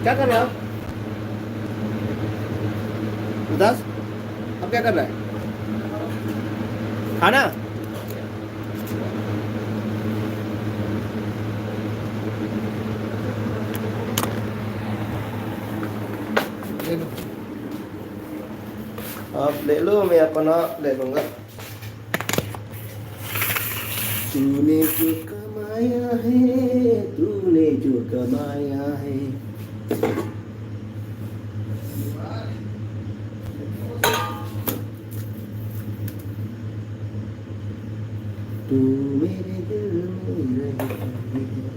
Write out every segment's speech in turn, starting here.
क्या कर रहे हो आप? उदास, अब क्या कर रहा है? खाना? ले लो, आप ले लो, मैं अपना ले लूंगा। तूने जो कमाया है, तूने जो कमाया है, तू मेरे दिल में रहती है।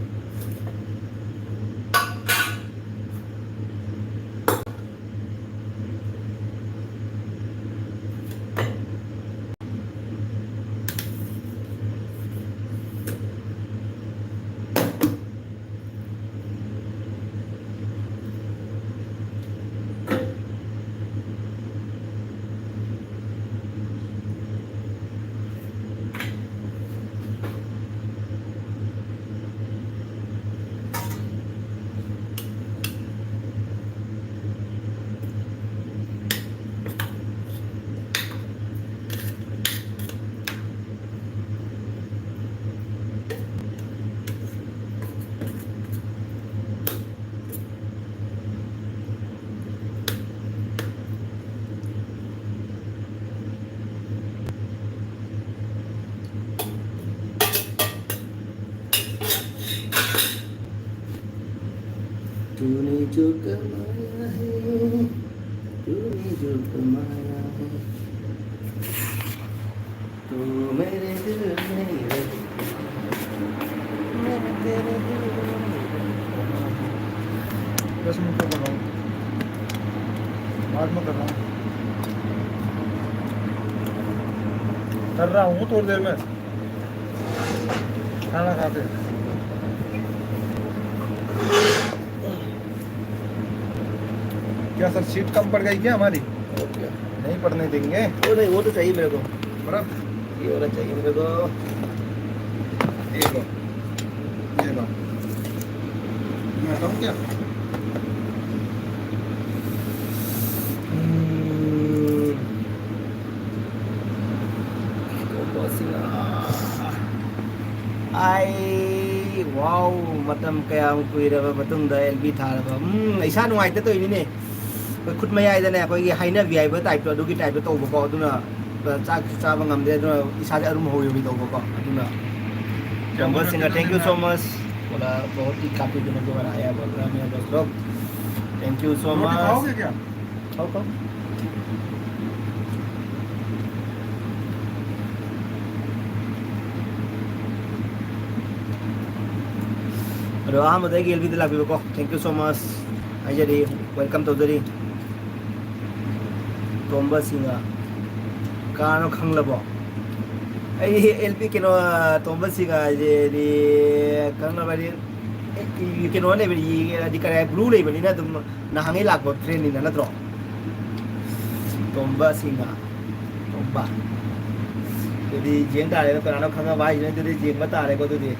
तूने जो कमाया है, तूने जो कमाया है, तू मेरे दिल में रहती है, मैं तेरे दिल में। 10 मिनट कर रहा हूँ, बाद में कर रहा हूँ थोड़ी देर में खाना खाते। क्या सर सीट कम पड़ गई क्या हमारी? ओके, नहीं पढ़ने देंगे? वो नहीं, वो तो चाहिए मेरे को, बर्फ ये वाला चाहिए मेरे को। ये लो, ये लो, मैं बताऊँ क्या? ai wow matam kaya ang kuiraba matungda LB tharaba isa nuaita to ini ne khut mayai da ne koi haina vi ba type to dugi type to ko aduna chak chaba ngamde aduna isa ja arum hoyo bi to ko aduna Jambal Singh, thank you so much bola bahut hi काफी दिनों के बाद आया बोल रहा मैं बस लोग thank you so roti much. खाओगे क्या? खाओ। Aduh, Ahmad lagi LB telah bibo ko. Thank you so much. Ay jadi, welcome to jadi. Tomba singa. Kano khang labo. Ay LB kino tomba singa jadi khang labo di. Kino ne beri di kaya blue lay beri na tum na hangi lag bo train ni na tro. Tomba singa. Tomba. Jadi jeng tare na kano khang ba jadi jadi jeng ba tare ko tu di.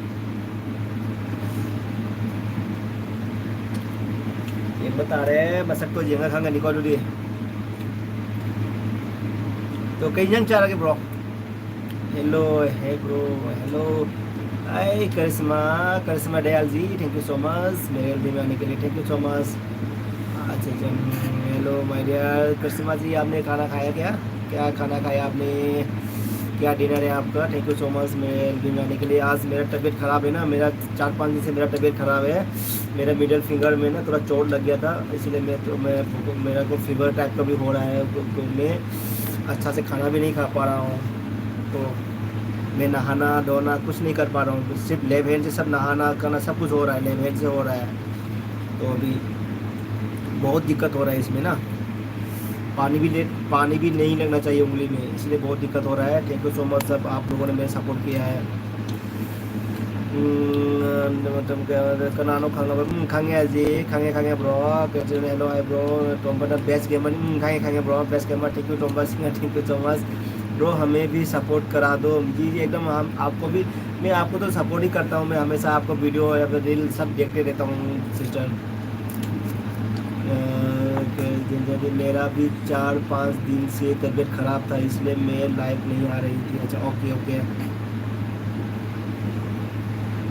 बता रहे बसक तो Jenga खांगा निको दुदी तो कई जंग चाह रहे bro hello hey bro hello hi Karishma Dayal ji thank you so much मेरे एल्बम में आने के लिए थैंक यू सो मच। अच्छा जी hello my dear Karishma ji आपने खाना खाया क्या क्या खाना खाया आपने क्या डिनर है आपका? थैंक यू सो मच मेरे एल्बम में आने के लिए। आज मेरा तबीयत ख़राब है ना, मेरा 4-5 दिन से मेरा तबीयत ख़राब है। मेरा मिडिल फिंगर में ना थोड़ा चोट लग गया था, इसलिए मेरा को फीवर टाइप का भी हो रहा है। तो मैं अच्छा से खाना भी नहीं खा पा रहा हूँ, तो मैं नहाना धोना कुछ नहीं कर पा रहा हूँ। सिर्फ लेफ्ट हैंड से सब नहाना करना सब कुछ हो रहा है, लेफ्ट हैंड से हो रहा है। तो अभी बहुत दिक्कत हो रहा है इसमें ना, पानी भी नहीं लगना चाहिए उंगली में, इसलिए बहुत दिक्कत हो रहा है। थैंक यू सो मच सब आप लोगों ने मेरा सपोर्ट किया है। मतलब कनानो खांगे जी खांगे bro hello hi bro Tomba the best gamer खांगे bro best gamer thank you Tomba Singh thank you so much bro. हमें भी सपोर्ट करा दो जी एकदम, हम आपको भी, मैं आपको तो सपोर्ट ही करता हूँ। मैं हमेशा आपको वीडियो या फिर रील सब देखते रहता हूँ सिस्टर। यदि मेरा भी 4-5 दिन से तबीयत खराब था इसलिए मैं लाइव नहीं आ रही थी। अच्छा ओके ओके।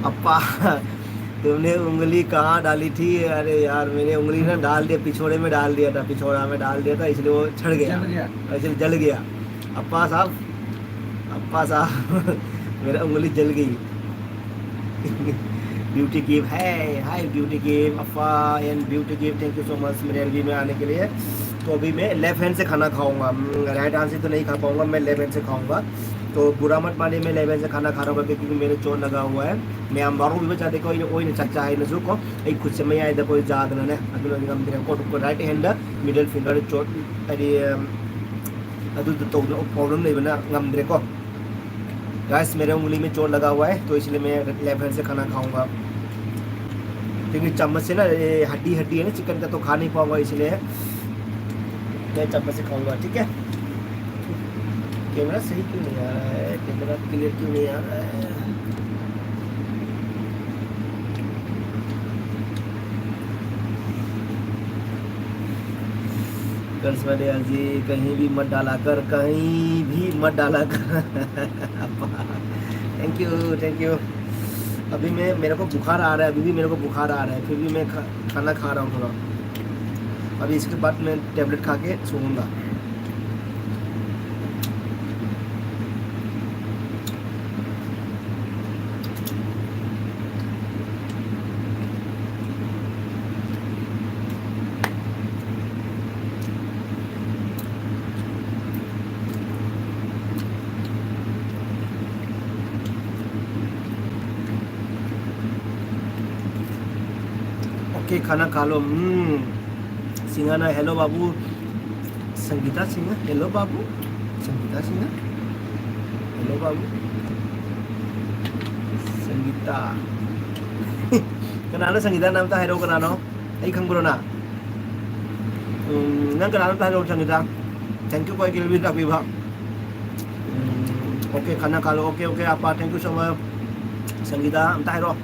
अप्पा तुमने उंगली कहाँ डाली थी? अरे यार मैंने उंगली ना डाल दिया, पिछोड़े में डाल दिया था, पिछोड़ा में डाल दिया था इसलिए वो छड़ गया, जल गया। इसलिए जल गया। अप्पा साहब, अप्पा साहब मेरा उंगली जल गई। ब्यूटी कीप है, हाय ब्यूटी कीप अफ़ा and beauty keep, thank you so much मेरे एलबी में आने के लिए। तो अभी मैं लेफ़्ट हैंड से खाना खाऊंगा, राइट हैंड से तो नहीं खा पाऊंगा, मैं लेफ़्ट हैंड से खाऊंगा। तो बुरा मत मानिए, मैं लेफ़्ट हैंड से खाना खा रहा हूँ क्योंकि मेरे चोट लगा हुआ है। मैं बारू भी बचा देखो ओइन चचा है नजू को एक खुद से मैं आए कोई जागना ने को राइट हैंड मिडल फिंगर चोट अरे तो प्रॉब्लम नहीं बना गमद्रे को गाइस, मेरे उंगली में चोट लगा हुआ है तो इसलिए मैं लेफ्ट हैंड से खाना खाऊंगा, क्योंकि चम्मच से ना हड्डी है ना चिकन का, तो खा नहीं पाऊंगा, इसलिए मैं चम्मच से खाऊंगा। ठीक है, कैमरा सही क्यों नहीं आ रहा है, कैमरा क्लियर क्यों नहीं आ रहा है? करिश्मा दयाल जी कहीं भी मत डाला कर, कहीं भी मत डाला कर। Thank you. अभी मेरे को बुखार आ रहा है, अभी भी मेरे को बुखार आ रहा है, फिर भी मैं खाना खा रहा हूँ थोड़ा। अभी इसके बाद मैं टेबलेट खा के सोऊंगा। ओके खाना खा लो। सिंगाना हेलो बाबू, संगीता सिंह हेलो बाबू, संगीता सिंह हेलो बाबू, संगीता कनाना संगीता नाम था हेलो कनानो आई खंगुरो ना नंग कनाना था हेलो संगीता, थैंक यू कोई के लिए भी भा। ओके खाना खा लो। ओके आपा thank you so much Sangeeta अंता हेलो।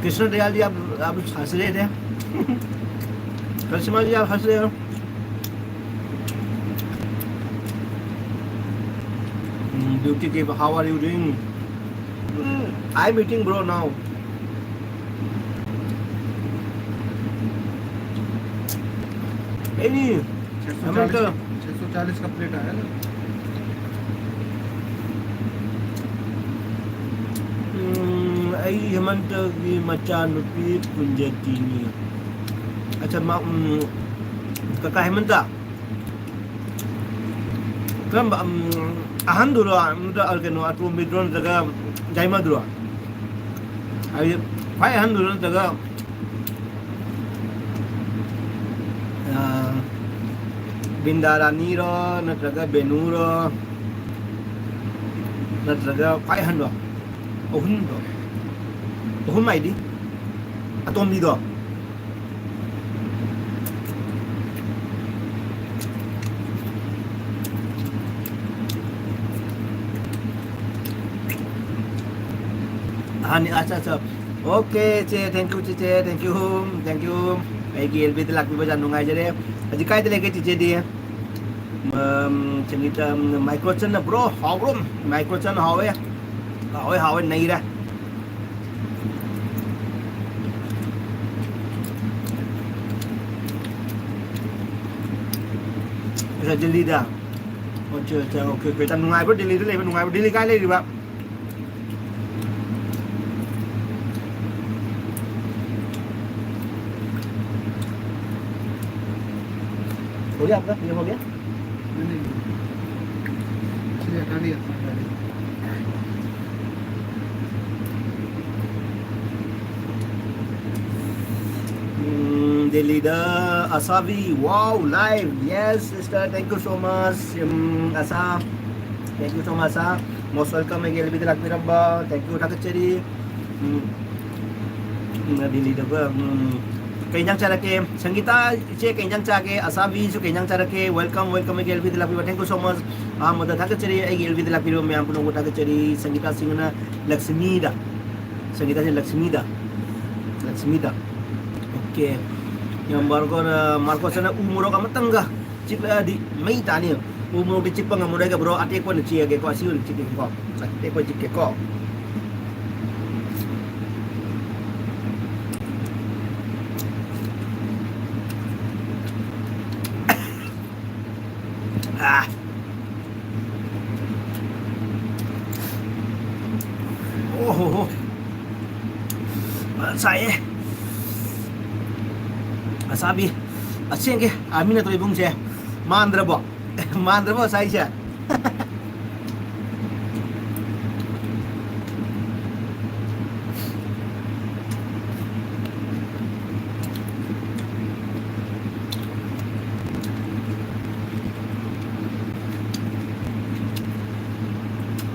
कृष्ण दयाल जी आप हंस रहे थे। करिश्मा जी आप हंस रहे हो। ब्यूटी के how are you doing? I am eating bro now. नहीं 640 का प्लेट आया ना। आई हेमंत की मचा नुपी पुंजतीनी। अच्छा kakak Hemanta kan ahan dulu udah alkeno atau midron jaga jaima dulu ay pai ahan dulu jaga bindarani ro natraga benuro natraga pai ahan dulu ohun mai di atau mi do hani अच्छा okay चे thank you चे thank you आई गेल भी लाख भी बजान नुंगाई जरे अजी काय ते लेके चे दी चंगीता माइक्रोचन ना ब्रो हाव माइक्रोचन हावे नहीं रहा अच्छा दिल्ली दा अच्छा ओके तन नुंगाई बो दिल्ली ले नुंगाई बो दिल्ली काय ले दी बा हो गया आपका ये हो गया नहीं चलिए हटा दिया। Delida Asavi wow live yes sister thank you so much Asa thank you so much Asa most welcome again lebih telak mirabba thank you Takachari Delida kay nang charake Sangeeta che kay nang chage Asabi so kay nang charake welcome ay LV de la Piru thank you so much moda thak chari ay LV de la Piru me am puno ko thak chari Sangeeta singna Lakshmi da Sangeeta je Lakshmi da okay yang marko sana umuro ka matangga chikla di mai tani umuro di chikpa ngamura ga bro ate ko ni chiage ko asiu ni chike ko ate ko chike ko oh saya Asabi Asenge Amina to ibung je Mandrabo sai je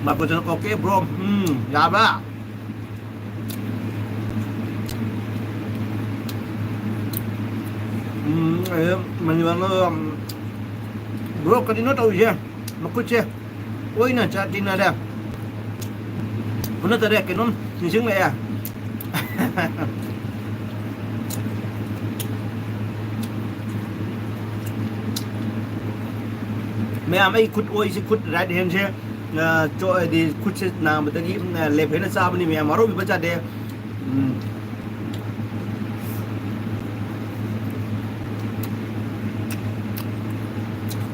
Marco Chana okay bro ya ba Maniwala bro kanino tahu je makuche oi na chat din ada puno tare kenom sing le ya मैं आमे खुद वो इसे खुद right hand से जो दे खुद से ना बतागी लेफ्ट हैंड साहब ने मैं मारो भी बचा दे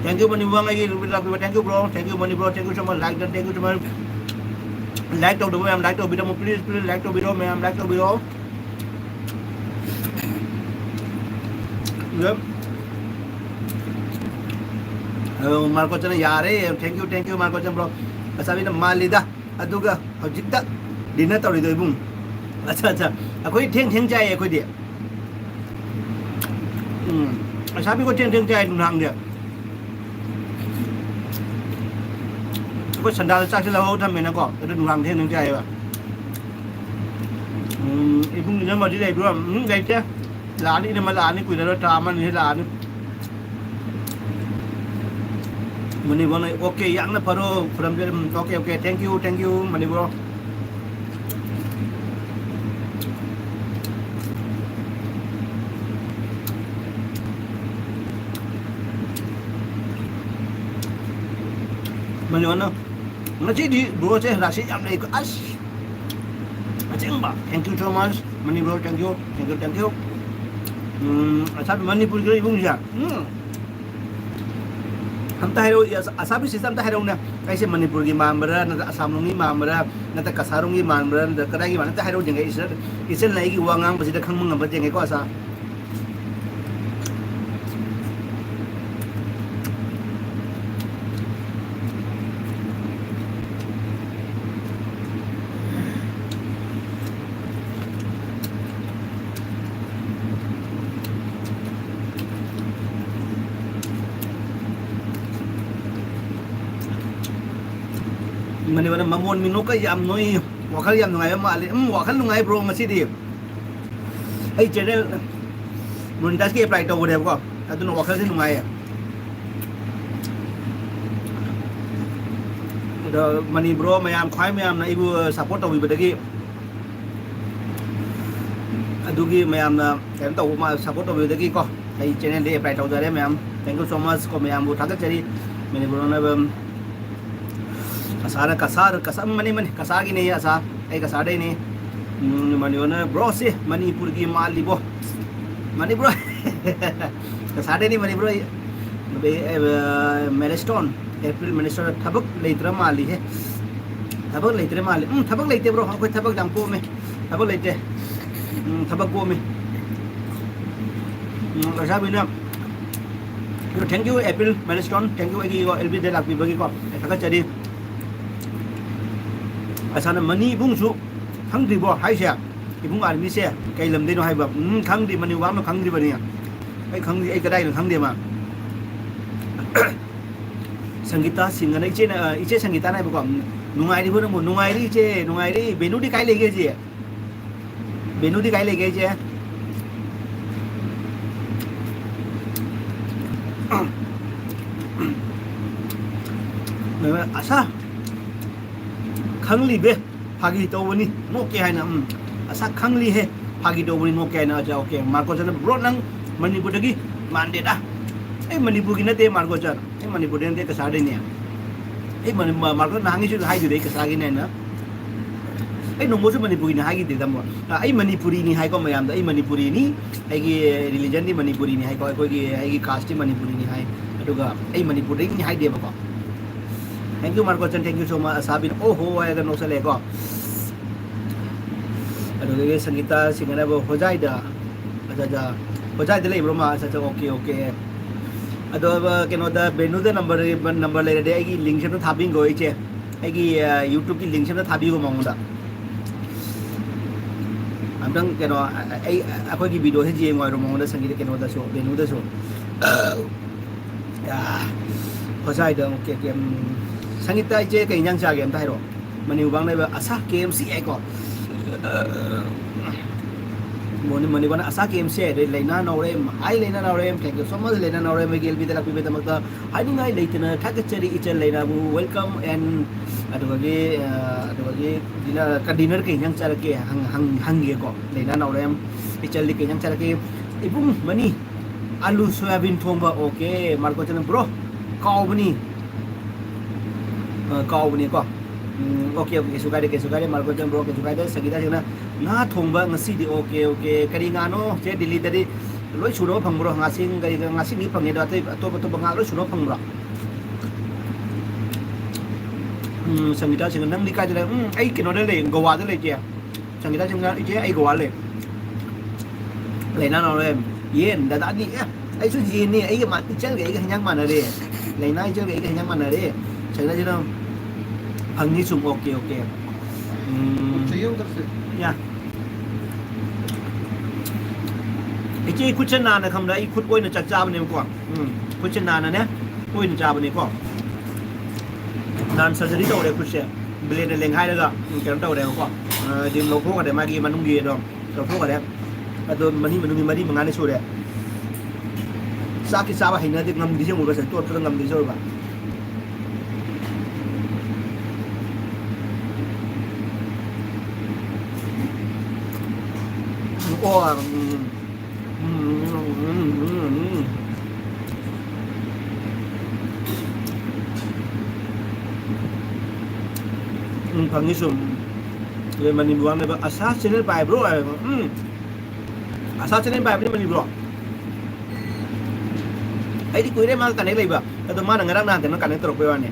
Thank you Mani Bro lagi thank you bro thank you Mani Bro thank you so much like dan thank you so much like to the like to video please like to video मैं like to video yep Marco Chana yare thank you Marco Chana bro asabi na malida aduga hojikta dinner tawri do ibung acha akoi theng chai akoi de asabi ko theng chai nang de ko sandal sak se la ho tham me na ko du nang theng chai ba ibung ni ma di dai bro dai che la ni ma la ni kui na ta man ni la ni Mani Bro okay yang na paro from okay thank you Mani Bro Mani Bro ngaji di bro che rasi yang dai ko as ajeng ba thank you so much Mani Bro thank you asap Manipur ge ibung ja हम तो हेरो असाबी system तो हेरो ना कैसे मणिपुर की मामरा न असम की मामरा न तो कसारों की मामरा न कदा की मामरा तो हेरो जंगे इसे नहीं की वांगांग बस इधर खंग मंग बजेंगे को ऐसा Mani Bro mamon minu ka yam noi wakal yam nungai ma ali wakal nungai bro ngasi di ai channel monetize ke apply to wo de ko adu no wakal se nungai ya do Mani Bro mayam khoi mayam na ibu support to bi badagi adugi mayam na kem to ma support to bi badagi ko ai channel de apply to jare mayam thank you so much ko mayam bu thak chari Mani Bro na kasar mani kasar की नहीं ऐसा एक kasar ही नहीं Mani Bro bro से मणिपुर की माली बो Mani Bro kasar नहीं Mani Bro milestone April milestone थबक लेतरा माली है थबक लेतरे माली थबक लेते bro कोई थबक दंपो में थबक लेते थबक को में ऐसा भी ना thank you April milestone thank you की LB दे लाख भी को थका चली asana mani bung su khang di bo hai sia ibung army se kai lam de no hai ba khang di mani wam no khang di ba ni ai khang di ai kadai no khang di ma Sangeeta singana iche Sangeeta nai ba ko nungai di bo no nungai di benu di kai le ge je benu di kai le ge je मैं आशा खंगली बे फागी तो बनी no के है ना आशा खंगली है फागी तो बनी no के ना जा ओके मार्को जन ब्रो नंग मणिपुर दगी मानदे दा ए मणिपुर की नते मार्को जन ए मणिपुर दे कसा दे ने ए मार्को नांगी सु हाई दे कसा गी ने ना ए नोंगो सु मणिपुर नि हाई दे दम ए मणिपुरी नि हाई को मयाम दा ए मणिपुरी नि ए की रिलीजन नि मणिपुरी नि हाई को कोई की ए की कास्ट नि मणिपुरी नि हाई अदुगा ए मणिपुर दे नि हाई दे बको थैंक यू मार्को जन थैंक यू सो मच साबिन ओ हो आय गा नो सले को अदुगे संगीता सिंगना बो होजाई दा अजा होजाई दे ले ब्रो मा अच्छा ओके ओके अदो केनो दा बेनु दा नंबर ले दे आई लिंक से थाबिंग गो इचे आई YouTube की लिंक से थाबी गो मांगदा अमदंग केनो आई अखोई की वीडियो से जे ngoi रो मांगदा संगीत केनो दा सो बेनु दा सो या होजाई दा ओके के संगीता इचे कई न्यां चा गेम ताइरो मनि उबांग नै आसा KMC आई को मोनी मनी बना आशा KMC है लेना नौरे आई लेना नौरे थैंक यू सो मच लेना नौरे में गेल भी तक भी तमक हाइनिंग आई लेतना थागचरी इचल लेना बु वेलकम एंड अदुगे दिना का डिनर के yang cara के hang ये को लेना नौरे इचल के yang cara के इबुम मनी आलू सोयाबीन थोंबा ओके मार्को चन ब्रो कावबनी को ओके ओके सुगारे मार्को जन ब्रो के सुगारे सगिदा जना ना थोंबा ngasi di ओके ओके करी गानो जे दिल्ली दरी लोय सुनो फंगब्रो ngasi करी ngasi ni फंगे दा तो बंगा लोय सुनो फंगब्रो संगीता सिंग नंग नि का जले आई किनो दे ले गोवा दे ले जे संगीता सिंग जे आई गोवा ले लेना नो ले ये दादा ni ai su ji ni ai ma chal ge ai hanyang ma na re लेना ai chal ge ai hanyang ma na re Sangeeta जन फंगी सुम ओके ओके चाहिए उधर से या इचे कुछ ना ना खमदा ई खुद ओइन चक चाब ने को कुछ ना ना ने ओइन चाब ने को नान सर्जरी तो रे कुछ ब्लेड लेंग हाय लगा केम तो रे को दिम लो को दे मागी मनुंग गी दो तो को दे अदो मनी मनुंग मरी मंगा ने सुरे साकी साबा हिना दे ngam di se mo ba se to to ngam di so ba oh phang sum le mani buang le asa channel bai bro asa channel bai ni mani bro ai di kuire ma kan le ba to ma ngarang na te no kan tro ko wa ne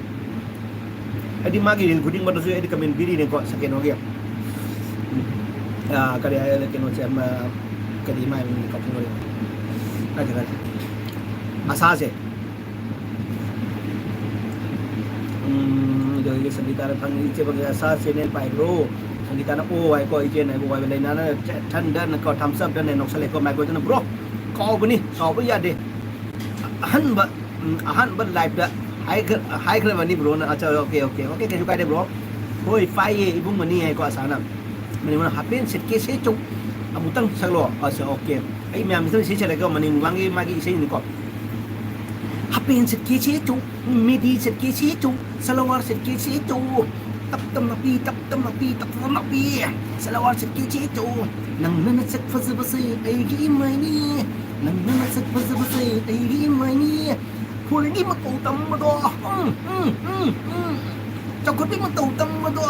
ai di ma gi ril guding ba do ai di kamen biri ne ko saken ho gya kali ayah lagi no cem kali mai ni kapu boleh aja masa se jadi sekitar panggil ice bagi asa channel pai bro sekitar na oh ai ko ice na ko ai lai na than dan ko tham sap dan nok sale ko mai ko tan bro kau bani kau ba ya de ahan ba live da hai kre bani bro na acha okay ke juga de bro hoi fai ibung mani ai ko asana mani mana hapen set ke se chung amutang saglo asa okay ai myam mi se chale ko mani wangi magi se ni ko hapen set ke se chung midi set ke se chung salawar set ke se chung tap tam napi salawar set ke se chung nang nana set faz basi ai gi mai ni nang nana set faz basi ai gi mai ni phul ni ma tu tam ma do cho ko ti ma tu tam ma do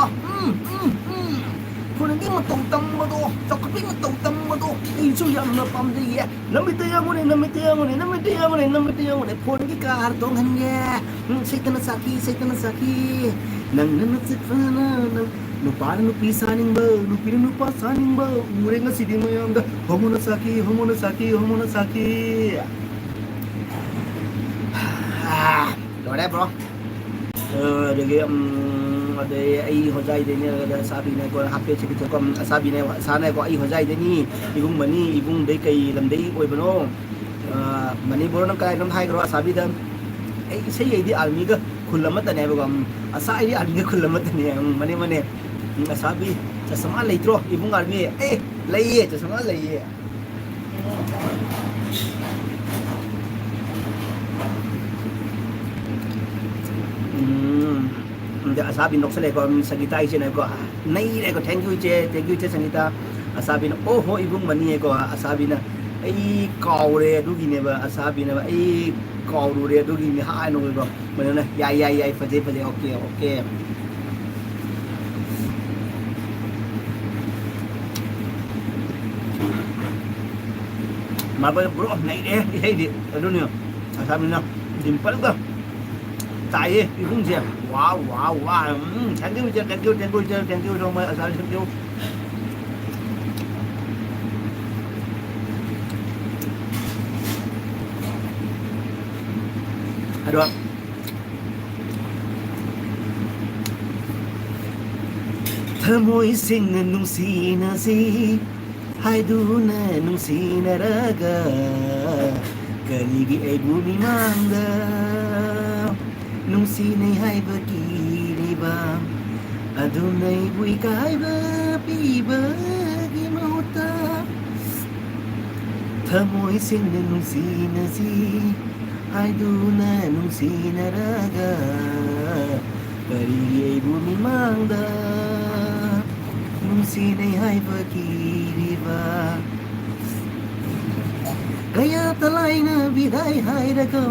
คนนี้มันตรงตำมาดูจอกพี่มันตรงตำมาดูไอ้ช่วยยังมาปั๊มดีอ่ะน้ำไม่เตี้ยมันน้ำไม่เตี้ยมันคนที่การตรงหันแย่ใส่ตนาสากีนั่งสึกฟ้านั่งนุปานุปีสานิงเบอร์นุปีนุปาสานิงเบอร์มูเรงสิดีมั้ยอันเดโฮโมนาสากีเดี๋ยวได้ bro jadi ada ai hojai de ni ada sabi ne ko hape chiki ko sabi ne sa ne ko ai hojai de ni ibung mani ibung dei kai lam dei oi bano mani bor nam kai nam hai gro sabi dam ai sei ai di almi ga khulamat ne ba gam asa ai di almi ga khulamat ne mane sabi chasma leitro ibung almi leiye chasma leiye ꯃꯇꯝꯗ ꯑꯁꯥꯕꯤ ꯅꯣꯛꯁꯜꯂꯦꯀꯣ ꯁꯪꯒꯤꯇꯥ ꯏꯆꯦꯅꯀꯣ ꯅꯩꯔꯦꯀꯣ thank you ꯏꯆꯦ ꯁꯪꯒꯤꯇꯥ ꯑꯁꯥꯕꯤꯅ ꯑꯣ ꯍꯣ ꯏꯕꯨꯡ ꯃꯅꯤꯀꯣ ꯑꯁꯥꯕꯤꯅ ꯑꯩ ꯀꯥꯎꯔꯦ ꯑꯗꯨꯒꯤꯅꯦꯕ ꯑꯁꯥꯕꯤꯅ ꯑꯩ ꯀꯥꯎꯔꯨꯔꯦ ꯑꯗꯨꯒꯤꯅꯦ ꯍꯥꯏꯅꯣꯀꯣ ꯃꯗꯨꯅ ꯌꯥꯏ ꯐꯖꯩ okay Mabel bro này đấy thấy đi ở đâu nữa sao mình nào tìm phân cơ tại cũng gì wow thank you so much asal thank you aduh Thamoy sing nung sinasi Haiduna nungsinaraga Kaligi ay bumimangga Nungsinay haibagiriba Adunay buy kaiba Piba gimauta Thamoy sing nungsinasi Haiduna nungsinaraga Kaligi ay bumimangga Sinay haibagiriba Kaya talay na biday hayraga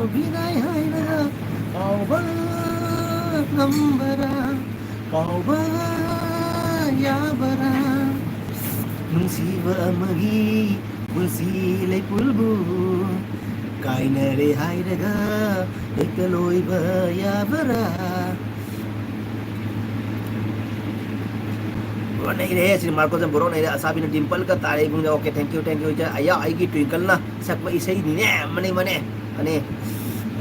Kau ba ngambara Kau ba yabara Nung siba amagi Nung silay pulbu Kay na re hayraga Ikaloy ba yabara नहीं रहे Shri Marco से बोरो नहीं रहे असाबी ने डिंपल का तारीख मुझे okay thank you आया आएगी ट्विंकल ना सब इसे ही नहीं मने अने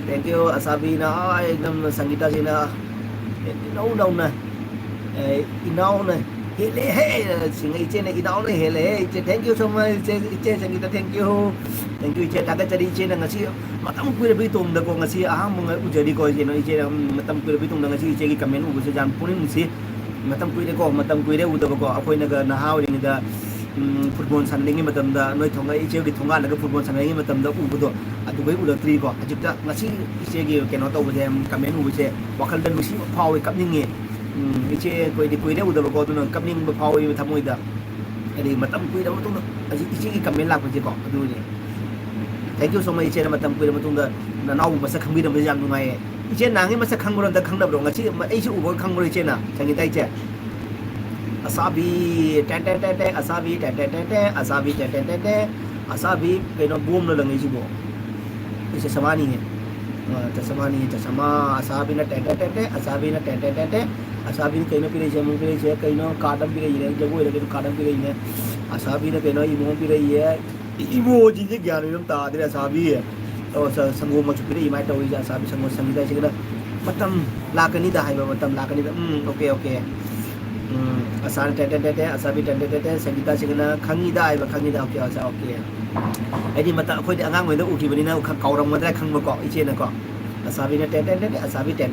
थैंक यू असाबी ना एकदम संगीता जी ना इनाउ ना hele हे सिंग इचे ने इनाउ ने hele इचे थैंक यू सो मच इचे संगीता थैंक यू इचे ताका चरी इचे ना ngasi matam kuire bi tum da ko ngasi aham ngai ujari ko iche no iche matam kuire bi tum da ngasi iche gi comment ubu se jan punin musi matam kuire udaba ko akoina ga nahauri ni da football sanningi matam da noi thonga iche gi thonga la ga football sanningi matam da ubudo adu bai uda tri ko ajita ngasi iche gi keno to buje comment ubu se wakal da musi phawi kapningi iche kuire udaba ko dun kapning ba phawi thamoi da adi matam kuire matung da aji iche gi comment lak buje ko adu ni thank you so much iche matam kuire matung da na naw masa khangbi da jam nungai iche nangi masa khangburon da khangda bro ngachi ai chu ubo khangbo iche na changi tai che asabi te asabi kaino boom na langai chu bo iche samani hai ta sama asabi na te asabi ni kaino pire che mu pire che kaino kadam pire ne jago ile kaino kadam pire ne asabi na kaino imo pire ye imo ji je gyan yum ta de asabi hai तो संगो मचु पिरे इमाइ तो इजा साबि संगो संगिदा सिगदा मतम लाकनी दा हाइबा मतम लाकनी दा okay असान टे असाबि टे संगिदा सिगना खंगिदा हाइबा खंगिदा ओके आइदि मत अखोइ अंगांग वेदा उखिबनिना काउरम मद्रा खंगबो को इचेना को असाबि ने टे असाबि टे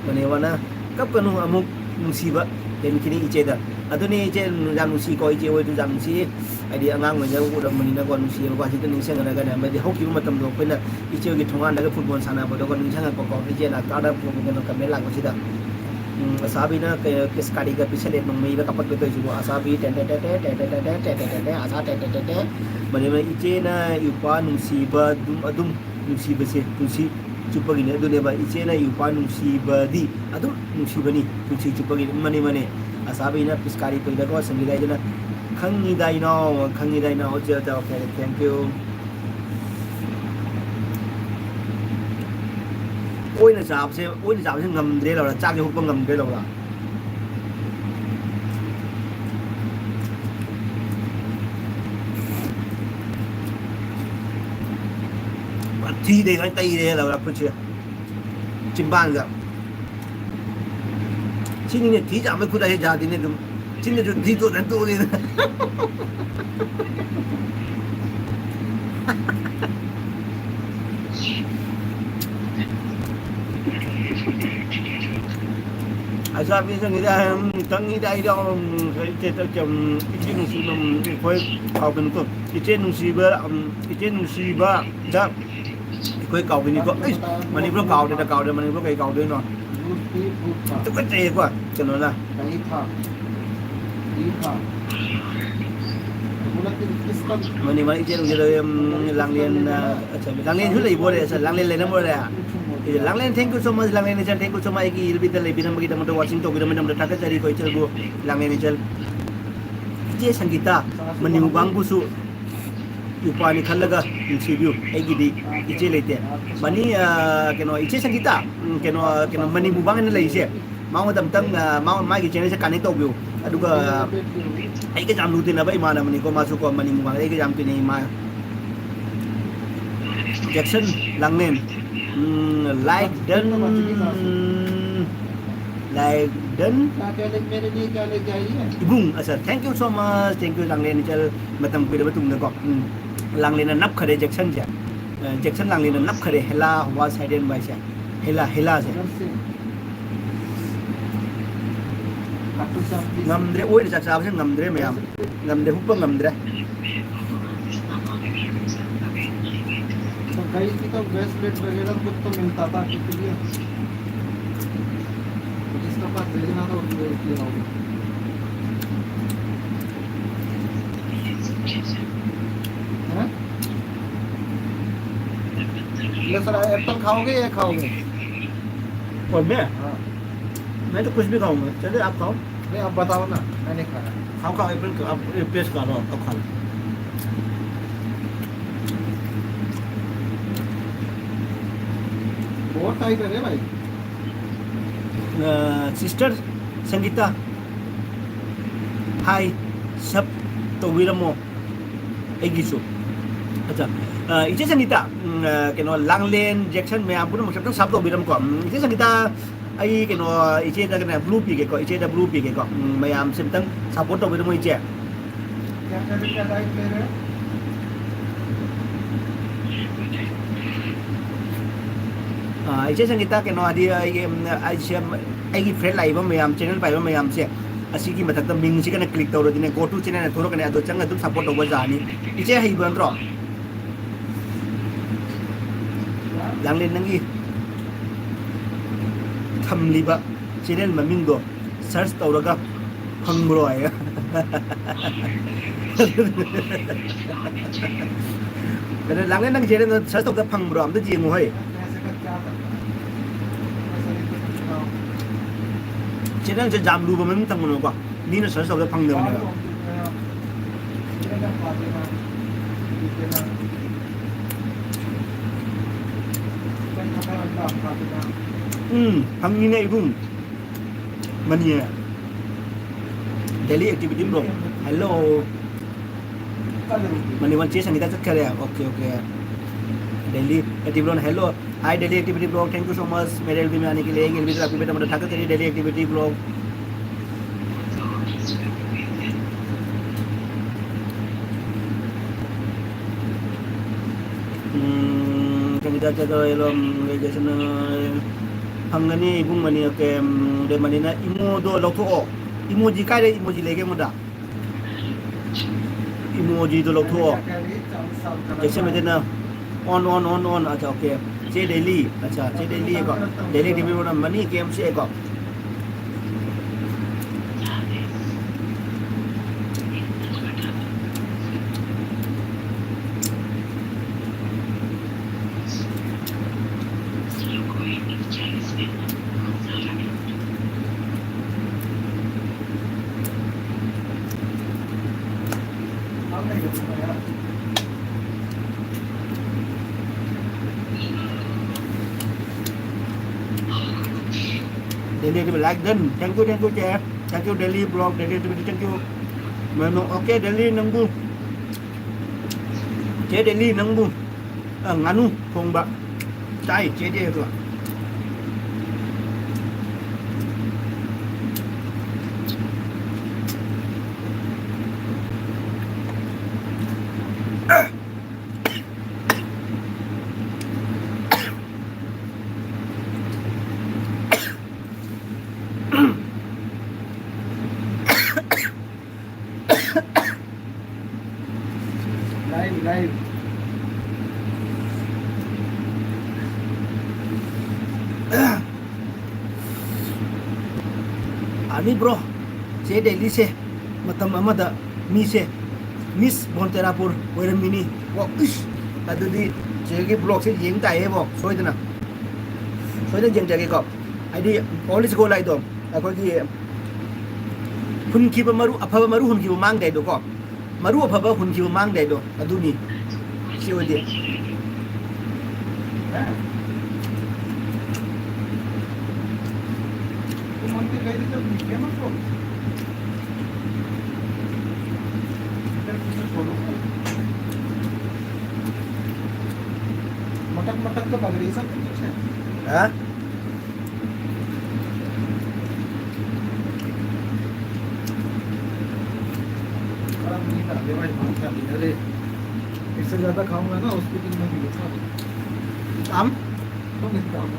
मने वाना कपकनु अमुक नुसिबा तेनकिनि इचेदा अदुनि इचे जाम नुसि को इचे ओइ दु जाम नुसि आइदि अंगांग वेदा उदमनिना को नुसि को हाजित निंगसेंग ना गना मदि हौकिबो मतम दो पेना इचे गी थोंगा ना फुटबॉल साना बदो को निंगसेंग को इचे ना काडा फुटबॉल का मेला को सिदा असाबि ना किस काडी का पिछले मंगमई का कपट पे तो जुगो असाबि टे आसा टे मने में इचे ना युपा नुसिबा दुम नुसिबसे नुसि चुपगिने अदुनेबा इचे ना युपा नुसिबदी अदु नुसिबनी नुसि चुपगि मने असाबि ना पिस्कारी पे को संगिदा जना खंगी दाइनो ओके थैंक यू ओइना जाबसे ngамद्रे लौरा चाक हुप ngамद्रे लौरा थी दे गन तई दे लौरा कुछ चिंबान गा चिनी ने थी जामे खुदा है जादी ने चिन्ने जो थी तो न तो ने असाबि संगिदा तंगी दाइ दो इचे तो जम इचे नुसिबम कोइ काउबन को इचे नुसिबा दा कोइ काउबनी को मणिपुर काउदे मणिपुर कई काउदे नो टी फूड था तो कुछ चाहिए क्या चलो ना नहीं था टी था बोला कि किसका मनी मनी इजे उजे Langlen अच्छा Langlen hu lei bo de अच्छा Langlen le na bo de Langlen thank you so much Langlen ni thank you so much ki ilbi le binam ki dam watching to binam dam ta ka chari ko chal go Langlen ni chal ije Sangeeta mani mubang bu su upa ni khallaga review ai gi di ije leite mani keno ije Sangeeta keno mani mubang na lei se mau dam tang mau mai gi channel se connect to biu aduga ai cái jam lu tin na bai ma na mani ko ma su ko mani mubang ai cái jam tin ni ma Jackson Langlen like done क्या ले मेरे लिए क्या लेके आई है ibung asa thank you so much thank you Langlen chal matam pi da tum na ko Langlen na nap khare Jackson ja Jackson Langlen na nap khare hela was hidden by sa hela se घर से खाटू श्याम की ngamdre oi da cha sa ngamdre mayam ngamdre huppa ngamdre तो गई थी तो gas plate वगैरह कुछ तो मिलता था इसलिए जिसका पास भेजना था उसको भेज दिया होगा हैं? ले सर एप्पल खाओगे या खाओगे और मैं हाँ मैं तो कुछ भी खाऊंगा चलिए आप खाओ नहीं आप बताओ ना मैंने खाया खाओ एप्पल आप पेस्ट खा लो अब खा लो बहुत टाइट है रे भाई सिस्टर संगीता हाय सब तो विरमो एगिसु अच्छा इचे संगीता केनो Langlen Jackson मैं आपको ना मतलब सब तो विरम को इचे संगीता ai केनो इचे दा केनो ब्लू पी के को इचे दा ब्लू पी के को मैं आम से तंग सपोर्ट तो विरमो इचे क्या डाइट ले रहे हो इचे संगीता केनो आदि ai से ai की फ्रेंड लाइव में आम चैनल पाइबो मैं आम से असि की मथक मिंग से कने क्लिक तौर दिने गो टू चैनल थोरो कने अदो चंग अदुम सपोर्ट तो जानी इचे हई बंद्रो Langlen nangi thamliba channel maming do search tawraga phangro ay kada Langlen nang channel search tawda phangro am da jingu hoy ऐसे का क्या था ऐसा नहीं कुछ बताओ channel je jam lu ba maming tangno ko ni na search tawda phangde ne phangni ne ibung mania daily activity bro hello mani wan che Sangeeta chat kare okay daily activity bro hello hi daily activity bro thank you so much मेरे LB में आने के लिए LB से आपकी बेटा मतलब ठाकर करिए daily activity bro Sangeeta chat hello जैसे phangani ibung mani okay de mani na imo do lokto emoji kai de emoji lege muda emoji do lokto जैसे में देना on अच्छा ओके जे डेली अच्छा जे डेली को डेली टीवी में money game से को daily activity like done thank you chair thank you daily blog daily activity thank you mano okay daily nangbu che daily nangbu nganu phong ba chai che je rồi live ꯑꯅꯤ bro ꯆꯦ ꯗꯦꯜꯂꯤꯁꯦ ꯃꯇꯝ ꯑꯃꯗ ꯃꯤꯁꯦ ꯃꯤꯁ ꯃꯣꯟꯇꯦꯔꯥꯄꯨꯔ ꯑꯣꯏꯔꯝꯃꯤꯅꯤ block ꯏꯁ ꯑꯗꯨꯗꯤ ꯆꯦꯒꯤ ꯕ꯭ꯂꯣꯛꯁꯦ ꯌꯦꯡ ꯇꯥꯏꯌꯦꯕꯣ ꯁꯣꯏꯗꯅ ꯌꯦꯡꯖꯒꯦꯀꯣ ꯍꯥꯏꯗꯤ ꯑꯣꯜ ꯒꯣ ꯂꯥꯏꯗꯣ ꯑꯩꯈꯣꯏꯒꯤ ꯍꯨꯟꯈꯤꯕ ꯃꯔꯨ ꯑꯐꯕ ꯃꯔꯨ ꯍꯨꯟꯈꯤꯕ ꯃꯥꯡꯗꯦꯗꯣꯀꯣ ꯃꯔꯨ ꯑꯐꯕ ꯍꯨꯟꯈꯤꯕ ꯃꯥꯡꯗꯦꯗꯣ ꯑꯗꯨꯅꯤ ꯁꯤ ꯑꯣꯏꯗꯤ मंदिर गई थी जब फेमस हो मटक मटक तो बग रही सब कुछ है ꯍꯥ खराब नहीं था ले भाई बहुत खा लिया अरे इससे ज्यादा खाऊंगा ना हॉस्पिटल में भी लेता आम तो मिलता हूँ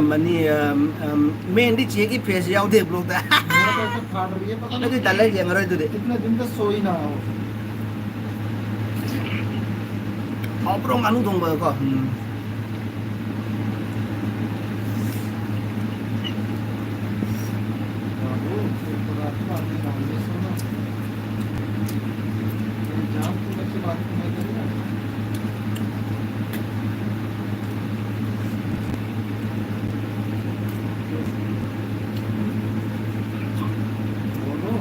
मनी मेन दी चेगी फेस याउदे ब्लॉग दा मेरा तो ऐसे फाड़ रही है पता अदु नहीं तले येंगरो इदुदे इतने दिन से सोई ना हो ऑपरो गानु दोंबो को बाबू तो रात को आके काम में सोना जाम तो बच्चे बात नहीं करेगा बोलो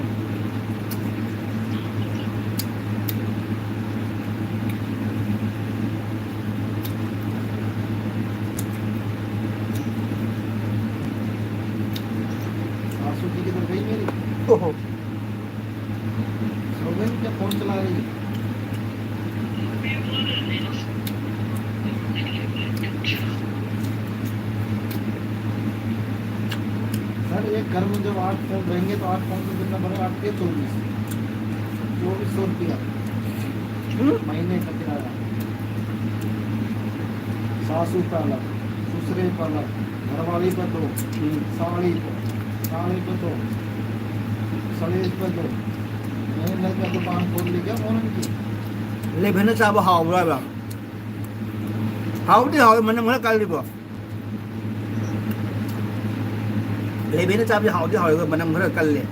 आंसू जी किधर गई मेरी ओहो सो गई क्या फोन चला रही है सर एक घर में जब 8 फोन रहेंगे तो 8 फोन से कितना भरे 8 के 2400 रुपया महीने का किराया सासू का अलग ससुरे का अलग घरवाली पर 2 साड़ी पर 2 सलेज पर 2 मैंने क्या दुकान खोल ली क्या फोन की ले भेना चाबो हाउ बा हाउ दी हाउ मन मन काल दिबो ले भेना चाबो हाउ दी हाउ मन मन काल ले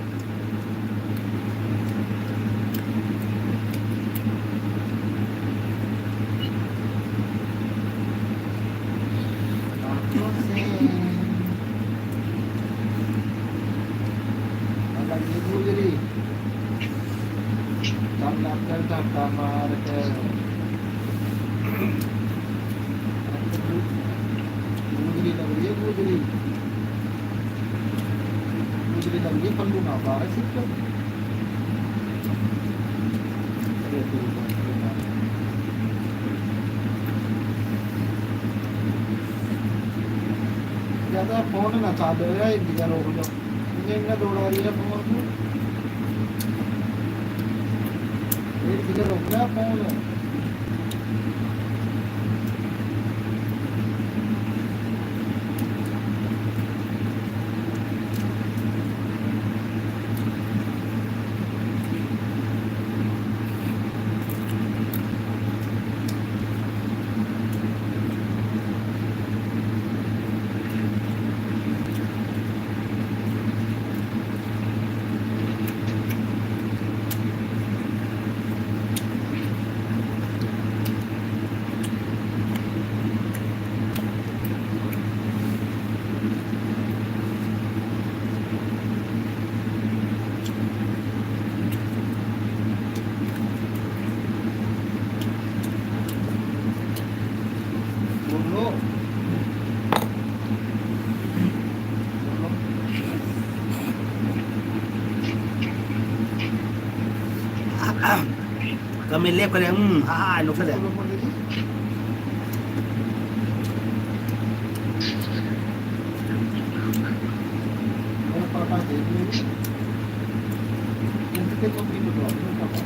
आंखों से अलग ये गुजरी धक्का मार कर गुजरी लग रही है गुजरी लग रही है पल्लू ना पा रहा सिर्फ अरे ज्यादा फोन ना चालू है इंडिया रोक लो इंडिया दौड़ा रही है फोन को एक जगह रोक लिया फोन बोलो kami lep kali ha no kale पापा देख लो कितने कंपनी को प्रॉब्लम पापा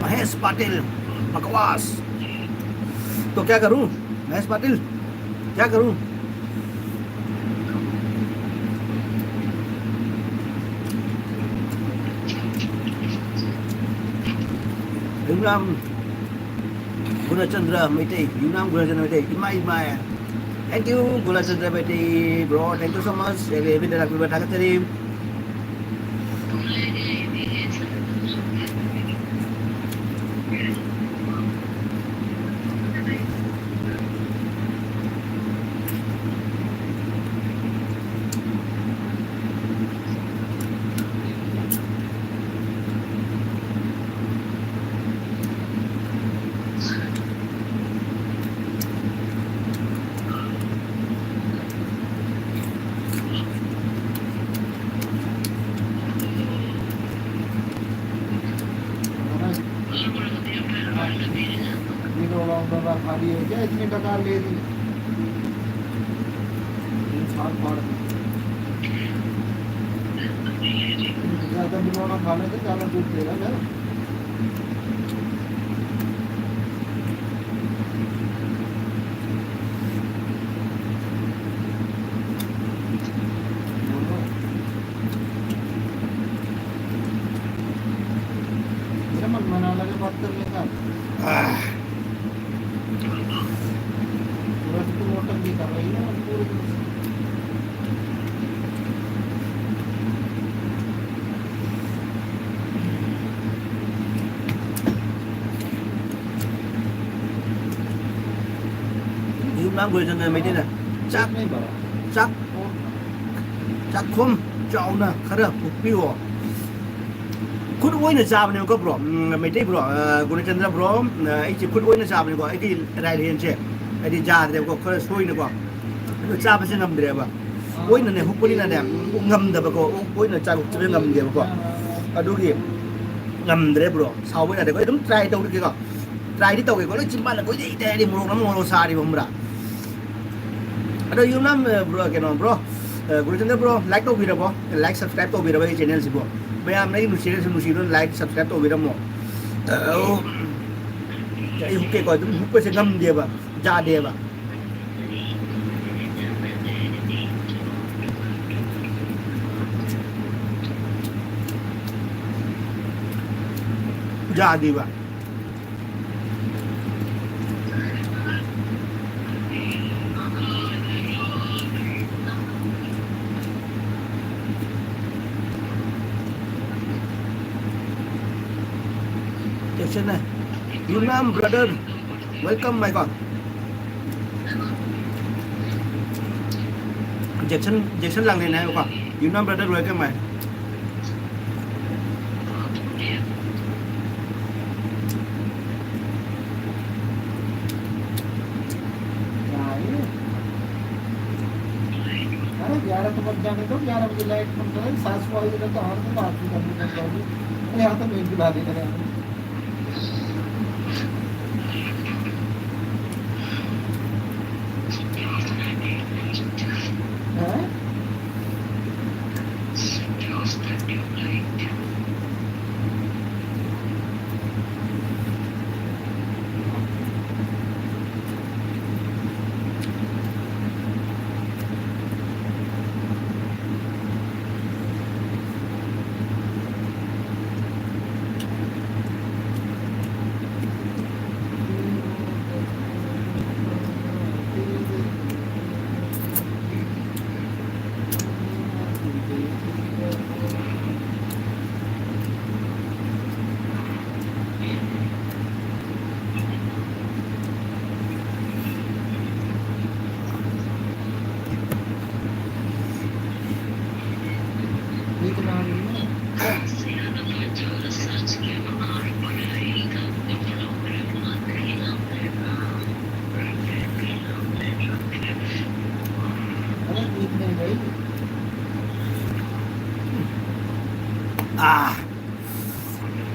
Mahesh Patil Bakawas तो क्या करूं महेश पाटिल क्या करूं Yunam Gunachandra Mete Yunam Gunachandra Mete Ima thank you Gunachandra Mete bro thank you so much every day aku bertakateri खाली है क्या इतनी डकार ले दी इंसान फाड़ ज्यादा बिलोना खाने से ज्यादा दूध देगा क्या मेरा मन मना लगे बात करने का मोटर भी कर रही है पूरे Yunam Gunachandra Mete nè chắc नहीं भरा chắc chắc không chậu nè khá là phục biêu khuất uối là sao này có bro mấy cái bro Gunachandra bro ấy chỉ khuất uối là sao này có ấy cái đại liền chứ ấy đi ra thì có khá xuôi nữa có nó sao phải ngầm được vậy uối là này hút uối là này ngầm được có uối là sao cũng ngầm được có ở đôi khi ngầm được bro sau với là để có đúng trai đâu được cái có trai đi tàu cái có lấy chim ban là có gì để đi mua nó mua xa đi không ra ada Yunam bro cái nó bro Gunachandra bro like to video bro like subscribe to video cái channel gì bro bây giờ này mình share nó like subscribe to video mo cái hút cái coi đúng hút cái sẽ ngâm gì vậy ra đi vậy ra đi vậy Jackson này Yunam brother welcome my god Jackson làng này này các bạn Yunam brother welcome mày अरे 11 तो बज जाने दो 11 बजे light बंद करें सास को आई तो और तो बात नहीं करनी पड़ेगी यहाँ तो मेरी बात ही करें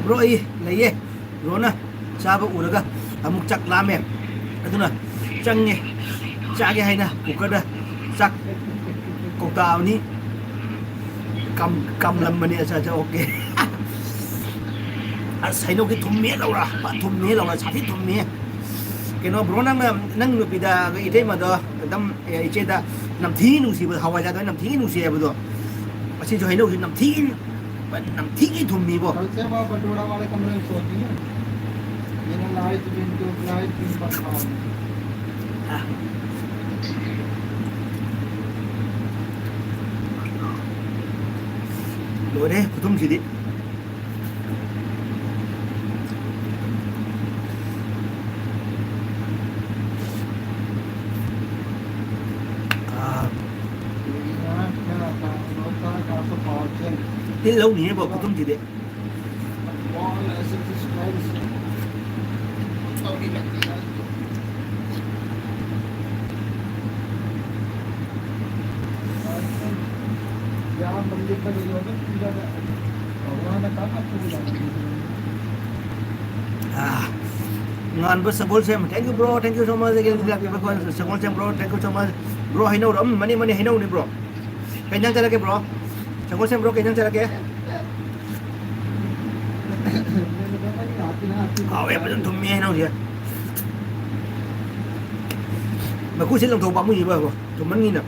bro ấy lấy ye rồi nè cha bác udah kah kamu cak lame itu nah cang nghe cha cái hay nè cục cái đó cak cục tàu ní cầm làm mình này cho ok à sai đâu cái thùng mía đâu ra bạn thùng mía đâu là chả thích thùng mía kino bro nang nupida ite ma do dam iche da nam thi nu si ba hawa ja do nam thi nu si ba do asi jo haino nam thi ki thum mi bo कल से वो बटोरा वाले कमरे में सोती है बिना लाइट विंडो लाइट पिन पर खाओ lo de kutum si di Đến lâu nhỉ bộ cũng chỉ đấy. Ngon với Sagol xem, thank you bro, thank you so much again. Sagol xem bro, thank you so much. Bro hay nấu lắm, money hay nấu đi bro. Cái nhang chơi cái bro. Sagol xem bro, cái nhang chơi cái. Em vẫn thùng mía đâu vậy? Mà cô xin làm thùng bấm cái gì vậy? Thùng bánh nghìn à?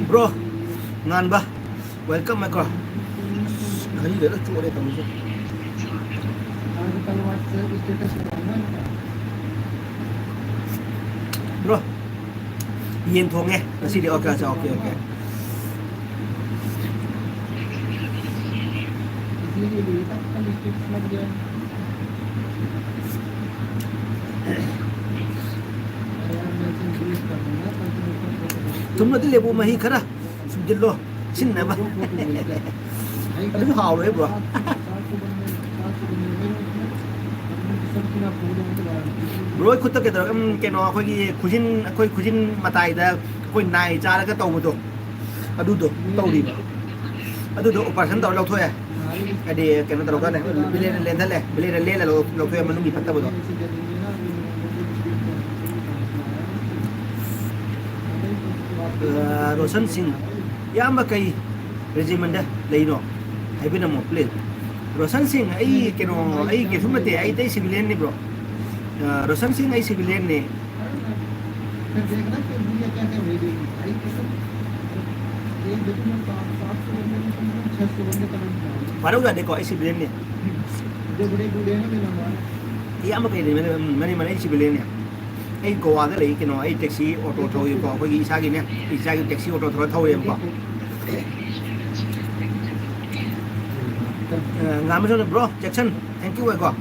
Bro, ngon ba? Welcome my girl. Cái gì đấy là chỗ đây tầm gì? Bro, yên thôi nghe, nó xin đi ok, ok. Chúng nó tới level mà hi khá ra, sụp chân lo, xin này ba, nó hào rồi bro. Bro khut tak kedar keno akhoi khujin matai da khoi nai cha la ka tau do operation tau lau thoi ade keno tau ka ne bilen thale bilen le la lau thoi manu mi phatta bo do Roshan Singh yamba kai regiment da leino ai bina mo play Roshan Singh ai keno ai ke thumate ai tai civilian ni bro Roshan Singh ai civilian ne baru ga dekho ai civilian ne yamba kai mani civilian ne ai goa da lei keno ai taxi auto thau ko ko gi isa gi ne isa gi taxi auto thau em ko ngam so bro Jackson thank you ko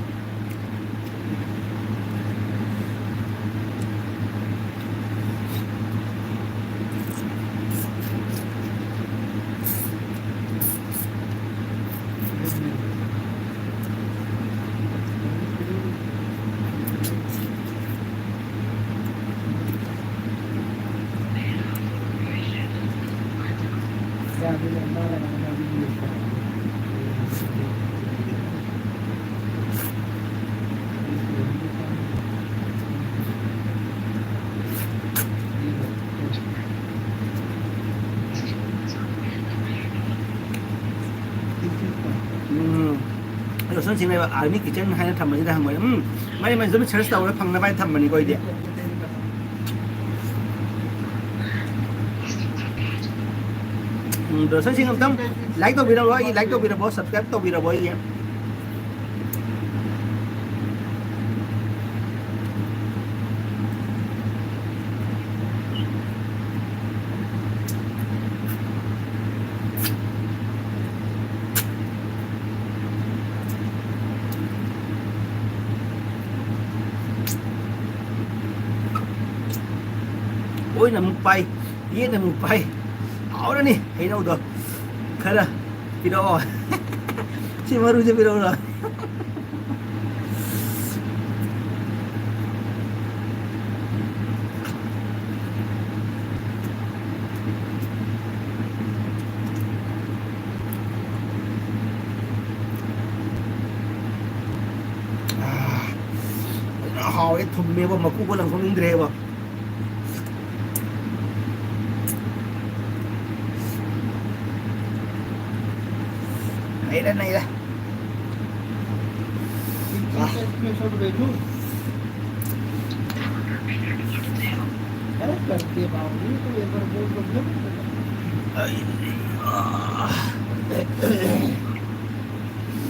Roshan Singh này army kitchen hay thầm mình ra hàng mấy mấy giống chả sao nó phăng nó bay thầm mình coi đi Roshan Singh tâm like to video rồi like to video boss subscribe to video boy vậy ôi nằm bay ये nằm bay áo đó nè thấy đâu rồi khá là video rồi chị mới ra video rồi hỏi thùng mê mà cũng có lần không đứng đây mà này đây screenshot भेजूं अरे करके बाबू तो एक बार बोल दो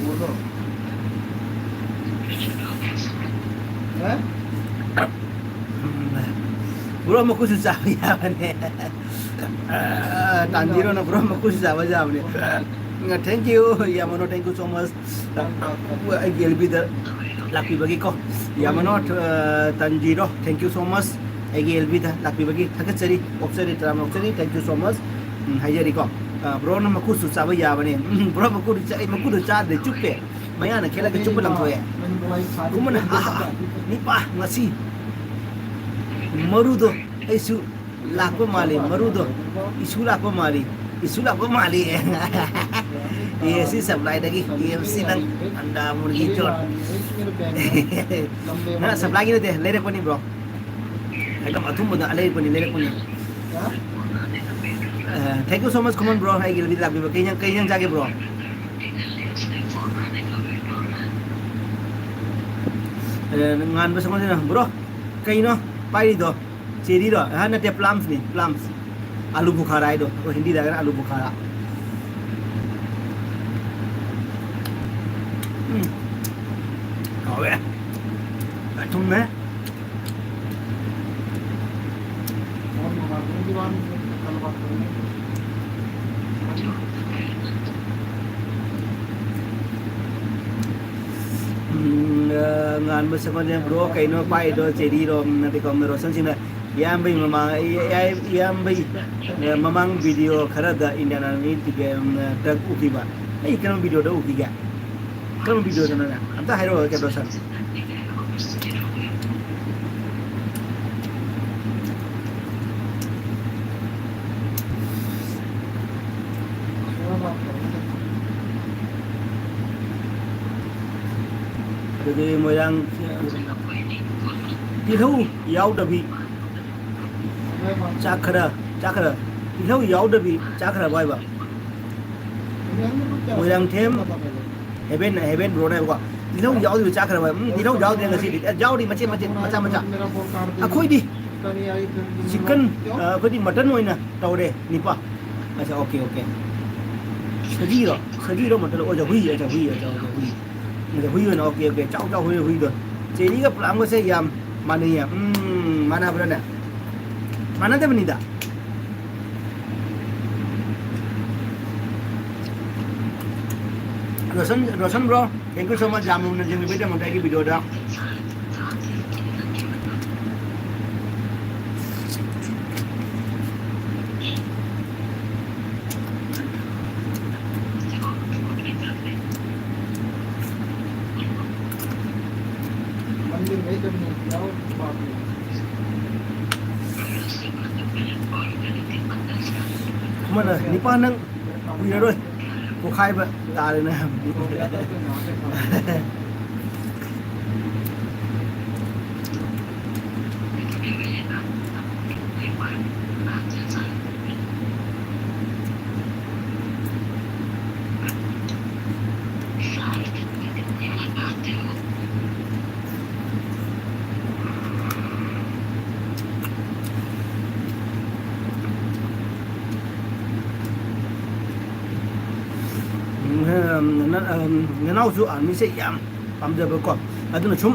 बोलो हैं bro mau khusus apa ya nih Tanjiro na bro mau khusus apa aja nih thank you ya mano thank you so much I will be the lucky bagi ko ya mano Tanjiro thank you so much I will be the lucky bagi thakat seri oksari tram oksari thank you so much hai jari ko bro na mau khusus apa ya nih bro mau khusus cha de chupe maya na khela ke chupe lang thoye kumana ni pa ngasi marudo isu lakpo mali marudo isu lakpo mali yes si supply lagi EMC nang anda murgi chot na supply gini deh lere pani bro ai kam athum boda lere pani thank you so much come on bro hai gil bi lak bi kayang jage bro ngan ba sama na bro kay no पाई दो cherry दो हाँ ना ते plums नहीं plums आलू बुखारा है दो वो हिंदी लग रहा है आलू बुखारा खाओगे तुम में और मार्केटिंग की बात कल बात करेंगे ngan ba sa kanya bro kay no pai do cheri ro na te kom ro san sin yam bai mama yam bai mamang video khara da indian army ti ge tag uki ba ai kan video da uki ga kan video da na anta hairo ke do san jadi moyang tilau yau dabi chakra tilau yau dabi chakra bai ba moyang thêm heaven bro này quoi tilau yau dabi chakra bai tilau yau dia ngasi yau di macam akoi di chicken akoi di mutton moi na tau de nipa acha okay sagi ro mutton oh hui người huy rồi ok cháu huy rồi chỉ đi gặp làm cái xe yam mana ya mana berada mana teh benida Rosan bro thank you so much jamu na jeng beda montai video dah mana nipa nang punya rồi cô khai vậy ta đây nè nganau zu an mi se yam pam de ko aduna chum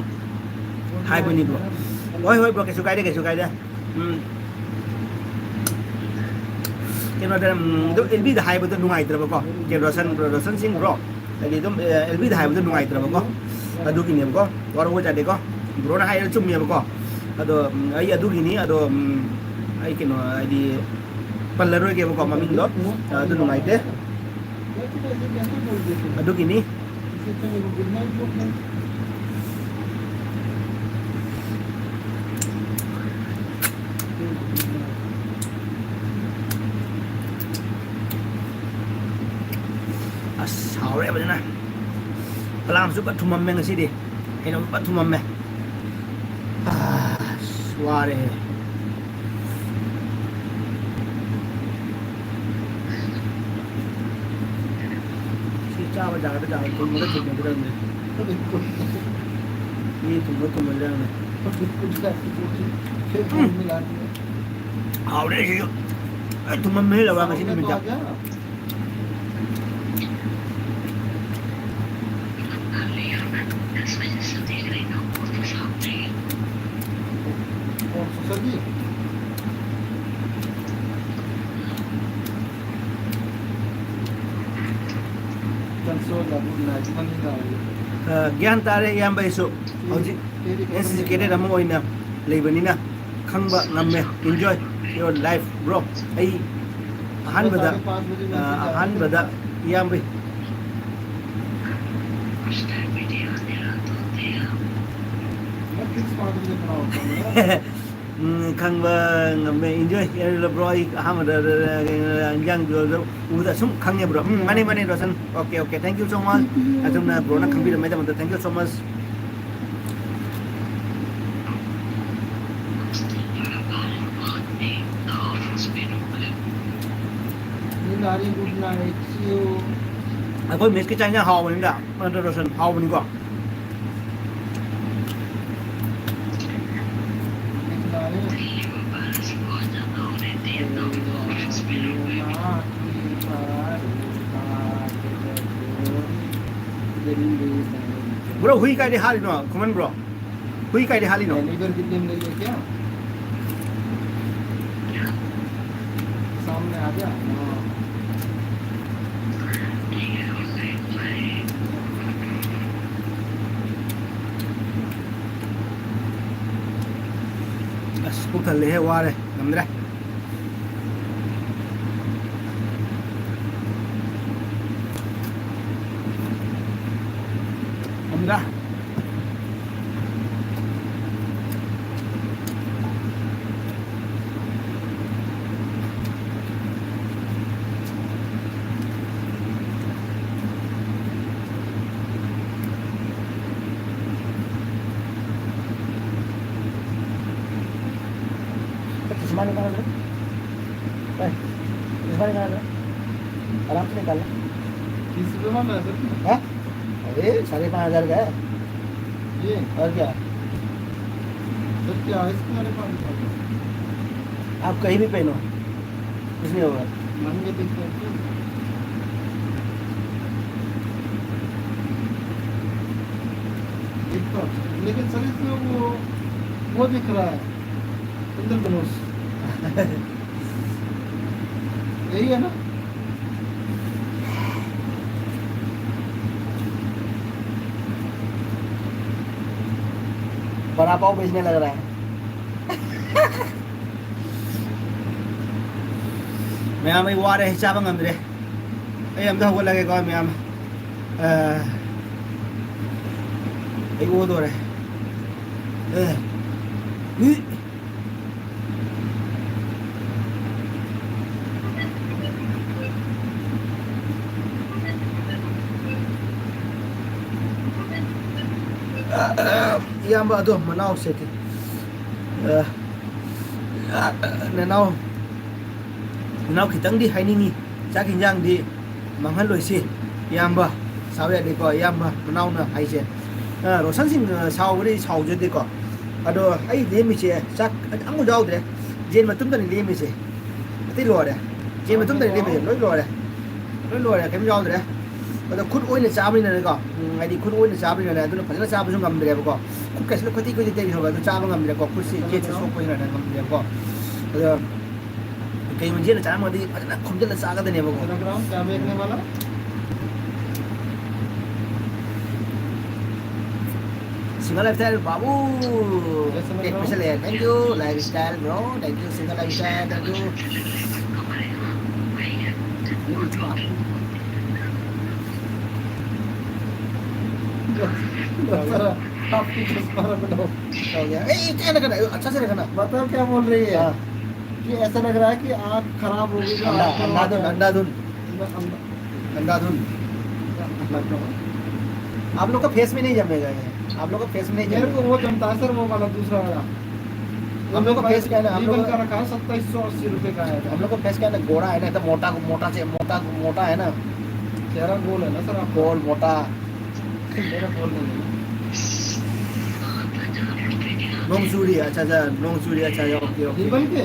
hai bani bro hoi bro ke su kai de ke no da do lb da hai ba nungai tra ba ko ke rosan sing bro lagi dum lb da hai ba nungai tra ba ko adu ki nem ko war wo ja de ko bro na hai chum mi ba ko ado ai adu ki ni ado ai ke no ai di pallaroi ke ba ko mamin do adu nungai de aduh gini sore apa na pelang suka tumam meng sini ini empat tumam meh suare cha चाबा जागदा जागदा तुमदा तुमदा तो बिल्कुल ये तुमदा ने बिल्कुल जाती पूरी फिर phone मिला दिया आवड़े छियो तुम में लगा मशीन में जा और सदी कंसोल लागू ना मन ही ना ज्ञान तारे याम बैसो हौजी एसकेटेड अमो ओइना लेबनिना खंबा ngame enjoy your life bro ai ahanbada याम बै मैं किस पार्ट में बनाऊंगा khangba ngame enjoy your bro ai ahamada yang jo uda sum khangye bro mane rosan okay thank you so much adumna bro na khangbi mai da thank you so much नारी good night see you akwai me suke canja hawa wani da wani rosan hawa wani ko bro hui kai di hali no come on bro hui kai di hali no लीवर कितने में लगी है क्या सामने आ गया हाँ bas puk thalle he ware ngamdra ngamdra चश्मा निकाल लो चश्मा निकाल लो आराम से निकाल लो किस पे माना है सर हाँ अरे 5,500 का है ये और क्या सर क्या है इसके बारे में आप कहीं भी पहनो कुछ नहीं होगा महंगे दिखते हैं लेकिन सर इसमें वो दिख रहा है इंद्रधनुष यही है ना बड़ा पाव बेचने लग रहा है मैम आई वारे हिसाब ngamdre ai am da ho lage ko ma'am ai wo do re iyamba ado manau seti nanau khitang di hainingi chak hinjang di manghal loisi iyamba sawe de ko iyamba manau na haise rosan sing saw ri saw je de ko ado ai de mi che chak ang jaw de jen matum ta ni de mi che ti lo de jen matum ta ni de mi loi lo de kem jaw de ado khut oi na cha bi na ko ai di khut oi na cha bi na adu na phajana cha bu sung ngam de ko khut kaislo khoti ko de de ho ga cha ba ngam de ko khut si je so ko na ngam de ko ado कई मंजिल ना चार मधी ना खुमजल ना saga देने वो Telegram क्या बेचने वाला सिंगल लाइफस्टाइल बाबू एक स्पेशल है thank you lifestyle bro thank you single lifestyle thank you आपकी चश्मा बनाओ हो गया ए क्या लग रहा है अच्छा से रखना बताओ क्या बोल रही है कि ऐसा लग रहा है कि आँख खराब हो गई अंधाधुन आप लोग का फेस में नहीं जमेगा ये आप लोग का फेस में नहीं मेरे जमेगा को वो जमता है सर वो वाला दूसरा वाला हम लोग का फेस क्या है ना हम लीगल लोग का रखा है 2780 रुपये का है हम लोग का फेस क्या है ना गोरा है ना एकदम मोटा मोटा से मोटा मोटा है ना चेहरा गोल है ना सर आप गोल मोटा मेरा गोल नहीं है नोंगचूरी अच्छा अच्छा नोंगचूरी अच्छा अच्छा ओके ओके रिबन के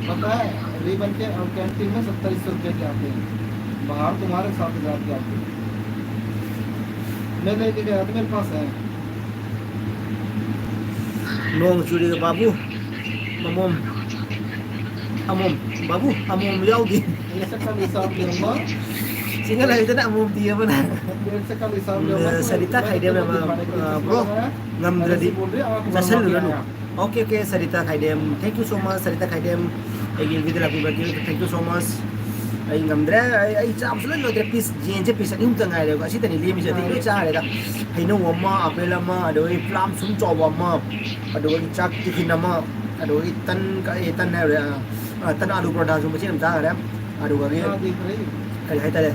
पता है रिबन के और कैंटीन में 2700 रुपये के आते हैं बाहर तुम्हारे 7,000 के आते हैं मैं लेके गया था मेरे पास है नोंगचूरी का बाबू अमोम अमोम बाबू अमोम याउदी एक से कल हिसाब लूंगा सिंगल है इतना अमोम दिए बना एक से कल हिसाब लूंगा सरिता खाइदेम bro ngamdradi sasal lulu okay okay Sarita Khaidem thank you so much Sarita Khaidem again with happy birthday thank you so much ai ngamdra ai cham sala no piece je piece ni umta ngai le ko asi tani lemi jati lo cha le da haino wama apel ma adoi plum sum cho wama adoi chak tikin ma adoi tan ka tan ne re tan alu paratha sum chi nam cha ga adu ga ge kai hai ta le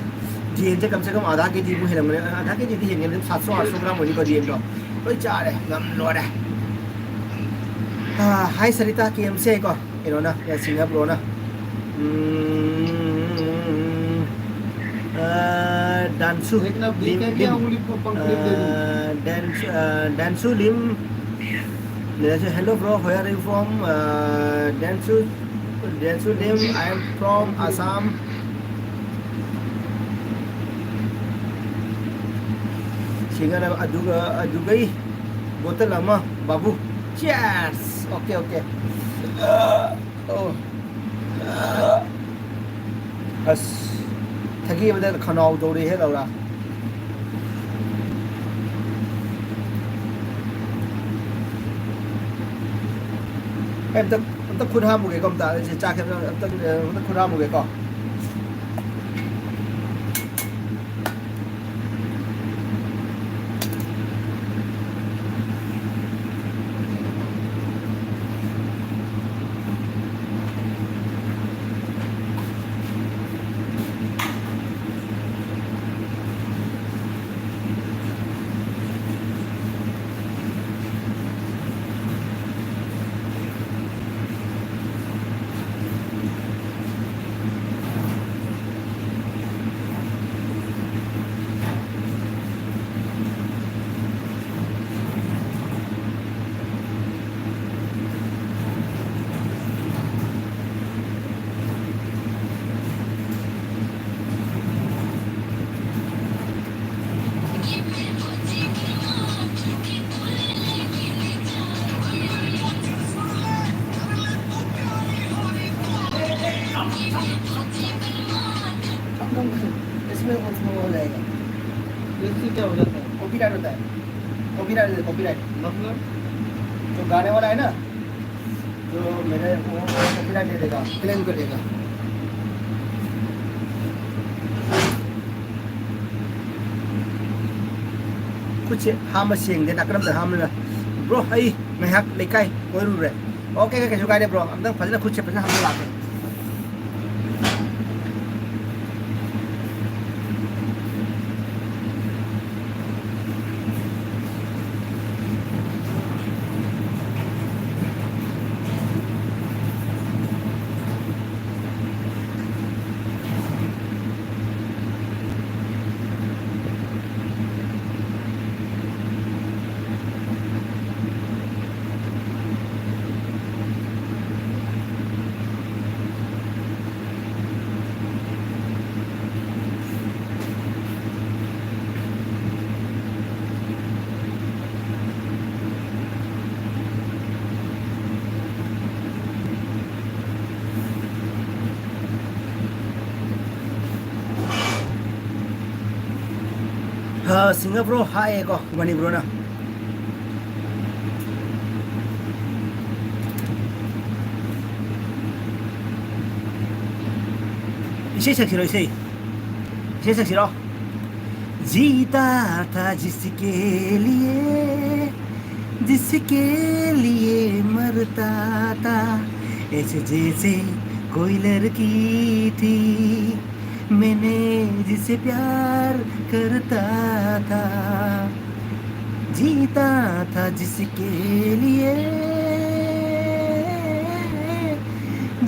जीएन से कम आधा के जी मुझे लग रहा आधा के जी थी 700-800 ग्राम होनी को जीएन तो कोई चार है गम लोड है हाय सरिता के एम से को इन्होंने या सिंगापुर ना डांसू डांसू लिम hello bro where are you from डांसू Liam I am from Assam Singa adugai botol lama babu cheers okay okay oh as thagi bada khanau dori he laura em ta khun ha mu ge kom ta cha ke ta khun ha mu ge ko इसमें हो जाएगा इससे क्या हो जाता है copyright होता है कॉपीराइट मतलब जो गाने वाला है ना जो मेरे वो कॉपीराइट दे देगा क्लेम कर देगा कुछ हम सिंग दे नकरम दे हम ब्रो आई मैं हक लेkai कोई रूल है ओके कैसे गाने ब्रो हम तो फजना कुछ फजना हम लाते Singapore hai ko mani bro na इसे सखिरो इसे सखिरो जीता था जिसके लिए मरता था ऐसे जैसे कोई लड़की थी मैंने जिसे प्यार करता था जीता था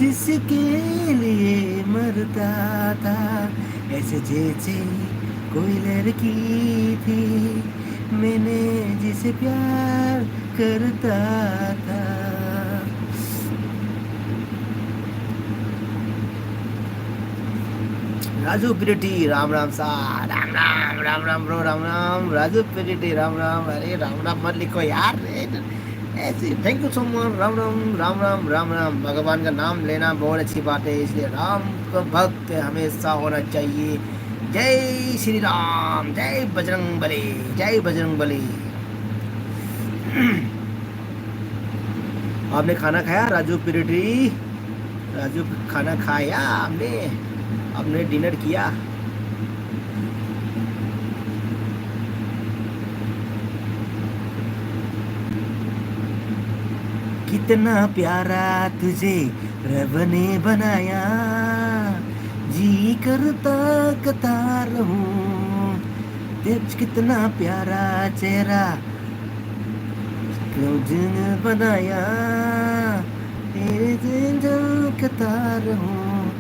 जिसके लिए मरता था, ऐसे जैसे कोई लड़की थी, मैंने जिसे प्यार करता था। राजू पिरिटी, राम राम सा, राम राम राम राम ब्रो, राम राम राजू पिरिटी, राम राम। अरे राम राम मत लिखो यार, ऐसे thank you so much. Ram Ram Ram Ram Ram Ram. भगवान का नाम लेना बहुत अच्छी बात है, इसलिए राम का भक्त हमेशा होना चाहिए। जय श्री राम, जय बजरंग बली, जय बजरंग बली। आपने खाना खाया राजू पिरिटी? राजू खाना खाया आपने? आपने डिनर किया? कितना प्यारा तुझे रब ने बनाया, जी करता कतार हूँ। देख कितना प्यारा चेहरा तुझने बनाया, तेरे दिल कतार हूँ।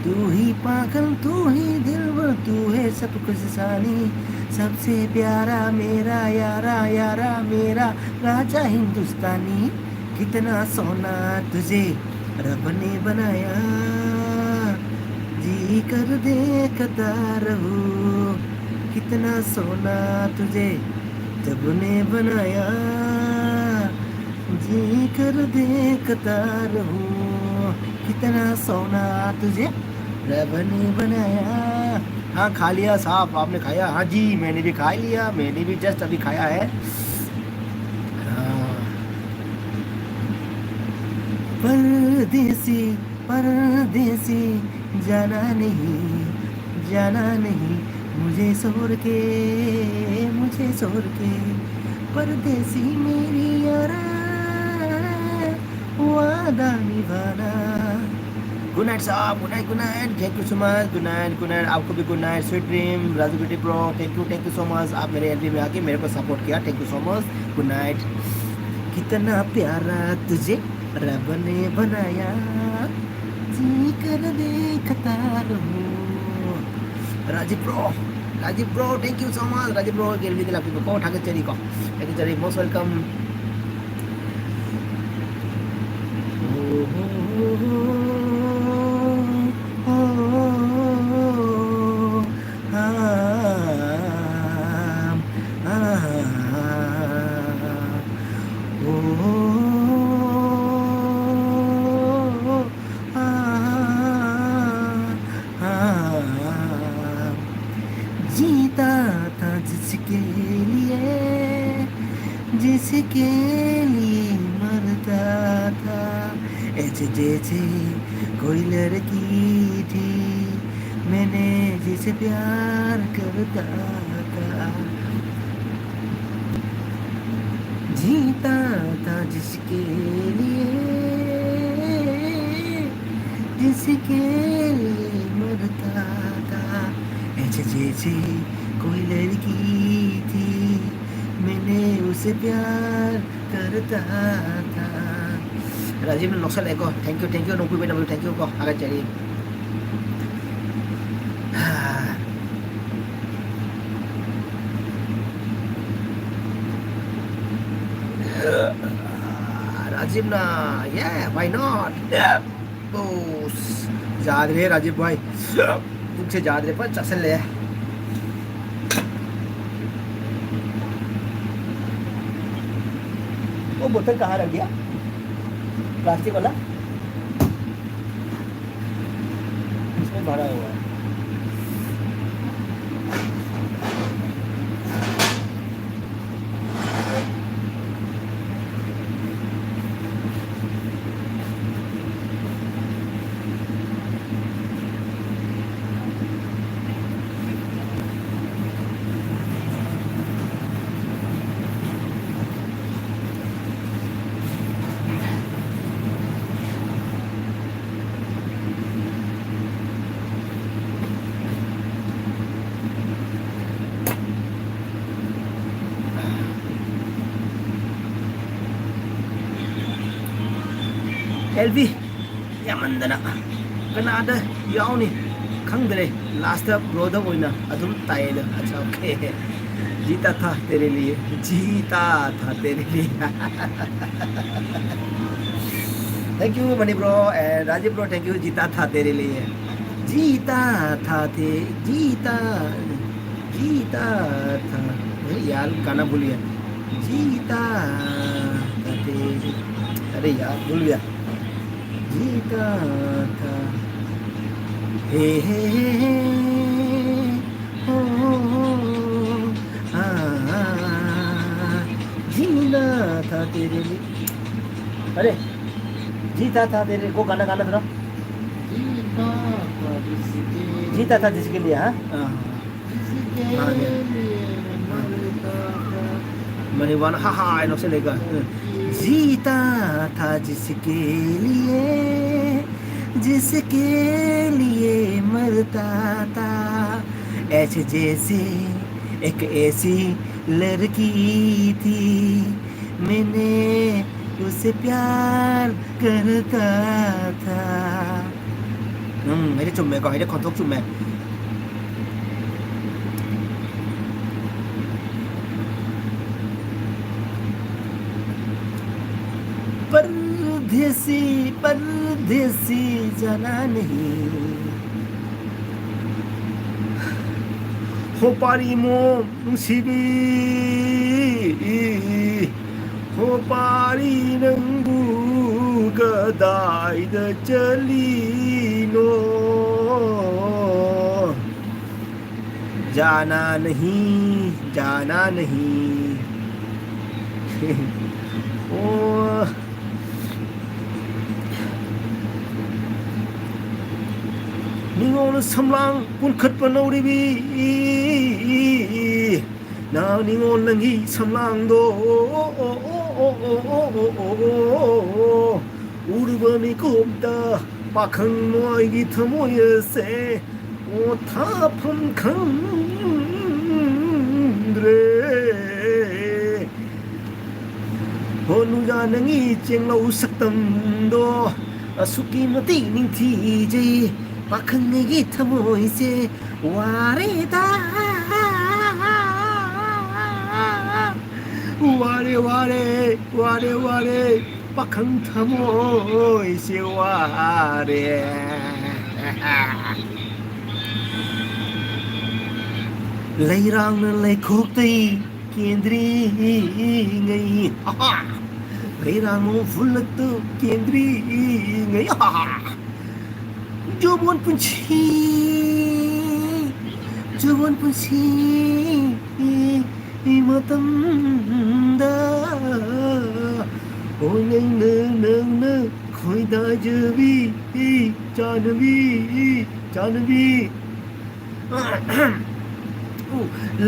तू ही पागल, तू ही दिलबर, तू है सब कुछ सानी, सबसे प्यारा मेरा यारा, यारा मेरा राजा हिंदुस्तानी। कितना सोना तुझे रब ने बनाया, जी कर दे कतार हूँ। कितना सोना तुझे रब ने बनाया, जी कर दे कतार हूँ। कितना सोना तुझे रब ने बनाया। हाँ खा लिया साहब, आपने खाया? हाँ जी मैंने भी खा लिया, मैंने भी जस्ट अभी खाया है। हाँ। परदेसी परदेसी, जाना नहीं जाना नहीं, मुझे छोड़ के, मुझे छोड़ के। परदेसी मेरी यारा, वादा निभाना। गुड नाइट साहब, good night, good night, thank you so much, good night, good night. आपको भी good night, sweet dream. Raju बेटी bro, thank you so much. आप मेरे एलबी में आके मेरे को सपोर्ट किया, thank you so much, good night. कितना प्यारा तुझे रब ने बनाया, जी कर दे कतार हूँ। Rajiv bro thank you so much. Rajiv bro के एलबी दिला को ठाके चरी को, ठाके चरी मोस्ट वेलकम। जीता था जिसके लिए, जिसके लिए मरता था, ऐसे जैसे कोई लड़की थी, मैंने जिसे प्यार करता था। जीता था जिसके लिए, जिसके लिए मरता था, ऐसे जैसे कोई लड़की थी, मैंने उसे प्यार करता था। राजीव ने नक्शा देखो, थैंक यू नोकू बेटा, थैंक यू को आगे चलिए। राजीव ना, yeah why not, boss याद रहे राजीव भाई, तुझसे याद रहे पर चसल ले। वो बोतल कहाँ रख दिया, प्लास्टिक वाला इसमें भरा हुआ है। एलवी ꯌꯥꯝꯃꯟꯗꯅ ꯀꯅꯥꯗ ꯌꯥꯎꯅꯤ ꯈꯪꯗ꯭ꯔꯦ ꯂꯥꯁꯇ ꯕ꯭ꯔꯣꯗ ꯑꯣꯏꯅ ꯑꯗꯨꯝ ꯇꯥꯏꯌꯦꯗ ꯑꯆꯥ ꯑꯣꯀꯦ जीता था तेरे लिए जीता था तेरे लिए thank you Mani bro and Rajiv bro thank you जीता था तेरे लिए जीता था थे जीता जीता था अरे यार गाना भूल गया जीता था तेरे अरे यार भूल गया जीता था हे हो जीना था तेरे लिए अरे जीता था तेरे को गाना गाना था जीता था जिसके लिए हाँ मैंने वन हाँ हाँ आई से लेगा जीता था जिसके लिए मरता था ऐसे जैसे एक ऐसी लड़की थी मैंने उसे प्यार करता थाให้ได้จุ่มแม่ก่อนให้ได้คอนทกจุ่มแม่परदेसी परदेसी जाना नहीं हो पारी मो नुसिबी हो पारी नंगू गदाइद चलीनो जाना नहीं ओ निंगोन समलांग पुनखत पनौरिबी ना निंगोन लंगी समलांग दो उड़बनी कोमता पाखंग नोइगी थमोयसे ओ थाफम खंद्रे होनुजा नंगी चेंगलो सकतम दो असुकी मती निंथी जे पाखंगी थमोयसे वारेदा वारे वारे वारे वारे पाखंग थमोयसे वारे लैरांग लैखोक्तै केंद्री ngây लैरांग फुलत केंद्री ngây जो buồn punchi matamda ôi nâng nâng nâng khôi da jabi janvi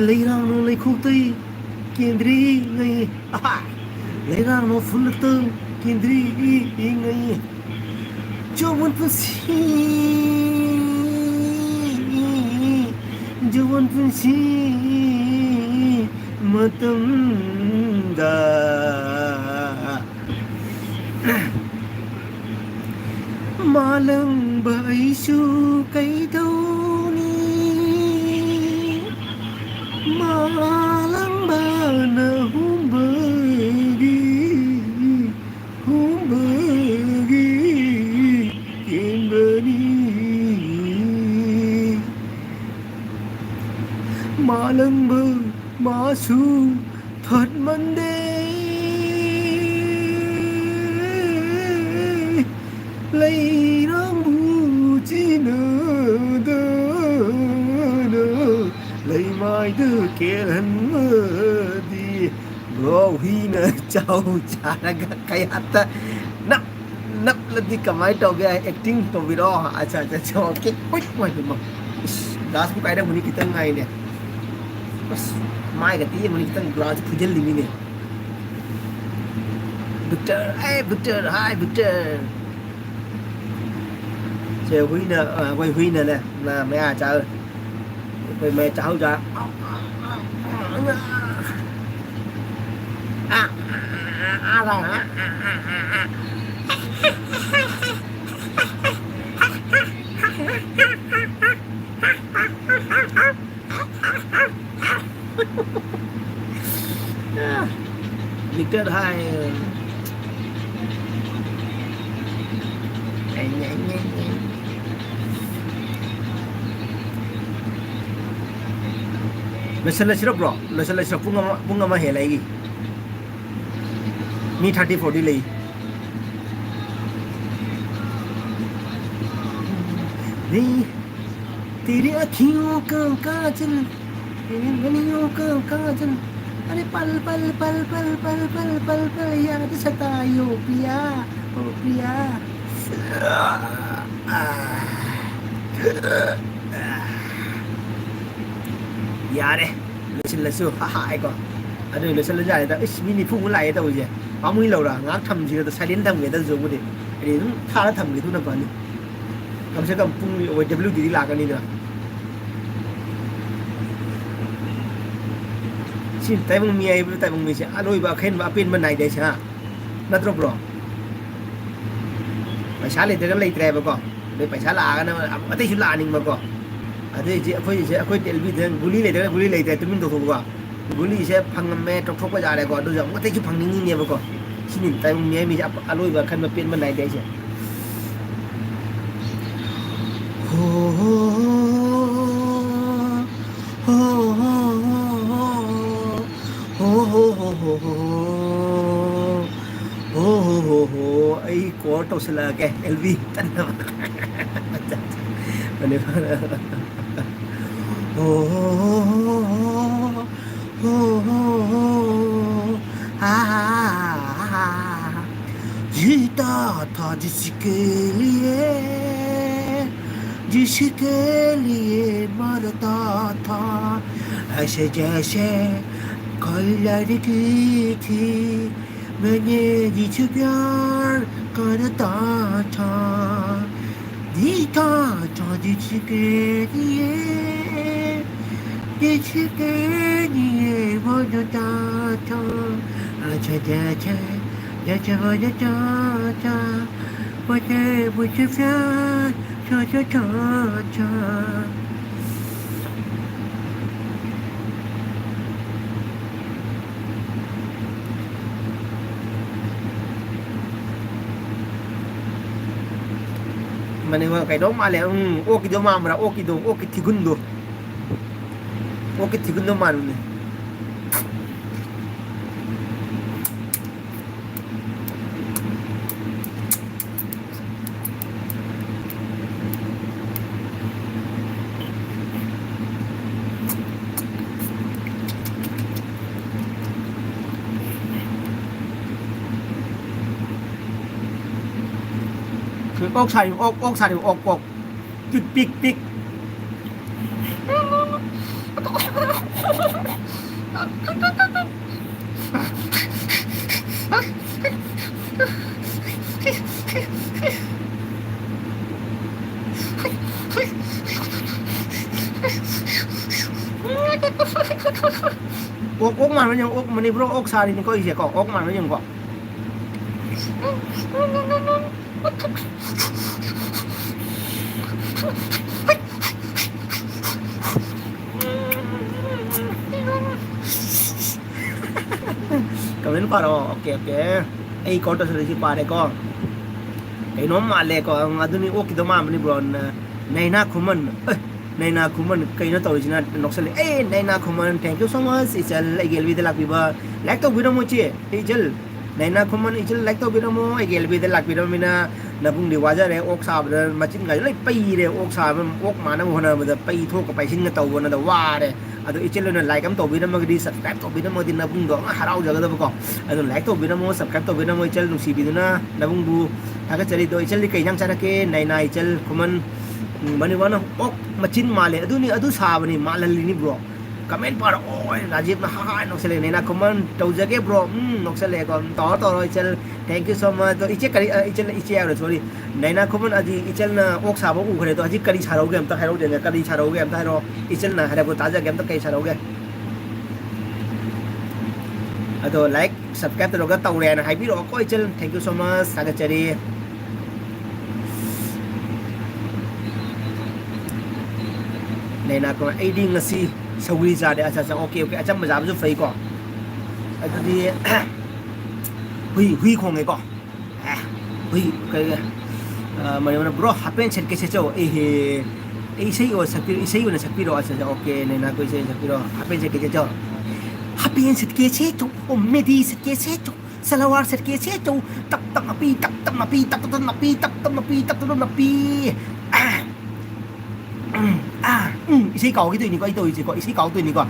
leirang no lei khuktai kendri ngai leirang no fulta kendri ngai Jawan punsi matam da malang baisu kai dauni malang bana humbagi malang bơ masu thật mande lấy rang bu chi nơ đơ lấy mai đơ kia hân mơ đi bro hi nơ chào cha raga kaya ta nap nap lagi kamai tau gaya acting to video acha acha oke quick wah memang das bu kaida muni kita ngai ne bas mai ga ti muni kita glass khujal limi ne Victor hey Victor hi Victor chơi Huy nè quay Huy nè nè là mẹ trời về mẹ cháu ra à rồi hả Victor hi loisallasiro bro loisallasiro pung ama helai gi mi 30 40 lei ni तेरी अखियों का काजल तेरी गलियों का काजल अरे पल पल पल पल पल पल पल पल याद सताई ओ पिया यारे loisallassu ha ha ai ko adu loisal ja da is mini phu mun lai da uje pamui lo ra ngak tham ji da silent tham ge da zo bu de ai nu tha la tham ge tu na ba ni kam se kam pung ni wd la ka ni da sin tai bung mi ai tai bung mi se aloi ba khen ba pin man nai de sa na tro bro paisa le de lai tre ba ko de paisa la ka na atai chu la ning ba ko अरे जी अखोई टेलबी थे गुली लेते तुम तो थोबा गुली से फंग में टोक टोक जा रहे को दो जब मते की फंगनी नहीं है बको सिनि ताई मे मी अलोई बा खन में पेन में नाइ दे से हो हो हो हो हो हो आई को तो सला के एलबी तन अने जीता था जिसके लिए मरता था ऐसे जैसे कोई लड़की थी मैंने जिसे प्यार करता था जीता था जिसके लिए मरता था अच्छा अच्छा मुझे प्यार था Mane wa kai do ma le o ki do ma mra o ki tigun do ma ne ốc xài ốc pik ốc mà nó nhưng ốc mà đi bro ốc xài thì có gì có ốc mà nó nhưng có Kalian paro, oke. Kau tu sudah si pare ko. Kau nama le ko, ngadu ni oki doma ni bron. Naina kuman, kau ni tahu jina noksel. Naina kuman, thank you so much. Ichal, igel video lak biba. Like to video mo cie, ichal. Naina kuman ichal like to video mo, igel video lak video mina. Nabung di wajar le ok sab le macin ngai le pai le ok sab ok mana mo na bada pai thok pai sin ngata wona da wa le ado ichel na like am to bi na mag di subscribe to bi na mo di nabung do harau jaga da ko ado like to bi na mo subscribe to bi na mo ichel nu si bi na nabung bu aga chali do ichel kai nang chara ke naina ichel kuman bani wana ok macin male adu ni adu sab ni malali ni bro comment par oi Rajiv na ha noksele naina kuman to jage bro noksele ko to ichel thank you so much to iche kari iche sorry naina kuman aji ichel na ok sabo u khare to aji kari charo ge am ta hairo de kari charo ge am ta hairo ichel na hare ko taja ge am ta kai charo ge ado like subscribe to ga taw re na hai bi ro ko ichel thank you so much saga chari naina kuman aiding ngasi सौगरी चादे अच्छा अच्छा okay okay अच्छा मजा जो फई को अदुदी हुई खोंगे को हुई कई मैंने ब्रो हापेन सेट के चो इसे ओ सकपीरो अच्छा ओके नैना को इसे सकपीरो हापेन सेट के चो हापेन सेट के चो ओ मेडी सेट के चो सलवार सेट के चो तक तक नपी तक तक नपी तक तक नपी तक तक नपी तक तक नपी इसे गाओ की तो नहीं को इसे गाओ तो नहीं को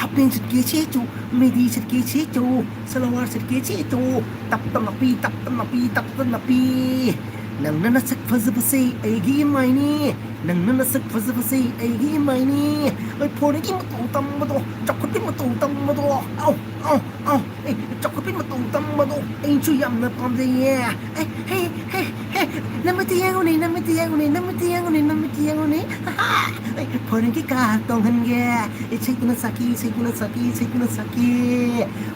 हापेन सेट के चो मेडी सेट के चो सलवार सेट के चो तक तक नपी तक तक नपी तक तक नपी नंगना नसक फजबसे ऐगी मायनी नंगना नसक फजबसे ऐगी मायनी ओय फोन की मतौ तम्बदो चखुपि मतौ तम्बदो औ ए चखुपि मतौ तम्बदो ऐचु यामना पामजेये ए हे हे हे नमति यांगोने नमति यांगोने नमति यांगोने नमति यांगोने फोन की का तोंगनगे ए छैकुना साकी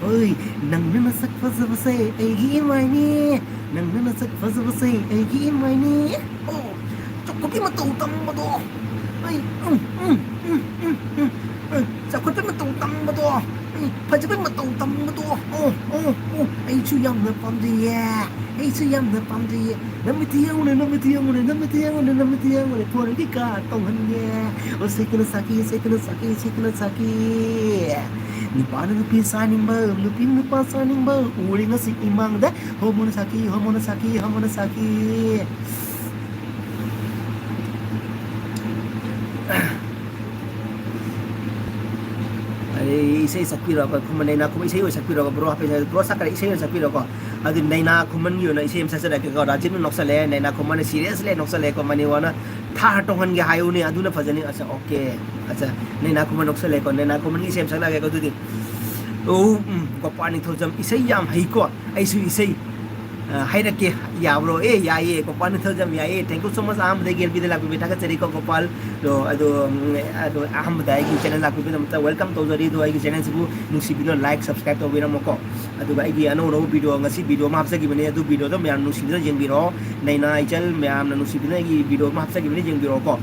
ओय नंगना नसक फजबसे ऐगी मायनी नंगना नसक फजबसे ऐगी मायनी ओ चखुपि मतौ तम्बदो ay sakot pa matutang mo to pwede pa matutang mo to ay suyam na pamdiya ay suyam na pamdiya namitiyan mo na pwede di ka tongan niya o say ko na saki ni paano na pisaning ba lupin na pasaning ba uli nga si imang da homo na saki इसे सकपीरो को खुमन नैना खुम इसे सकपीरो को bro हापे bro सकरे इसे सकपीरो को अदु नैना खुमन यो न इसे मसा सदा को राजिन नक्सले नैना खुमन सीरियसली नक्सले को मनी वाना था टोहन गे हायु ने अदु न फजनी अच्छा ओके अच्छा नैना खुमन नक्सले को नैना खुमन इसे मसा लगे को दुदी ओ को पानी थोजम इसे याम हई को ऐसु इसे हाइरके याब्रो ए याये को पानी थोजम याये थैंक यू सो मच आम दे गेल बिदला को बेटा का चरी को गोपाल दो अदो आम दाई की चैनल लाको बिदम त वेलकम तो जरी दो आई की चैनल सिबु नुसी बिनो लाइक सब्सक्राइब तो बिनो मको अदो आई की अनो नो वीडियो ngasi वीडियो मा हफ्सा की बने अदो वीडियो तो म्याम नुसी बिनो जेंग बिरो नैना आइचल म्याम नुसी बिनो की वीडियो मा हफ्सा की बने जेंग बिरो को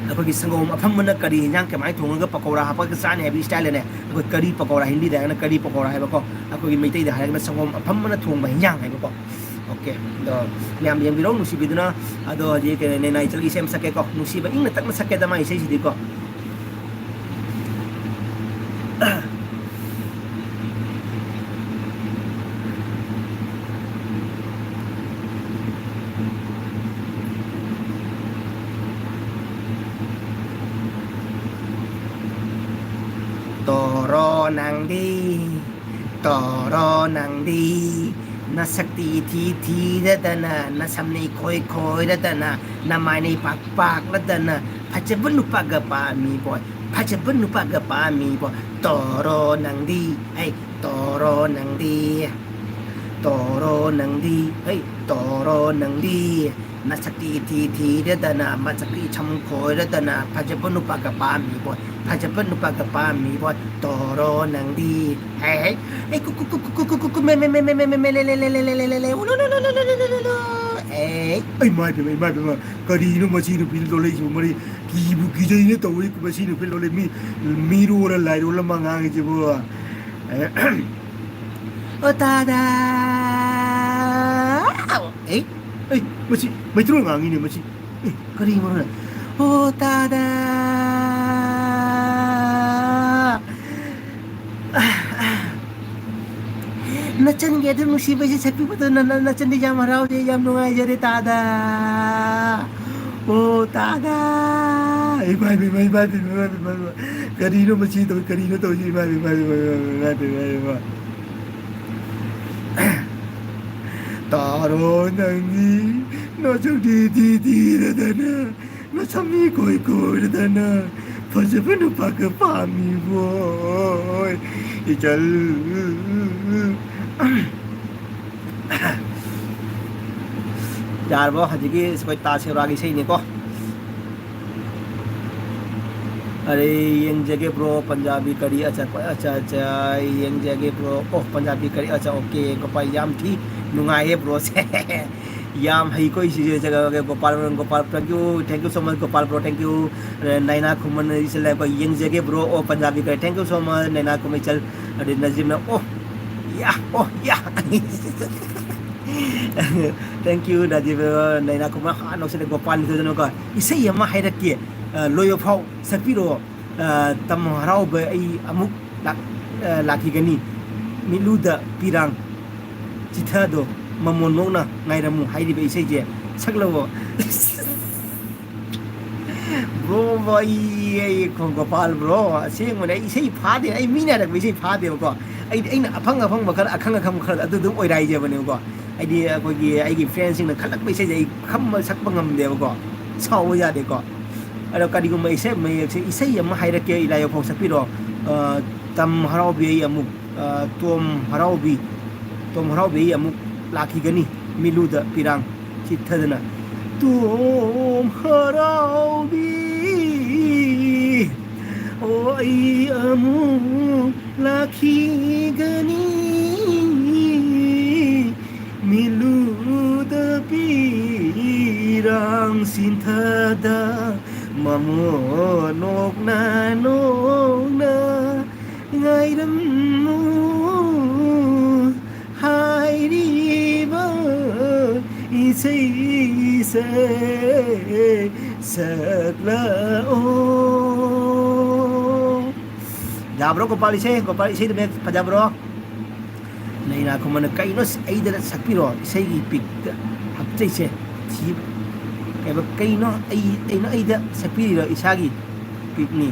अखोगी संगोम अफमन करी हिंजांग के माइ थोंगा पकोड़ा हापा के साने हैवी स्टाइल ने अखो करी पकोड़ा हिंदी दा ना करी पकोड़ा है बको अखोगी मैतै दा हायना संगोम अफमन थोंबा हिंजांग है बको ओके दो म्याम जेंग बिरो नुसी बिदुना अदो जे के नैना आइचल की सेम सके को नुसी बा इंग तक सके दा माइ सेसी दिको toro nang di na sakti thi da dana na samni khoi da dana na mani pak la dana phajabun nu paga pa mi boy toro nang di hey toro nang di hey toro nang di na sakti thi da dana ma sakti cham khoi da dana phajabun nu paga pa mi boy toro nang di hey ku me ai mai kari no machine pil dole ju mari ki bu ki jai ne to we ku machine pil dole mi ro ra lai ro la manga ji bo o ta da ai machi mai tro ngangi ne machi kari mo na o ta da नचन गए थे मुसीबत से छपी पता नचन दे जाम हराओ दे जाम नुआई जरे S ओ S ए भाई करीनो मची तो जी भाई तारो नंगी नचन दी रदना नचमी कोई रदना फजबन पक पामी बोय चल यार वो हजिकी कोई ताशे रागी सही नहीं को अरे यंग जगह ब्रो पंजाबी करी अच्छा यंग जगह ब्रो ओह पंजाबी करी अच्छा ओके को पाई याम थी नुंगाए ब्रो से याम हई कोई चीज जगह Gopal Gopal thank you so much Gopal bro thank you Naina Khuman इसल को यंग जगह ब्रो ओ पंजाबी का thank you so much Naina Khuman चल नजीब ना oh yeah thank you Najib Naina Khuman हाँ नौसे गोपाल तो जनो का इसे यमा है रखिए लोयो फाउ सपीरो तम हराव बे अमुक लाखिगनी मिलूदा पिरांग चिथादो ममोन मोना नाइरमु हाइरिबे इसेजे सकलवो ब्रो भाई ए गोपाल ब्रो असेंगने इसे फादे आई मीना रक इसे फादे को आई अफंग अफंग बखर अखंग अखंग खर अदु दुम ओइराइजे बने को आइदी कोगी आइगी फ्रेंड्स सिंग खलक इसे जे खम सकप ngam को साव यादे को अरो कदिगुम इसे मयसे इसे यम हाइरके इलायो फौ सपिरो तम हरावबे अमुक तोम हरावबे अमुक लाखिगनी मिलूदा पिरांग चिथदना तुम हरावबी ओई अमुक लाखिगनी मिलूदा पिरांग सिंथदा ममो नोकना ngairammu hairiba isai se sakla o ja bro gopal ise de paja bro naina ko man kai no ai da sakpiro isai gi pik hapchai se thi eba kai no ai da sakpiro isagi pikni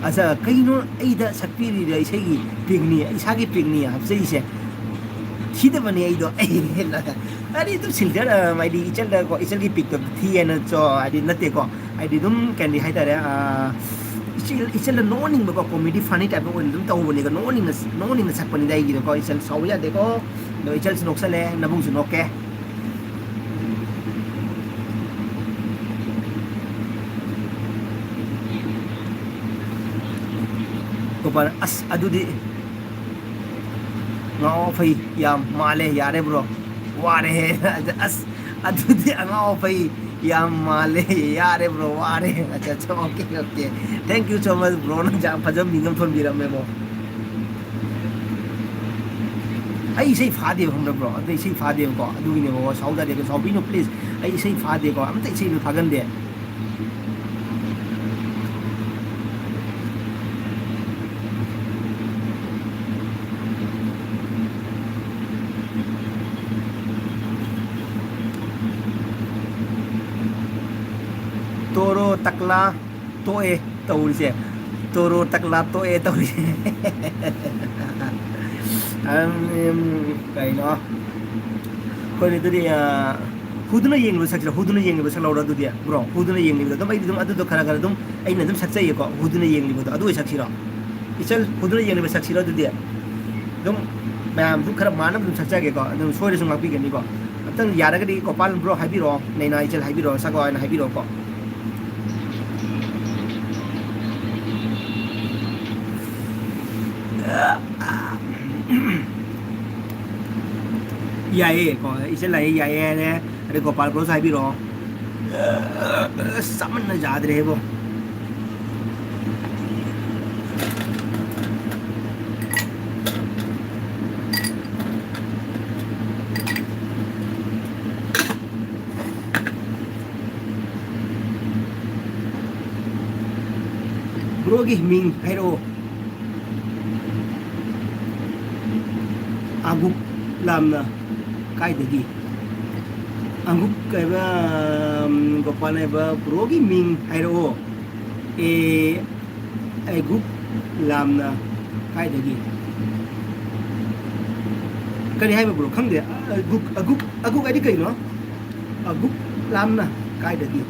asa kai no ai da sakpiri da isagi pikni isagi pikni hapchai se थीद बने आई दो अरे तो सिल्डर माइडी इचल को इचल की pick तो थी N जो आई नते को आई दुम कैंडी हाई तारे इचल नोनिंग बको कॉमेडी फनी टाइप को दुम तो बने को नोनिंग सकपनी दाई की को इचल सौया देखो दो इचल नोक्सले नबुंग सुनोके को पर अस अदुदी ngao phai yam male yare bro ware as adudi ngao phai yam male yare bro ware acha acha okay thank you so much bro na jam phajam mingam thon biram me bo ai sei phade hom bro ai sei phade ko adu ni bo sauda de ko saubi no please ai sei phade ko am tai sei phagan de toro takla toe tawse toro takla toe tawse kai no ko ni duri huduna yeng lo sakla huduna yeng lo sakla ro duri bro huduna yeng lo dum ai dum adu do khara khara dum ai na dum saksai ko huduna yeng lo adu saksira ichal huduna yeng lo saksira duri dum mayam dum khara manam dum saksa ge ko dum soi sung makpi ge ni ko atang yara ga di ko pal bro habi ro nei na ichal habi ro sa ko na habi ro ko yae ko ise lai yae ne are gopal bro sai bi ro saman na yaad rahe wo bro gi ming hai ro aguk lamna kai degi anguk kai ba gopal ne ba progi ming hairo e aguk lamna kai degi kani hai ba bro khang de aguk ai di kai no aguk lamna kai degi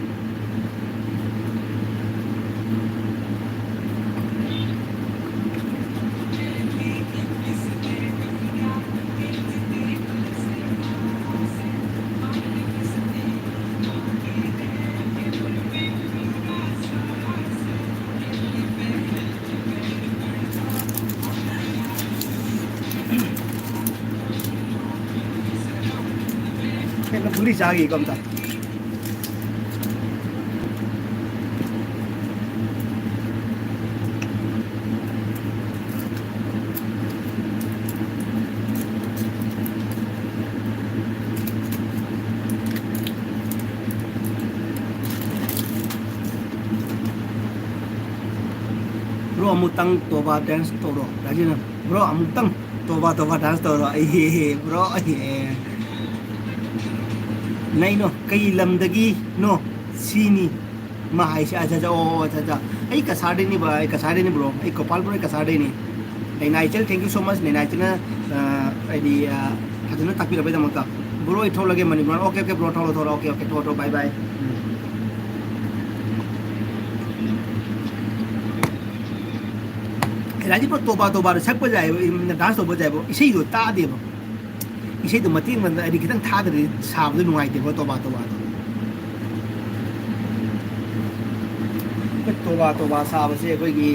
ना पूरी चागी कम था bro amutang toba dance toro lagi na bro amutang toba dance toro bro nay no kay lamdagi no sini mahai se aja oh aja ai kasade ni ba ai kasade ni bro ai kopal bro ai kasade ni ai Nigel thank you so much ni Nigel na ai di haduna takpi rabai damaka bro ai thol lage mani bro okay bro thol okay to bye bye राजी पर तोबा सक जाए dance तब जाए इसे तादेब इसे मतलब खत थाद्री साबद नुाइदेब तोबा साब से अखोगी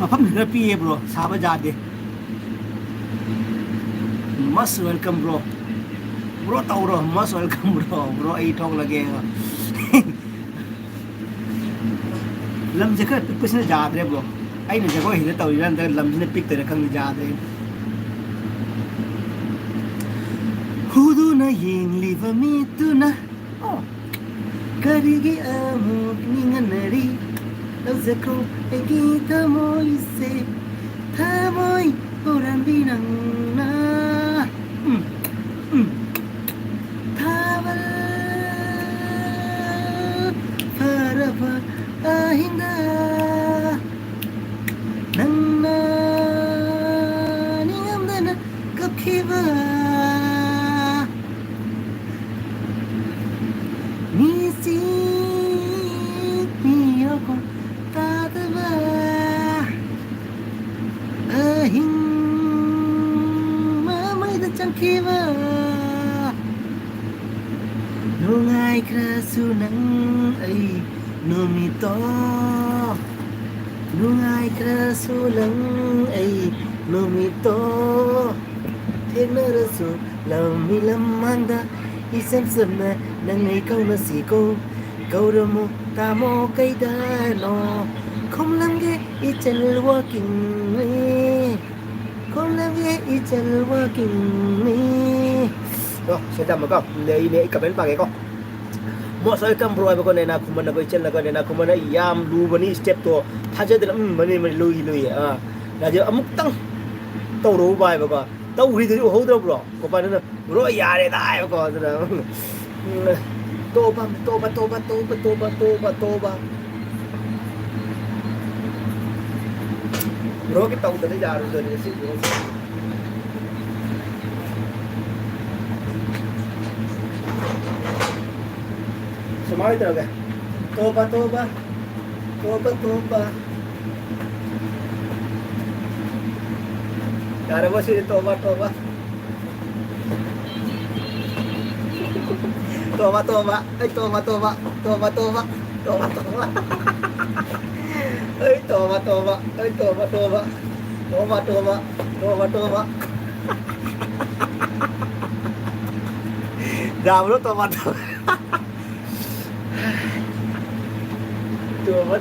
मफम खर पीए ब्रो साब जादे मस्ट वेलकम ब्रो तौरो मस्ट वेलकम ब्रो आई ठोक लगे लमजे खर पिक्पसिना जाद्रे ब्रो अने जगह हिंद तौरीरा लमजिना पिक्तरे खंग जाद्रे हुदुना येंगलिबा मितुना करिगे अमुक निंगनरी लौजखौ एगी थमोइसे थमोइ उरान बिनांना थावल फरफा ahinga nangna ningamdana kapkhiba nisi miyoko tadaba ahing mamay da changkhiba nungai krasu nang ay numito nungai krasu lang ay numito tenarasu lami lamanda isam sama nang ikaw na siko kaura mo tamo kay dano không làm ghê y chân walking me không làm ghê y chân walking me rồi xin chào mọi con lấy comment vào cái con mo soy kam bro ba ko nena khumana ko chen la ko nena khumana yam lu bani step to thaje de mani mani lui a da je amuk tang to ro bai ba ko to ri de ho do bro ko ba na bro ya re dai ba ko da to ba bro cái tàu tới giờ rồi thì xin bro Semua itu kan. Toba. Cara masih toba. Toba. Ay toba. Ay toba. Dah bro toba. Coba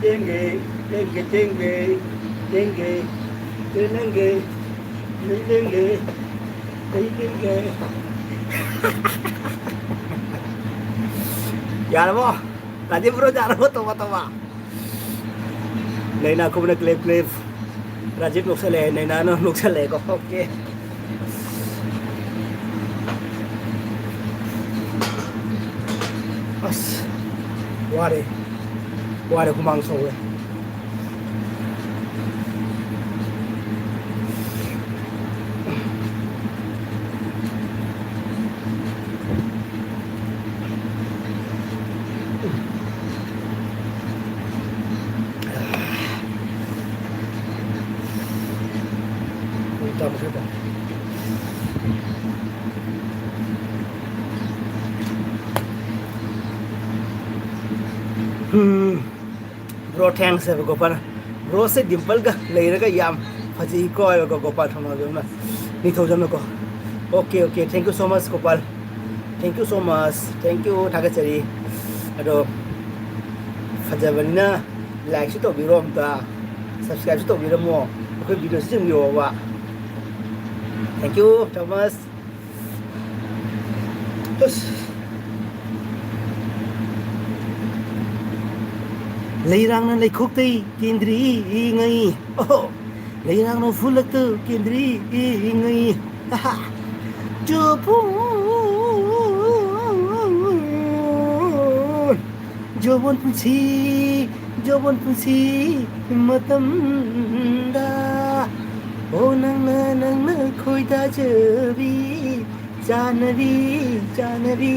tinggi jangan mo tadi bro jangan mo toba này nào không được clip Rajit nục xe lệ này nào nó nục xe lệ có ok As, wari kumang sowe. Utama siapa? Bro thanks है Gopal bro से डिंपल का लेरगा याम fuzzy को आयो गोपाल थमा जो ना नि थौ जम को okay okay thank you so much Gopal thank you so much thank you थागचरी अदो फजबनिना लाइक सु तो बिरो अमता सब्सक्राइब सु तो बिरमो अखोय वीडियो सिम यो वा थैंक यू थॉमस लेरांगना लेखोक्तै केन्द्री ngै ओ लेरांगना फुलक्तु केन्द्री ngै जोबन पुंसी मतमदा ओ नंगना खोइदा जबी जानरी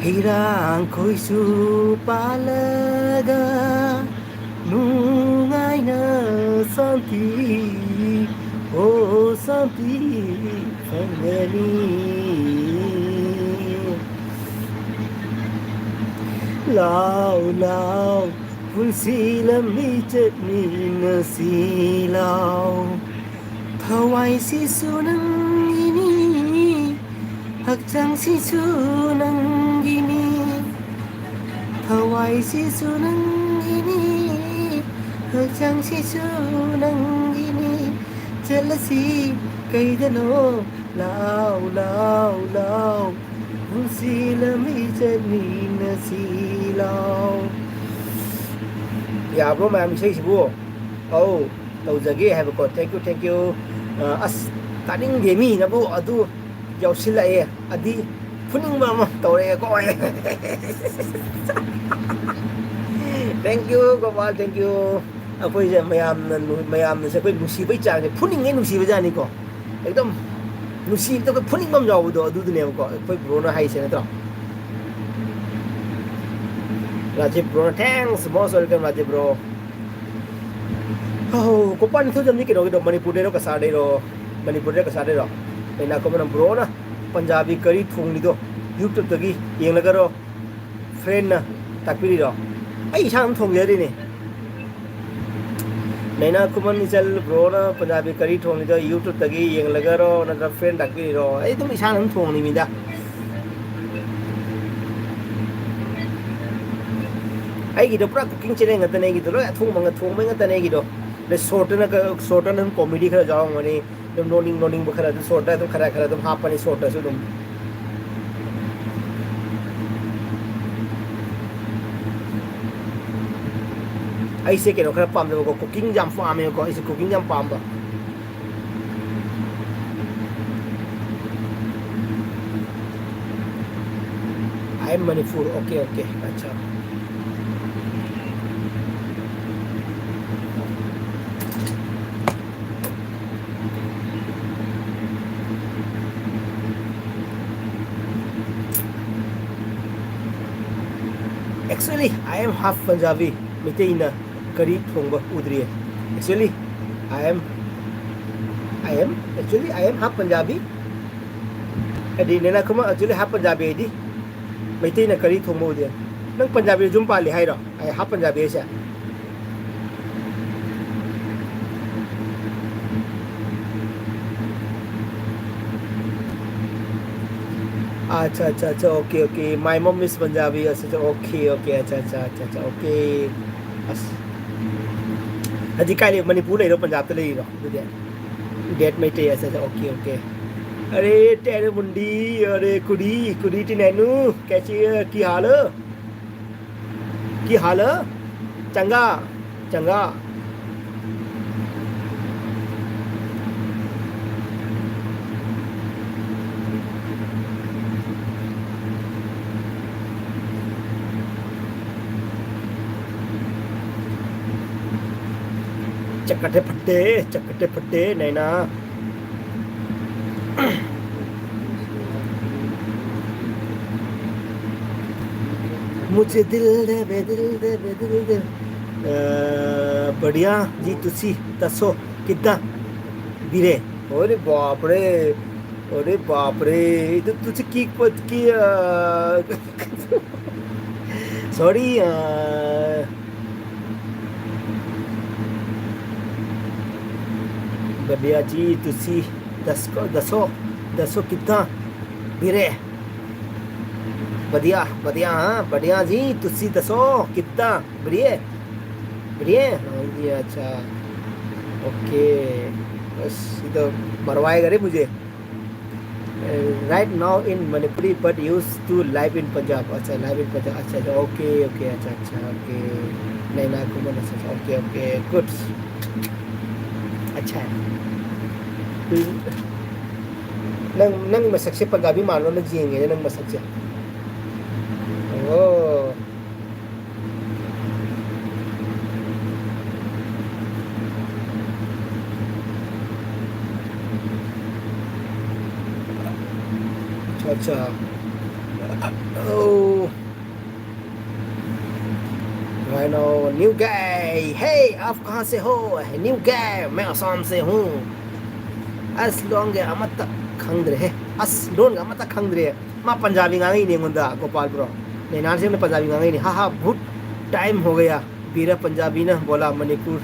hirang khoisu palaga nungai na santi oh santi family lao pulsi lammi chatni nasilau thawai si sunang ini hakchang si sunang gini thawai si sunang gini hakchang si sunang gini jealousy kaidano lao usila mi jani nasilau ya bro ma'am sei sibu oh tau jage have ko thank you as taning demi na bu adu yausila adi puning mama tore ko thank you gopal thank you apoi je mayam se koi nusi bai cha ne puning ngai nusi ba ja ni ko ekdam nusi to ko puning bam jaw do adu ne ko koi bro na hai se na to Rajiv bro thanks most welcome Rajiv bro oh gopal ni to jam ni ke do manipur de ro ka sa de ro manipur de ka sa de ro na ko man bro na Punjabi करी थोंगनी दो YouTube तगी येंगलगरो friend ना ताकपिरी रो आई शाम थोंगे ने नैना Koeman चल bro ना पंजाबी करी थोंगनी दो YouTube तगी येंगलगरो ना फ्रेंड ताकपिरी रो आई तुम ईशान हम थोंगनी मिदा आई गिदो पूरा cooking channel ngata nei gido ro thong ngata nei gido le short na comedy khara jaw ngani dum noning bukhara du short dum khara dum ha pani short su dum ai se ke no khara pam ko cooking jam fa ame ko is cooking jam pam ba I am Manipur okay acha Actually, I am half Punjabi. Miteina kari thongba udriye. Actually, I am half Punjabi. Adi nena kuma actually half Punjabi adi. Miteina kari thongba udriye. Nang Punjabi jum pali hai ro. I half Punjabi sa. अच्छा okay my mum is Punjabi अच्छा okay अच्छा okay बस हजी काले मणिपुर ले रो पंजाब तो ले रो date में टे अच्छा ओके अरे तेरे मुंडी अरे कुड़ी टी नैनू कैसी की हाल चंगा चकटे फट्टे नैना मुझे दिल दे बढ़िया जी तुसी दसो किदा वीरे अरे बाप रे तुझे की सॉरी बढ़िया जी तुसी दसो कितना ਵੀਰੇ बढ़िया बढ़िया हाँ बढ़िया जी तुसी दसो कितना बढ़िया बढ़िया हाँ जी अच्छा ओके बस ये तो मरवाएगा रे मुझे right now in Manipuri but use to live in Punjab अच्छा लाइव इन पंजाब अच्छा अच्छा ओके ओके अच्छा अच्छा ओके नहीं ना कुमन अच्छा ओके ओके गुड अच्छा है नंग मसक से पंजाबी मानो ना जिएंगे नंग मसक से ओ अच्छा ओ I know न्यू गाय हे आप कहाँ से हो न्यू गाय मैं असम से हूँ अस लोंग अमत खंगद्रे अस लोन अमत खंगद्रे माँ पंजाबी गाँगी नहीं मुंदा गोपाल ब्रो नहीं नान से मैं पंजाबी गाँगी नहीं हाँ हाँ बहुत टाइम हो गया बीरा पंजाबी ना बोला मणिपुर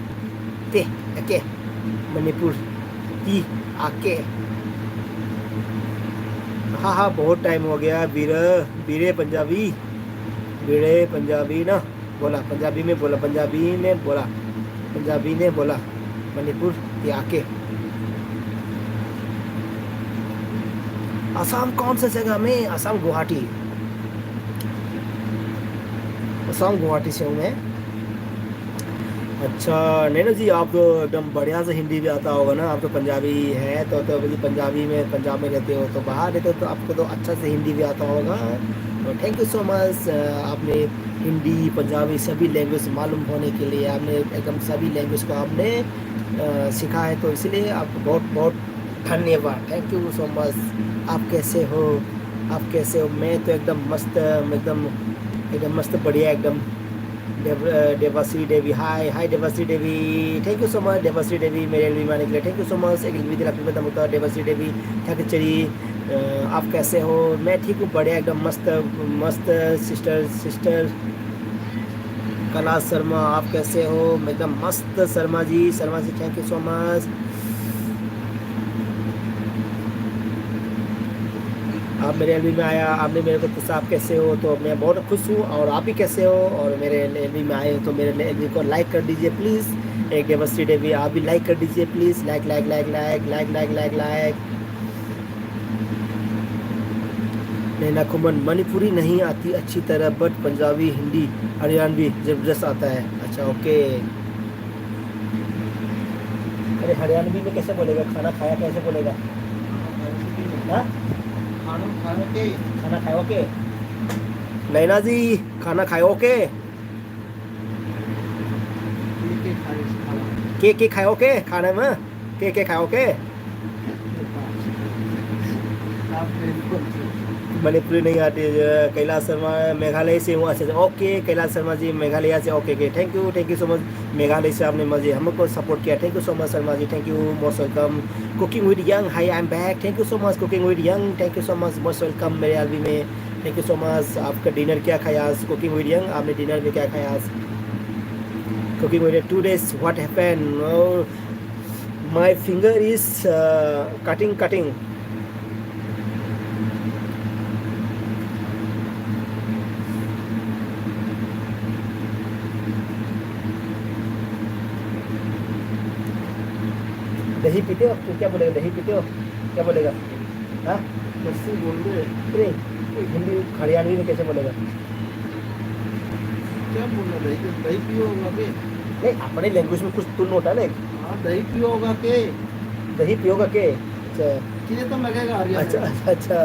ते अके मणिपुर ती आके हाँ हाँ बहुत टाइम हो गया बीरे पंजाबी ना बोला पंजाबी में बोला मणिपुर ते आके असम कौन सा जगह में असम गुवाहाटी से हूँ मैं अच्छा नैना जी आप तो एकदम बढ़िया से हिंदी भी आता होगा ना आप तो पंजाबी है तो पंजाबी में पंजाब में रहते हो तो बाहर रहते हो तो आपको तो अच्छा से हिंदी भी आता होगा थैंक यू सो मच आपने हिंदी पंजाबी सभी लैंग्वेज मालूम होने के लिए आपने एकदम सभी लैंग्वेज को आपने सीखा है तो इसलिए आपको बहुत बहुत धन्यवाद थैंक यू सो मच आप कैसे हो मैं तो एकदम मस्त बढ़िया एकदम देवाश्री देवी हाय देवाश्री देवी thank you so much Debasree देवी मेरे एलवी में आने के लिए थैंक यू सो मच एक एलवी दिला फिर बताऊँ देवाश्री देवी थैंक चली आप कैसे हो मैं ठीक हूँ बढ़िया एकदम मस्त सिस्टर कला शर्मा आप कैसे हो मैं एकदम मस्त Sharma ji thank you so much आप मेरे एलबी में आया आपने मेरे को पूछा आप कैसे हो तो मैं बहुत खुश हूँ और आप भी कैसे हो और मेरे एलबी में आए हो तो मेरे एलबी को लाइक कर दीजिए प्लीज़ एक देवश्री देवी आप भी लाइक कर दीजिए please like Naina Koeman Manipuri नहीं आती अच्छी तरह बट पंजाबी हिंदी हरियाणवी जबरदस्त आता है अच्छा ओके अरे हरियाणवी में कैसे बोलेगा खाना खाया कैसे बोलेगा हाँ खाना खाओ के नैना जी खाना खाओ के खाओ के खाने में के खाओ के मणिपुरी नहीं आती कैलाश शर्मा मेघालय से हूँ अच्छा ओके कैलाश शर्मा जी मेघालय से okay thank you so much Meghalaya से आपने मुझे हमको सपोर्ट किया thank you so much Sharma ji thank you most welcome cooking with young hi I am back thank you so much cooking with young thank you so much most welcome मेरे LB में thank you so much आपका dinner क्या खाया cooking with young आपने dinner में क्या खाया cooking with 2 days what happened my finger is cutting दही पीते हो तो क्या बोलेगा दही पीते हो क्या बोलेगा हाँ लस्सी बोल दे नहीं हिंदी हरियाणवी में कैसे बोलेगा क्या बोलना दही पियोगा के नहीं अपने लैंग्वेज में कुछ तुन होता है ना हाँ दही पियोगा के अच्छा कितने तो लगेगा अच्छा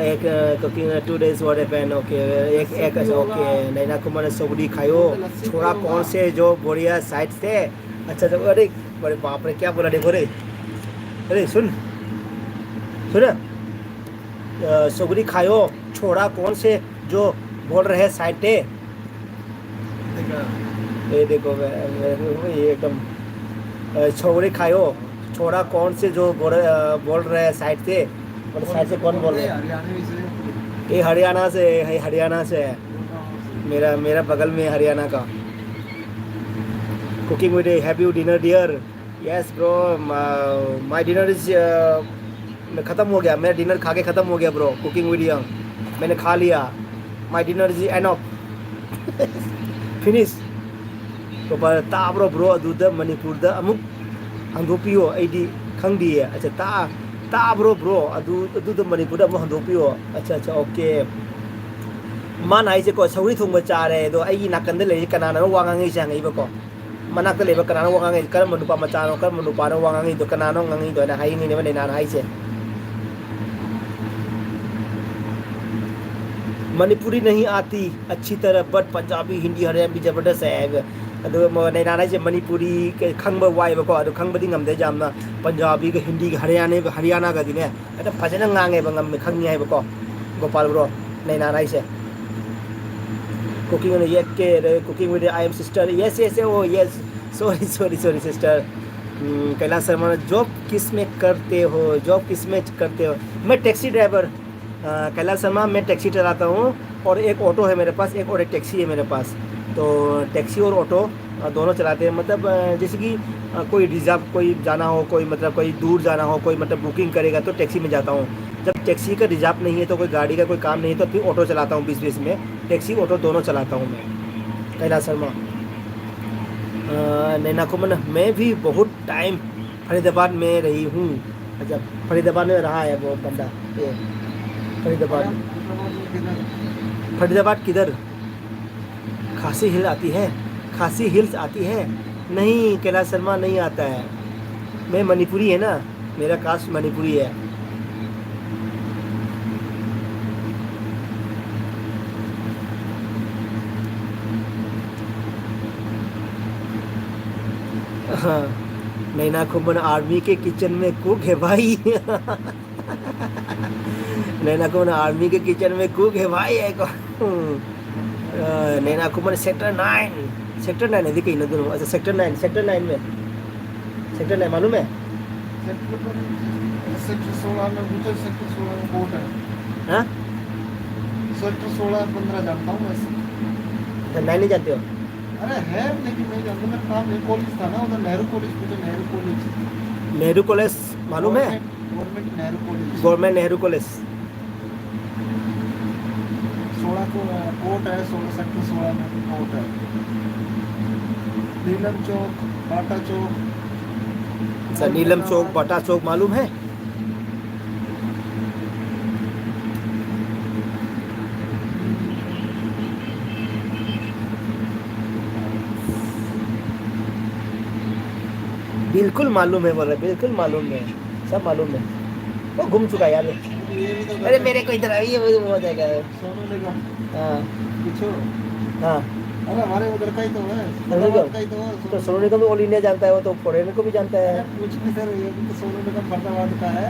एक cooking 2 days what happened okay एक अच्छा ओके नैना कुमार सोगड़ी खायो छोरा कौन से जो बोरिया साइड से अच्छा अरे बड़े बाप रे क्या बोला देखो रे अरे सुन सोगड़ी खायो छोरा कौन से जो बोल रहे साइड पे ये देखो ये एकदम छोगड़ी खायो छोरा कौन से जो बोल रहे हैं साइड से कौन बोल रहे हैं ये हरियाणा से है, हरियाणा से है। मेरा मेरा बगल में हरियाणा का। Cooking with have you dinner dear? Yes bro, my dinner is खत्म हो गया, मेरा डिनर खा के खत्म हो गया ब्रो। कुकिंग विद यंग मैंने खा लिया। My dinner is enough finish. तो पर ताब्रो ब्रो अदुदा मणिपुर दा अमुक हंदोपियो आईडी खंगदी है। अच्छा ताब्रो ब्रो अदुदा मणिपुर दा अमुक हंदोपियो। अच्छा अच्छा ओके। मान हाइसे को सौरी थोंबा चारे दो आई नाकंदे ले कनाना वांगांगी सांगईबको मनाक लेबा कनाना वांगांगी करम नुपा मचानो करम नुपानो वांगांगी दो कनानो ngangi दो ना हाई ने बने ना हाइसे। मणिपुरी नहीं आती अच्छी तरह बट पंजाबी हिंदी हरियाणवी जबरदस्त है। अदो नै ना से मणिपुरी के खंगबा वाइबको अदो खंगबदी ngamde jamna पंजाबी के हिंदी के हरियाणा का दिने अदा फजन ngange bangam खंगनी हाइबको गोपाल ब्रो नै ना से। Cooking on a yak, cooking with I am sister. Yes, oh yes. Sorry sister. Kailash Sharma, job किस में करते हो? जॉब किस में करते हो? मैं टैक्सी ड्राइवर। कैलाश शर्मा, मैं टैक्सी चलाता हूँ और एक ऑटो है मेरे पास, एक और एक टैक्सी है मेरे पास। तो टैक्सी और ऑटो दोनों चलाते हैं। मतलब जैसे कि कोई रिजर्व कोई जाना हो, कोई मतलब कोई दूर जाना हो, कोई मतलब बुकिंग करेगा तो टैक्सी में जाता हूँ। जब टैक्सी का रिजर्व नहीं है तो कोई गाड़ी का कोई काम नहीं है तो फिर ऑटो चलाता हूँ। बीच में टैक्सी ऑटो दोनों चलाता हूँ मैं। कैलाश शर्मा। नैना को मैं भी बहुत टाइम फरीदाबाद में रही हूँ। अच्छा फरीदाबाद में रहा है वो बंदा। ये फरीदाबाद किधर? खासी हिल आती है? खासी हिल्स आती है? नहीं कैलाश शर्मा नहीं आता है। मैं मणिपुरी है ना, मेरा कास्ट मणिपुरी है। हाँ नैना खुमन आर्मी के किचन में कुक है भाई। नैना खुमन आर्मी के किचन में कुक है भाई। नैना खुमन सेक्टर 9 है देखिए ना दोनों। अच्छा सेक्टर 9 में सेक्टर 9 मालूम है? सेक्टर 16 में गुजर, सेक्टर 16 में कोर्ट है। हाँ सेक्टर 16-15 जानता हूँ वैसे। 9 नहीं जानते हो? अरे है लेकिन नहीं जानता। मेरा काम है कॉलेज था ना उधर, नेहरू कॉलेज। मुझे नेहरू कॉलेज, नेहरू कॉलेज मालूम है? Government Nehru college, government Nehru college 16 को कोर्ट है। 16 सेक्टर 16 में कोर्ट है। नीलम चौक, बाटा चौक। अच्छा नीलम चौक, बाटा चौक मालूम है? बिल्कुल मालूम है बोल रहे, बिल्कुल मालूम है, सब मालूम है। वो घूम चुका है यार। अरे मेरे को इधर आइए वो हो जाएगा। सोनू निगम। हाँ पूछो। हाँ अरे हमारे उधर का ही तो है। सोनू निगम का ही तो है। तो सोनू निगम ऑल इंडिया जानता है, वो तो फॉरेनर को भी जानता है। कुछ नहीं सर, ये भी तो सोनू निगम फरीदाबाद का है,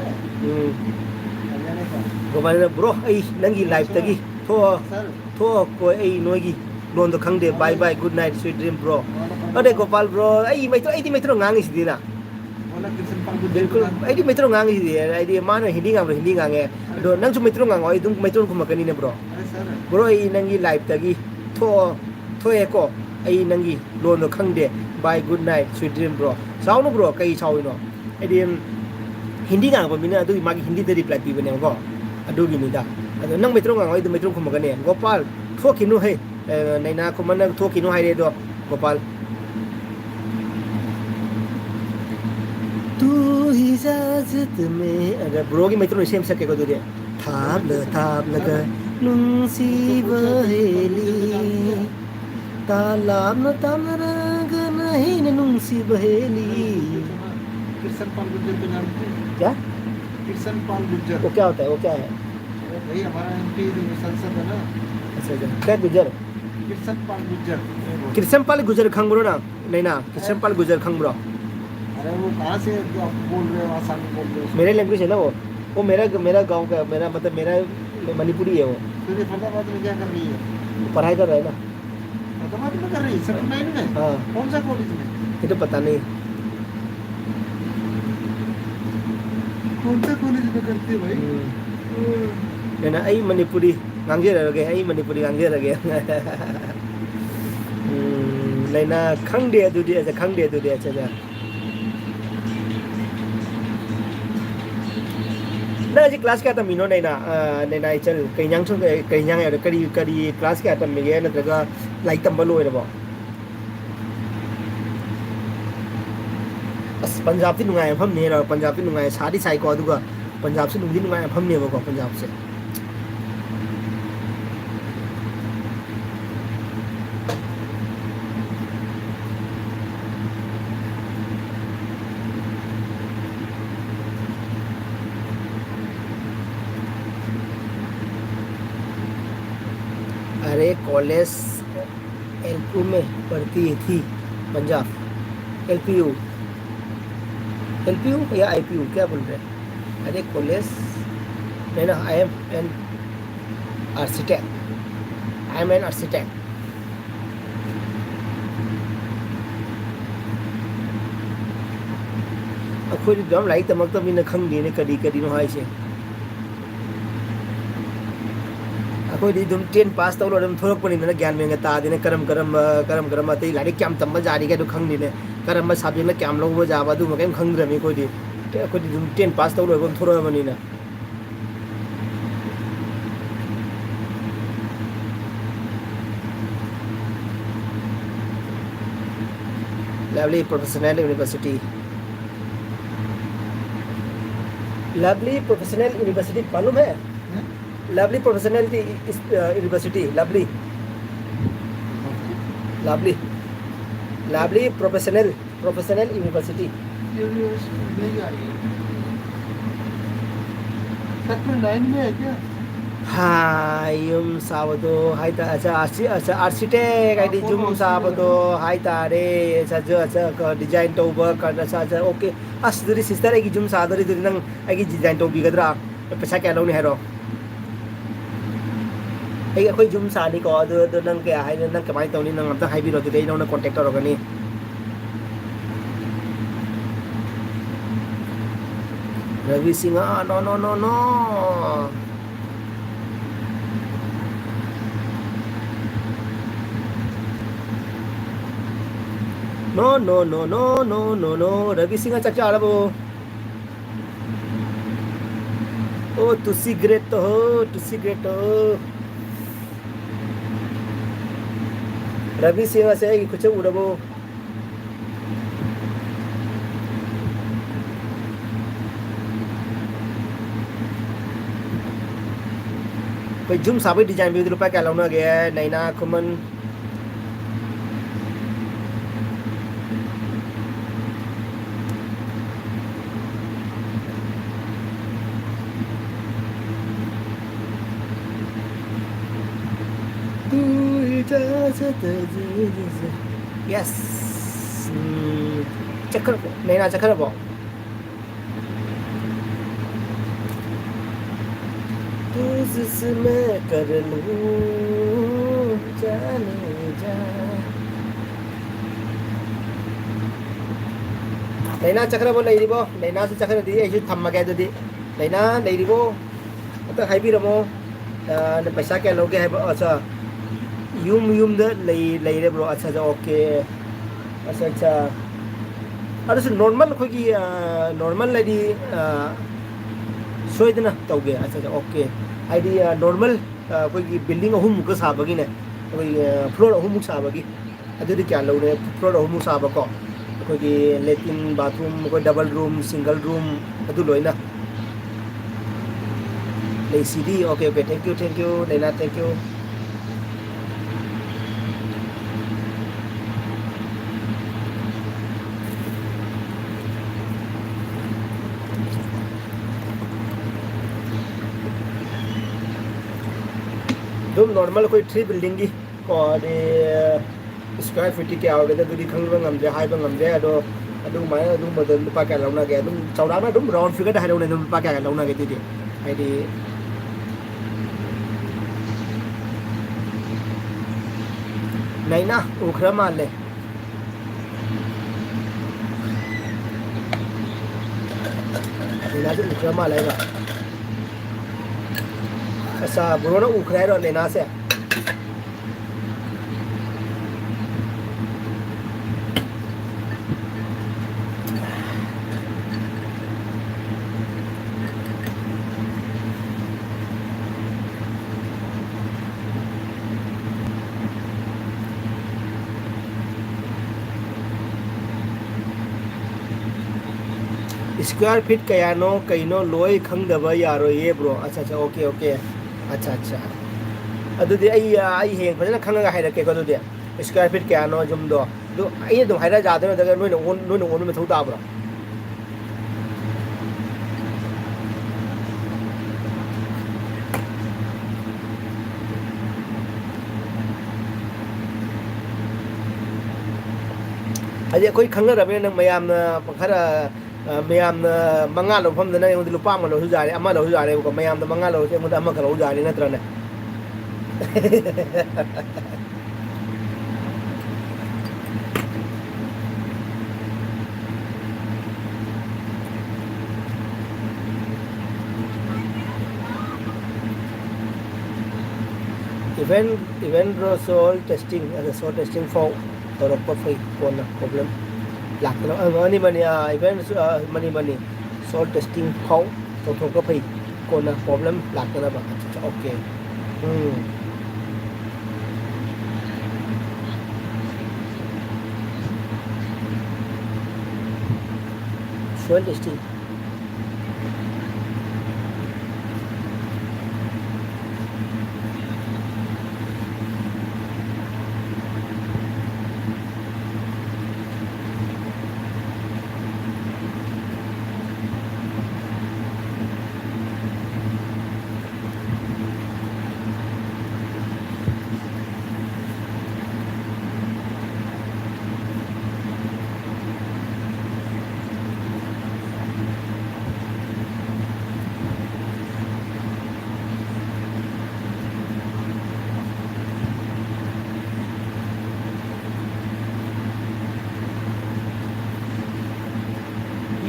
हरियाणा का। गोपाल ब्रो आई नंगी लाइफ तगी थो सर थो को आई नोगी लोन तो खंग दे। Bye bye good night sweet dream bro. अरे गोपाल ब्रो आई मैत्रो ngangi si dina बोला कृष्ण पाल गुजर। बिल्कुल आई मैत्रो ngangi si ai मानो Hindi ngange do nang su मैत्रो ngango ai dung मैत्रो को मकनी ने ब्रो। अरे सर ब्रो आई नंगी लाइफ तगी थो थो एको आई नंगी लोन तो खंग दे। Bye good night sweet dream bro. साउनो ब्रो कई साउनो आई हिंदी ngango मिना अदु मागी हिंदी दे रिप्लाई पीबने को अदु गिनिदा अदु नंग मैत्रो ngango ai du मैत्रो को मकने गोपाल थो किनु है नैना को मन थो किनु है रे दो गोपाल। तू इजाजत में अगर ब्रो की मैत्रो सेम सके को दुरे थाप लगा नुंसी बहेली तालाब न तामरग नहीं नुंसी बहेली। कृष्ण पाल गुजर को जानते हैं क्या? कृष्ण पाल गुजर वो क्या होता है? वो क्या है? भाई हमारा एमपी संसद है ना। अच्छा क्या गुजर? कृष्ण पाल गुजर। कृष्ण पाल गुजर खंग ब्रो ना नहीं ना कृष्ण पाल गुजर खंग ब्रो। अरे वो कहाँ से जो आप बोल रहे हो, आसाम में बोल रहे हो? मेरे लैंग्वेज है ना वो मेरा गांव का, मेरा मतलब मेरा मणिपुरी है वो। फिर ये फरीदाबाद में क्या कर रही है? पढ़ाई कर रहा है ना। फरीदाबाद में कर रही है? सेक्टर 9 में? हाँ कौन सा कॉलेज में? ये तो पता नहीं। कौन सा कॉलेज में करती है भाई? nên là ấy Manipuri ngang kia rồi kìa ấy Manipuri ngang kia rồi kìa này là khang địa tu địa sẽ khang địa tu địa chứ ना जी क्लास क्या था मीनो नहीं ना नहीं ना चल कहीं यांग चल कहीं यांग यार करी करी क्लास क्या था मिले ना तेरा लाइक तंबल हुए रे बो बस पंजाब से नुंगाए हम नहीं रहा पंजाब से नुंगाए सारी साइको आदुगा पंजाब से नुंगी नुंगाए हम नहीं वो पंजाब से अरे कॉलेज एलपीयू में पढ़ती थी पंजाब एलपीयू एलपीयू या आईपीयू क्या बोल रहे हैं अरे कॉलेज नहीं ना I am an architect I am an architect अखोई दम लाइक तमक तो मिन खंग ने कदी कदी नो हाय से अखोई दी दुम 10 पास तौलो दम थोरक पनी न ज्ञान में ता दिने करम करम करम करम अतै लाइक क्याम तम जारी के दु खंग नि ने करम सब्जेक्ट ने क्याम लोग जाबा दु मके खंग रमी कोई दी अखोई दी दुम 10 पास तौलो गम थोरो बनी ना lovely professional university lovely professional university मालूम है lovely professional university lovely lovely lovely professional university sector 9 में है क्या हाँ युम साबदो हाय ता अच्छा अच्छा आर्किटेक्ट आई डी जुम साबदो हाय ता रे अच्छा जो अच्छा का डिजाइन तो वर्क कर अच्छा अच्छा ओके असदरी सिस्टर आई जुम सादरी दरी नंग आई डिजाइन तो बिगदरा पैसा क्या लो नहीं है रो आई कोई जुम सानी को दो नंग के हाय नंग कमाई तो नहीं नंग अब तक हाई भी रोते दे नंग कांटेक्ट करो कनी Ravi Singh no no no no no no no no no no no Ravi Singh चाचा आरबो ओ तुसी ग्रेट तो हो तुसी ग्रेट हो रवि सिंह से कुछ उड़बो कोई जुम साबे डिजाइन भी रुपया क्या लाना गया है नैना खुमन यस चक्कर नैना चक्कर बो तुझसे मैं कर लूं जाने जा नैना चक्कर बो लेरिबो नैना से चक्कर दी ऐसे थम्मा के ददी नैना लेरिबो तो हाई भी रमो पैसा क्या लोगे है अच्छा यूम द ले ब्रो अच्छा अच्छा ओके अच्छा अच्छा अरे नॉर्मल कोई नॉर्मल लेडी सोइदना तौगे अच्छा अच्छा ओके आईडी नॉर्मल कोई बिल्डिंग अहुम मुक साबगी ने कोई फ्लोर अहुम मुक साबगी अदुदी क्या लौने फ्लोर अहुम मुक साबको कोई लेटिन बाथरूम कोई डबल रूम सिंगल रूम अदु लोइना ले CD okay okay thank you लेना थैंक यू तुम नॉर्मल कोई 3 बिल्डिंग की और स्क्वायर फीट की आओगे तो दूरी खंग बंगम जे हाई बंगम जे अदो अदु माय अदु बदल पा क्या लौना के तुम चौड़ा में तुम राउंड फिगर हाई लौना तुम पा क्या लौना के दीदी आईडी नहीं ना उखरा मान ले इलाज उखरा मान लेगा अच्छा ब्रो ना उखड़ा है लेना से स्क्वायर फीट कयानो कईनो लोई खंगदब यारो ये ब्रो अच्छा अच्छा ओके ओके अच्छा अच्छा अदुदि आई हेंग फजन खंगा हाइरके को दुदि स्क्वायर फीट कयानो जुमदो दु आई दु हाइरा जादनो दगा नोइन ओन में थौ ताब्रो अजे कोई खंगा रबे न मयाम खरा मयाम मंगा लो फम न यंग लुपा म लो जारे अमा लो जारे को मयाम मंगा लो से मुदा अमा खलो जारे नत्रने event soul testing as a soul testing for Europa free one problem lạc nó money money event money soul testing for Europa free one problem lạc nó bảo okay soul testing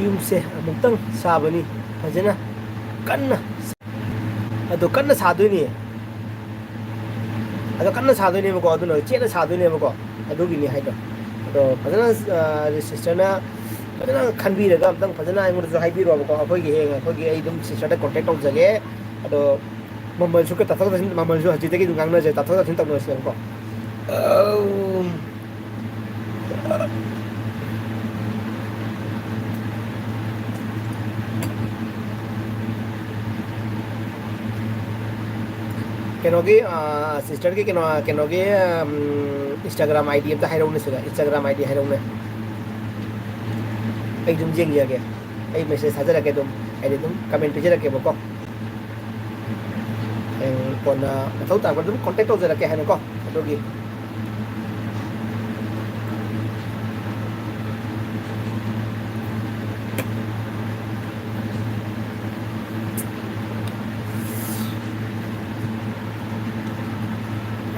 ꯌꯨꯝꯁꯦ ꯑꯃꯨꯛꯇꯪ ꯁꯥꯕꯅꯤ ꯐꯖꯅ ꯀꯟꯅ ꯑꯗꯣ ꯀꯟꯅ ꯁꯥꯗꯣꯏꯅꯤ ꯑꯗꯣ ꯀꯟꯅ ꯁꯥꯗꯣꯏꯅꯦꯕꯀꯣ ꯑꯗꯨꯅ ꯆꯦꯠꯅ ꯁꯥꯗꯣꯏꯅꯦꯕꯀꯣ ꯑꯗꯨꯒꯤꯅꯤ ꯍꯥꯏꯗꯣ ꯑꯗꯣ ꯐꯖꯅ ꯁꯤꯁꯇꯔꯅ ꯐꯖꯅ ꯈꯟꯕꯤꯔꯒ ꯑꯝꯇꯪ ꯐꯖꯅ ꯑꯩꯉꯣꯟꯗꯁꯨ ꯍꯥꯏꯕꯤꯔꯣꯕꯀꯣ ꯑꯩꯈꯣꯏꯒꯤ ꯍꯌꯦꯡ ꯑꯩꯈꯣꯏꯒꯤ ꯑꯩ ꯑꯗꯨꯝ ꯁꯤꯁꯇꯔꯗ ꯀꯣꯟꯇꯦꯛ ꯇꯧꯖꯒꯦ ꯑꯗꯣ ꯃꯃꯜꯁꯨ ꯇꯥꯊꯣꯛ ꯇꯥꯁꯤꯟ ꯃꯃꯜꯁꯨ ꯍꯧꯖꯤꯛꯇꯒꯤ ꯑꯗꯨꯝ ꯉꯥꯡꯅꯖꯦ ꯇꯥꯊꯣꯛ ꯇꯥꯁꯤꯟ ꯇꯧꯅꯔꯁꯦꯕꯀꯣ ꯀꯩꯅꯣꯒꯤ ꯁꯤꯁꯇꯔꯒꯤ ꯀꯩꯅꯣꯒꯤ ꯏꯟꯁꯇꯥꯒ꯭ꯔꯥꯝ ꯑꯥꯏ ꯗꯤ ꯑꯝꯇ ꯍꯥꯏꯔꯛꯎꯅꯦ ꯁꯤꯗ ꯏꯟꯁꯇꯥꯒ꯭ꯔꯥꯝ ꯑꯥꯏ ꯗꯤ ꯍꯥꯏꯔꯛꯎꯅꯦ ꯑꯩ ꯑꯗꯨꯝ ꯌꯦꯡꯖꯒꯦ ꯑꯩ ꯃꯦꯁꯦꯖ ꯊꯥꯖꯔꯛꯀꯦ ꯑꯗꯨꯝ ꯑꯩꯗꯤ ꯑꯗꯨꯝ ꯀꯃꯦꯟ ꯄꯤꯖꯔꯛꯀꯦꯕꯀꯣ ꯍꯌꯦꯡ ꯀꯣꯟꯅ ꯃꯊꯧ ꯇꯥꯔꯛꯄ ꯑꯗꯨꯝ ꯀꯣꯟꯇꯦꯛ ꯇꯧꯖꯔꯛꯀꯦ ꯍꯥꯏꯅꯀꯣ ꯑꯗꯨꯒꯤ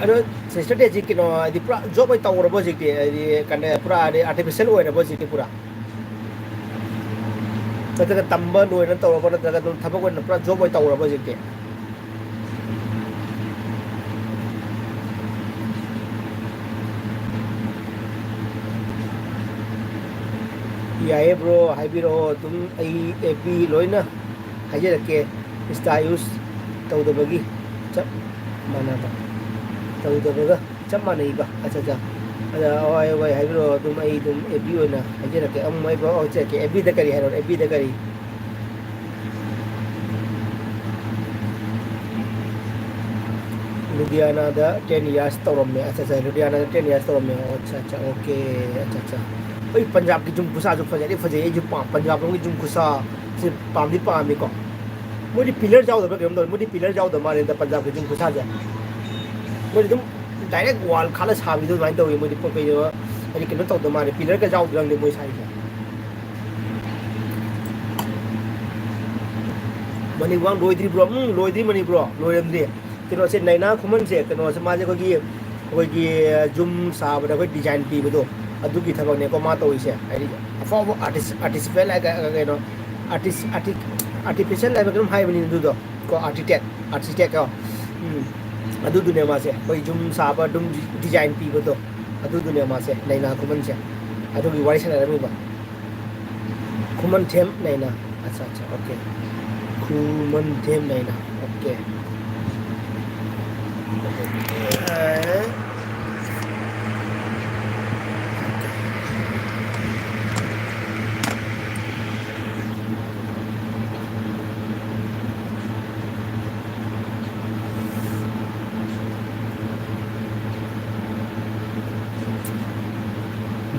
ꯑꯗꯣ ꯁꯤꯁꯇꯔꯗꯤ ꯍꯧꯖꯤꯛ ꯀꯩꯅꯣ ꯍꯥꯏꯗꯤ ꯄꯨꯔꯥ ꯖꯣꯕ ꯑꯣꯏ ꯇꯧꯔꯕꯣ ꯍꯧꯖꯤꯛꯇꯤ ꯍꯥꯏꯗꯤ ꯀꯩꯅꯣ ꯄꯨꯔꯥ ꯍꯥꯏꯗꯤ ꯑꯥꯔꯇꯤꯐꯤꯁꯦꯜ ꯑꯣꯏꯔꯕꯣ ꯍꯧꯖꯤꯛꯇꯤ ꯄꯨꯔꯥ ꯅꯠꯇ꯭ꯔꯒ ꯇꯝꯕ ꯂꯣꯏꯅ ꯇꯧꯔꯕꯣ ꯅꯠꯇ꯭ꯔꯒ ꯑꯗꯨꯝ ꯊꯕꯛ ꯑꯣꯏꯅ ꯄꯨꯔꯥ ꯖꯣꯕ ꯑꯣꯏ ꯇꯧꯔꯕꯣ ꯍꯧꯖꯤꯛꯇꯤ ꯌꯥꯏꯌꯦ ꯕ꯭ꯔꯣ ꯍꯥꯏꯕꯤꯔꯛꯑꯣ ꯑꯗꯨꯝ ꯑꯩ ꯑꯦꯐ ꯕꯤ ꯂꯣꯏꯅ ꯍꯥꯏꯖꯔꯛꯀꯦ ꯏꯟꯁꯇꯥ ꯌꯨꯁ ꯇꯧꯗꯕꯒꯤ ꯆꯞ ꯃꯥꯟꯅꯕ ꯇꯧꯗꯕꯒ ꯆꯞ ꯃꯥꯟꯅꯩꯕ ꯑꯠꯆꯥ ꯑꯠꯆꯥ ꯑꯗ ꯍꯣꯏ ꯍꯣꯏ ꯍꯥꯏꯕꯤꯔꯛꯑꯣ ꯑꯗꯨꯝ ꯑꯩ ꯑꯗꯨꯝ ꯑꯦꯐ ꯕꯤ ꯑꯣꯏꯅ ꯍꯥꯏꯖꯔꯛꯀꯦ ꯑꯃꯨꯛ ꯑꯩ ꯍꯥꯏꯖꯔꯛꯀꯦ ꯑꯦꯐ ꯕꯤꯗ ꯀꯔꯤ ꯍꯥꯏꯔꯣ ꯑꯦꯐ ꯕꯤꯗ ꯀꯔꯤ ꯂꯨꯙꯤꯌꯥꯅꯥꯗ 10 years ꯇꯧꯔꯝꯃꯦ ꯑꯠꯆꯥ ꯑꯠꯆꯥ ꯂꯨꯙꯤꯌꯥꯅꯥꯗ 10 years ꯇꯧꯔꯝꯃꯦ ꯑꯠꯆꯥ ꯑꯠꯆꯥ ꯑꯣꯀꯦ ꯑꯠꯆꯥ ꯑꯠꯆꯥ ꯑꯩ ꯄꯟꯖꯥꯕꯀꯤ ꯖꯨꯝ ꯈꯨꯁꯥꯁꯨ ꯐꯖꯩ ꯐꯖꯩ ꯑꯩꯁꯨ ꯄꯟꯖꯥꯕ ꯖꯨꯝ ꯈꯨꯁꯥꯁꯦ ꯄꯥꯝꯗꯤ ꯄꯥꯝꯃꯤꯀꯣ ꯃꯣꯏꯗꯤ ꯄꯤꯂꯔ ꯌꯥꯎꯗꯕ꯭ꯔꯥ ꯀꯩꯅꯣꯝ ꯇꯧꯋꯤ ꯃꯣꯏꯗꯤ ꯄꯤꯂꯔ ꯌꯥꯎꯗꯕ ꯃꯥꯜꯂꯦꯗ ꯄꯟꯖꯥꯕꯀꯤ ꯖꯨꯝ ꯈꯨꯁꯥꯁꯦ ꯃꯣꯏꯗꯤ ꯑꯗꯨꯝ ꯗꯥꯏꯔꯦꯛ ꯋꯥꯜ ꯈꯥꯜꯂ ꯁꯥꯕꯤꯗꯣ ꯑꯗꯨꯃꯥꯏꯅ ꯇꯧꯋꯤ ꯃꯣꯏꯗꯤ ꯀꯩꯅꯣ ꯍꯥꯏꯗꯤ ꯀꯩꯅꯣ ꯇꯧꯗꯕ ꯃꯥꯜꯂꯦ ꯄꯤꯂꯔꯒ ꯌꯥꯎꯗ꯭ꯔꯪꯗꯦ ꯃꯣꯏ ꯁꯥꯏꯁꯦ ꯃꯅꯤꯋꯥꯡ ꯂꯣꯏꯗ꯭ꯔꯤ ꯕ꯭ꯔꯣ ꯂꯣꯏꯗ꯭ꯔꯤ ꯃꯅꯤ ꯕ꯭ꯔꯣ ꯂꯣꯏꯔꯝꯗ꯭ꯔꯤ ꯀꯩꯅꯣꯁꯦ ꯅꯩꯅꯥ ꯈꯨꯃꯟꯁꯦ ꯀꯩꯅꯣꯁꯦ ꯃꯥꯁꯦ ꯑꯩꯈꯣꯏꯒꯤ ꯖꯨꯝ ꯁꯥꯕꯗ ꯑꯩꯈꯣꯏ ꯗꯤꯖꯥꯏꯟ ꯄꯤꯕꯗꯣ ꯑꯗꯨꯒꯤ ꯊꯕꯛꯅꯦꯀꯣ ꯃꯥ ꯇꯧꯔꯤꯁꯦ ꯍꯥꯏꯗꯤ ꯑꯐꯥꯎꯕ ꯑꯥꯔꯇꯤꯐꯤꯁꯦꯜ ꯍꯥꯏꯕ ꯀꯩꯅꯣ ꯑꯥꯔꯇꯤꯐꯤꯁꯦꯜ ꯍꯥꯏꯕ ꯀꯩꯅꯣꯝ ꯍꯥꯏꯕꯅꯤ ꯑꯗꯨꯗꯣ ꯀꯣ architect ko adu dunia ma se koi jum saba dum design pi bo to adu dunia ma se naina kuman se adu gi wari sana rami ba kuman them naina acha acha okay kuman them naina okay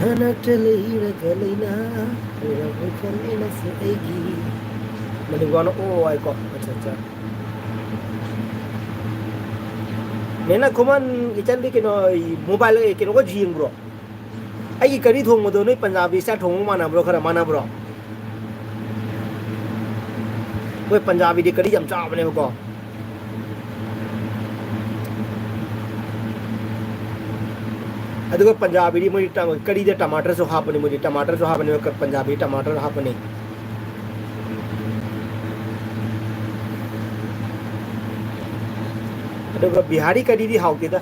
Nana telira galina, ora bukalina se egi. Mani gano oh ay ko, acha acha. Nena kuman itan di kino mobile kino ko jing bro. Ay kari thong mo do noi Punjabi sa thong mana bro khara mana bro. Koi Punjabi di kari jam cha bane ko. अदुग Punjabi दी मुझे कड़ी दे टमाटर सो हापने मुझे टमाटर सो हापने पंजाबी टमाटर हापने अदुग बिहारी कड़ी दी haute दा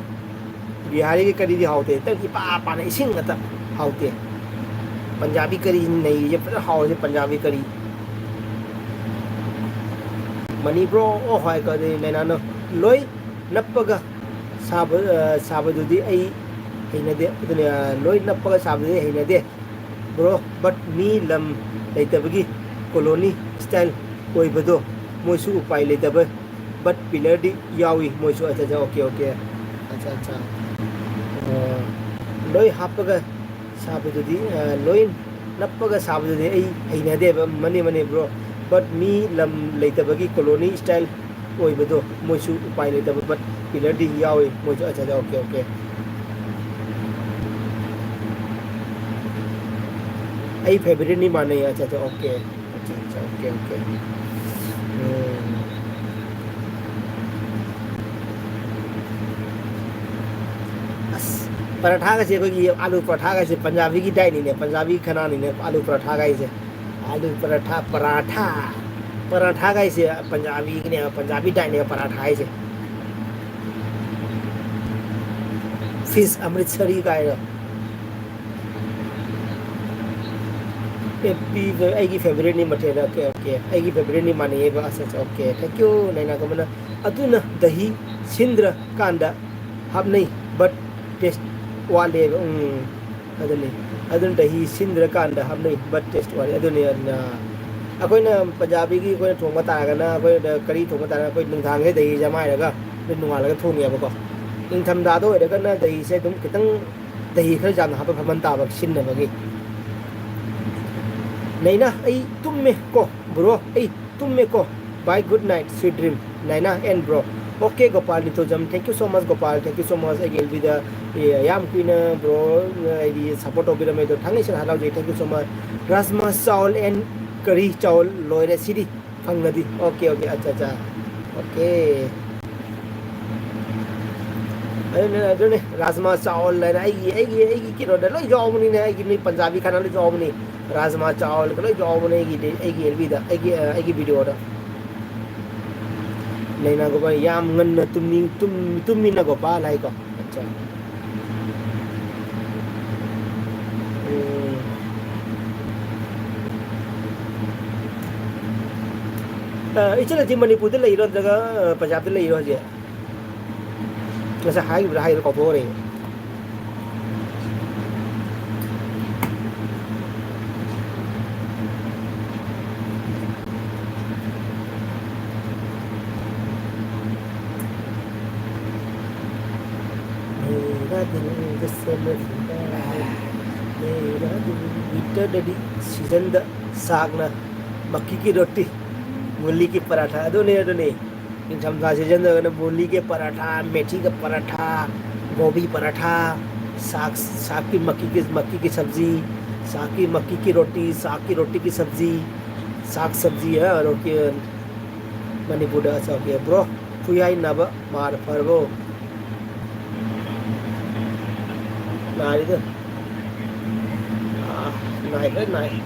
बिहारी की कड़ी दी हाउते तक की पा ने इसिंग ता हाउते पंजाबी कड़ी नहीं ये पर हाउ से पंजाबी कड़ी मनी ब्रो ओ होय का दे नैना न लोई नपगा साब साब दुदी आई हैनदे अदुने लोई नपगा साबदे हैनदे ब्रो बट मी लम लेतबगी कॉलोनी स्टाइल ओइबदो मोइसु उपाय लेतब बट पिलर दी यावी मोइसु अच्छा ओके ओके अच्छा अच्छा लोई हापगा साबदुदी लोई नपगा साबदुदी आई हैनदे मने मने ब्रो बट मी लम लेतबगी कॉलोनी स्टाइल ओइबदो मोइसु उपाय लेतब बट पिलर दी यावी मोइसु अच्छा ओके ओके आई फेवरेट नहीं माने अच्छा अच्छा ओके अच्छा अच्छा ओके ओके बस पराठा का से कोई आलू पराठा का से पंजाबी की डाई नहीं है पंजाबी खाना नहीं है आलू पराठा का से आलू पराठा पराठा पराठा का से पंजाबी की नहीं पंजाबी डाई नहीं पराठा से फिश अमृतसरी का है एगी फेवरेट नहीं मटेरियल ओके ओके एगी फेवरेट नहीं माने ये बस ओके थैंक यू नैना को मना अदुना दही सिंद्र कांदा हब नहीं बट टेस्ट वाले अदुने अदुन दही सिंद्र कांदा हब नहीं बट टेस्ट वाले अदुने ना अकोइना पंजाबी की कोई थोंग तागना कोई करी थोंग तागना कोई नुंथांग से दही जमाय लगा नुंगा लगा थोंगे बको इंथम दादो एदगना दही से तुम कितंग दही खर जान हाप फमन ताबक सिन्नबगी नैना आई तुम में को ब्रो आई तुम में को bye good night sweet dream Naina and bro okay Gopal Ningthoujam thank you so much Gopal thank you so much again with याम क्वीन ब्रो आई सपोर्ट ओबिर में तो थांगे सर हालाव जे thank you so much rajma chawal and करी चावल लोयरे सिरी फंगदी ओके ओके अच्छा अच्छा ओके अरे राजमा चावल लेना आई किनो दे लो जॉब नहीं पंजाबी खाना लो जॉब नहीं राजमा चावल को लो जॉब नहीं आई वीडियो दा लेना को भाई याम ngन तुम ना को पा लाई को अच्छा इचला जी मणिपुर दे लेरो जगह पंजाब दे लेरो जे ngasa hai ko bore season the सागना मक्की की रोटी मूली की पराठा अदोने इंथमथा सीजन द मूली के पराठा मेथी का पराठा गोभी पराठा साग की मक्की की सब्जी साग की मक्की की रोटी की सब्जी साग सब्जी है और ओके मणिपुर अच्छा ओके ब्रो फुयाई नब मार फरबो नारी तो नाई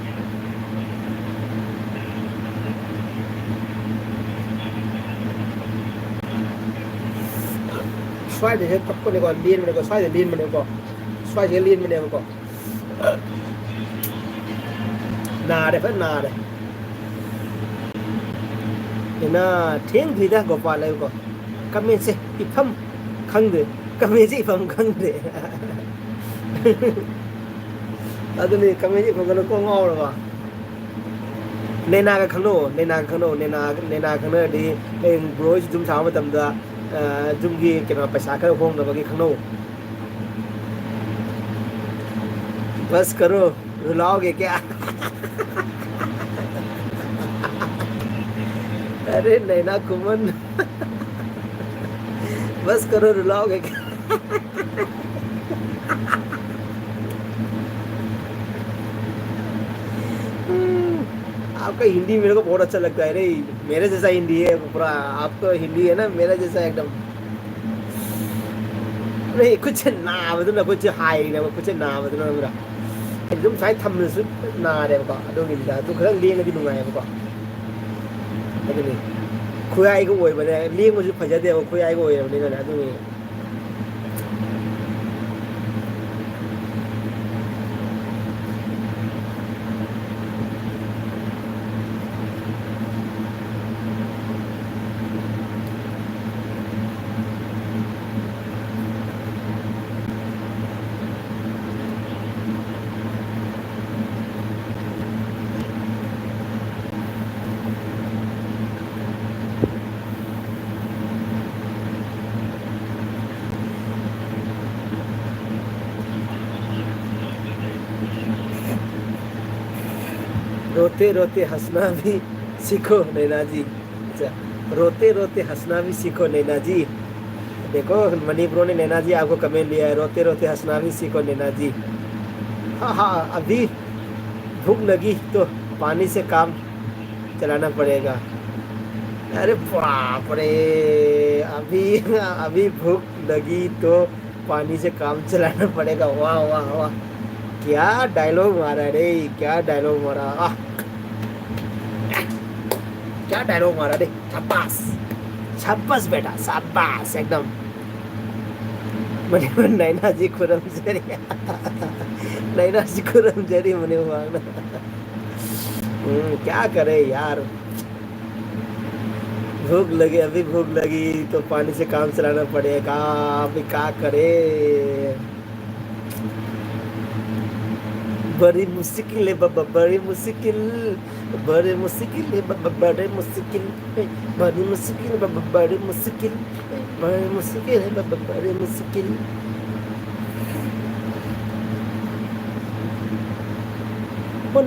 xoay để hết tóc con này còn liên mà này còn xoay để liên mà này còn xoay để liên mà này còn nà đây phải nà đây thì nó thiên thì ra có phải là có comment sẽ ifam khăng được comment gì ifam khăng được 아드니 카메지 거기는 꽁어로 봐. 내나가 강로 내나 강로 디 브로이 좀 사면 담다 좀기 cái पैसा का home दबा के खनो बस करो रुलाओगे क्या अरे नैना Koeman बस करो रुलाओगे क्या आपका हिंदी मेरे को बहुत अच्छा लगता है रे मेरे जैसा हिंदी है पूरा आपका हिंदी है ना मेरा जैसा एकदम नहीं कुछ ना मतलब कुछ हाई ना कुछ ना मतलब मेरा एकदम साइड थम से ना रे बका दो गिंदा तो खरं लेंग दी नुंगाय बका अदुनी खुयाई को ओय बने लेंग मुझे फजदे खुयाई को ओय बने ना अदुनी रोते रोते हंसना भी सीखो नैना जी अच्छा रोते रोते हंसना भी सीखो नैना जी देखो मनी ब्रो ने नैना जी आपको कमेंट लिया है रोते रोते हंसना भी सीखो नैना जी हाँ अभी भूख लगी तो पानी से काम चलाना पड़ेगा अरे बाप रे अभी भूख लगी तो पानी से काम चलाना पड़ेगा वाह वाह वाह क्या डायलॉग मारा रे क्या डायलॉग मारा क्या डायलॉग मारा रे शाबाश शाबाश बेटा शाबाश एकदम मने नैना जी खुरम जरी नैना जी खुरम जरी मने मांगना क्या करे यार भूख लगी अभी भूख लगी तो पानी से काम चलाना पड़ेगा अभी क्या करे बड़ी मुश्किल है बाबा बड़ी मुश्किल है बाबा बड़ी मुश्किल बड़ी मुश्किल है बाबा बड़ी मुश्किल है बाबा बड़ी मुश्किल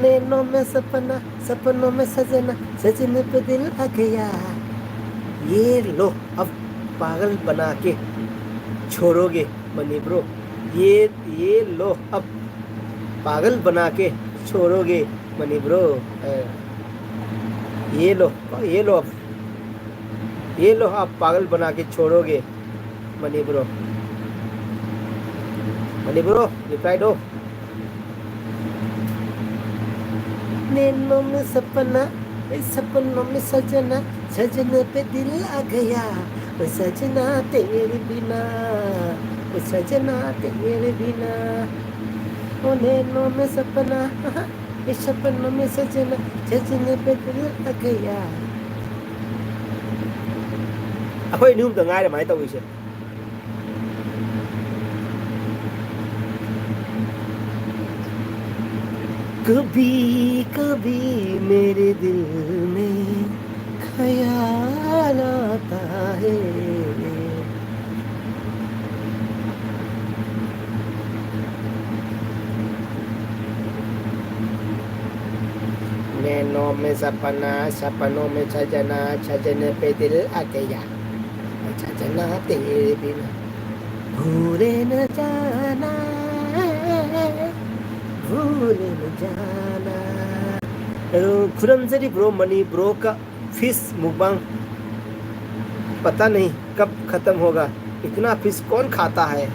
नैनों में सपना सपनों में सजना सजने पे दिल आ गया ये लो अब पागल बना के छोड़ोगे मनी ब्रो ये लो अब पागल बना के छोड़ोगे मनी ब्रो ये लो आप पागल बना के छोड़ोगे मनी ब्रो रिप्लाई दो नैनों में सपना सपनों में सजना सजने पे दिल आ गया वो सजना तेरे बिना वो सजना तेरे बिना ओ नैनों में सपना इस सपनों में सजना सजने पे दिल आ गया अखोई नुम तो ngay mai tàu इसे कभी कभी मेरे दिल में ख्याल आता है नैनों में सपना सपनों में सजना सजने पे दिल आ गया सजना तेरे बिना भूले न जाना भूले न जाना खुरमजरी ब्रो मनी ब्रो का फिश मुकबांग पता नहीं कब खत्म होगा इतना फिश कौन खाता है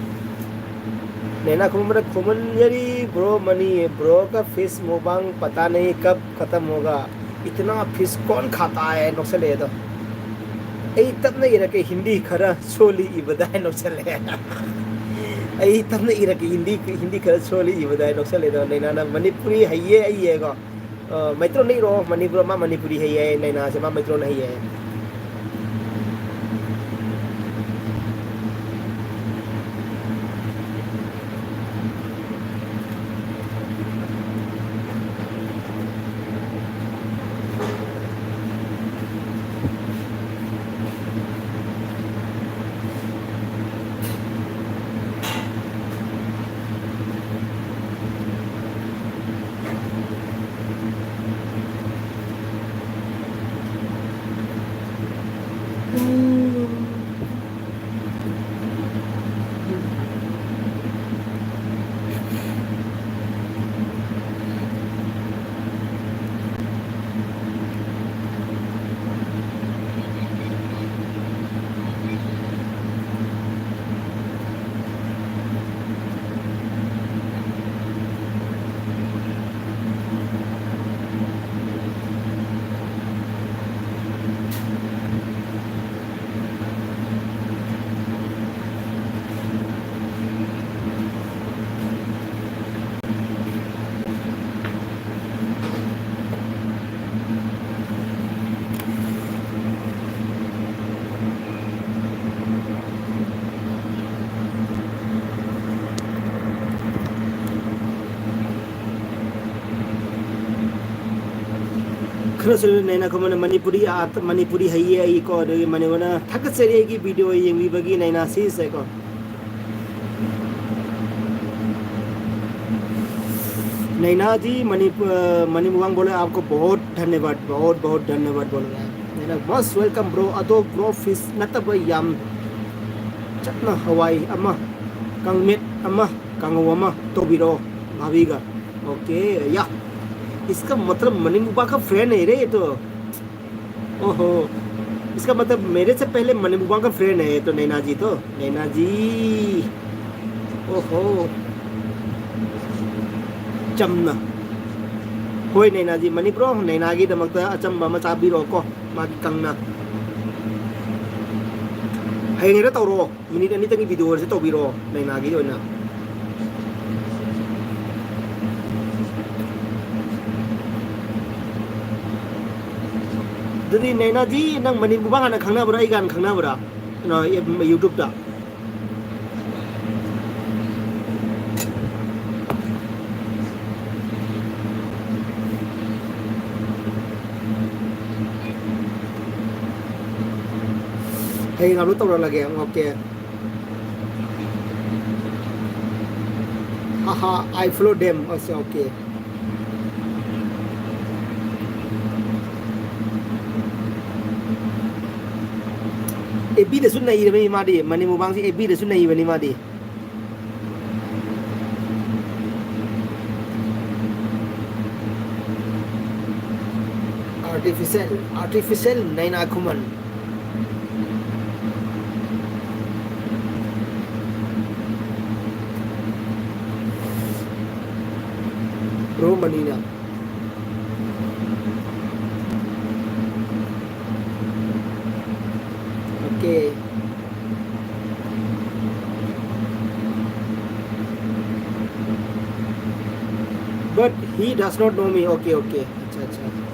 नैना खुमनजरी ब्रो मनी ब्रो का फिश मुकबांग पता नहीं कब खत्म होगा इतना फिश कौन खाता है नौसे ले तो ꯑꯩ ꯇꯞꯅ ꯏꯔꯛꯀꯦ ꯍꯤꯟꯗꯤ ꯈꯔ ꯁꯣꯜꯂꯤ ꯏꯕꯗ ꯍꯥꯏꯅ ꯂꯧꯁꯜꯂꯦ ꯑꯩ ꯇꯞꯅ ꯏꯔꯛꯀꯦ ꯍꯤꯟदी ꯈꯔ ꯁꯣꯜꯂꯤ ꯏꯕꯗ ꯍꯥꯏꯅ ꯂꯧꯁꯜꯂꯦꯗꯣ ꯅꯩꯅꯥꯅ ꯃꯅꯤꯄꯨꯔꯤ ꯍꯩꯌꯦ ꯑꯩꯌꯦꯀꯣ ꯃꯩꯇꯩꯂꯣꯟꯗ ꯏꯔꯛꯑꯣ ꯃꯅꯤꯄꯨꯔ ꯃꯥ ꯃꯅꯤꯄꯨꯔꯤ ꯍꯩꯌꯦ ꯅꯩꯅꯥꯁꯦ ꯃꯥ ꯃꯩꯇꯩꯂꯣꯟ ꯍꯩꯌꯦ खरस नैना को मैंने मणिपुरी है को मैंने वना थकचरी की वीडियो येंगी नैना सीस है को नैना जी मणिमुगांग बोले आपको बहुत धन्यवाद बहुत धन्यवाद बोल रहा है नैना मस्ट वेलकम ब्रो अदो ब्रो फिश नतब याम चटना हवाई अमा कंगमेट अमा कंगो अमा तोबिरो भाभीगा ओके या इसका मतलब मणिमुबा का फ्रेंड है रे ये तो ओहो इसका मतलब मेरे से पहले मणिमुबा का फ्रेंड है तो नैना जी ओहो चमना होय नैना जी मणिपुर नैना की दमकता अचंबा मचा बिरो को मागी कंगना हयेंगे तौरो मिनिट अनी तंगी वीडियो से तौबिरो नैना की ओइना ददी नैना जी नंग मणिपुर गाना खंगना बरा ई गान खंगना बरा ना यूट्यूब दा hey ngam lu tau lagi oke haha I follow them also okay ebi de sun nai de ma di mani mu bang si ebi de sun nai bani ma di artificial naina kuman Romanina okay but he does not know me okay अच्छा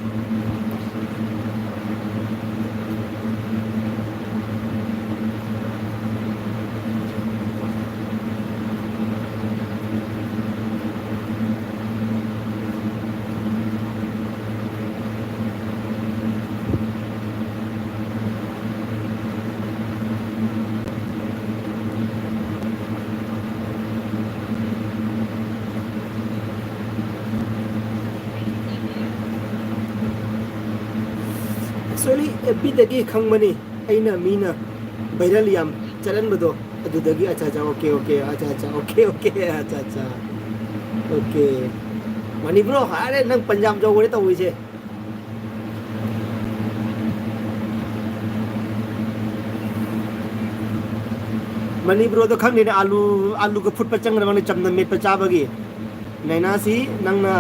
actually ebi dagi khangmani aina mina viral yam chalan bado adudagi acha okay acha okay mani bro are nang punjab jo gore tawui se mani bro to khang ni alu ka phut pa chang ra mani chamna met pa cha bagi naina si nang na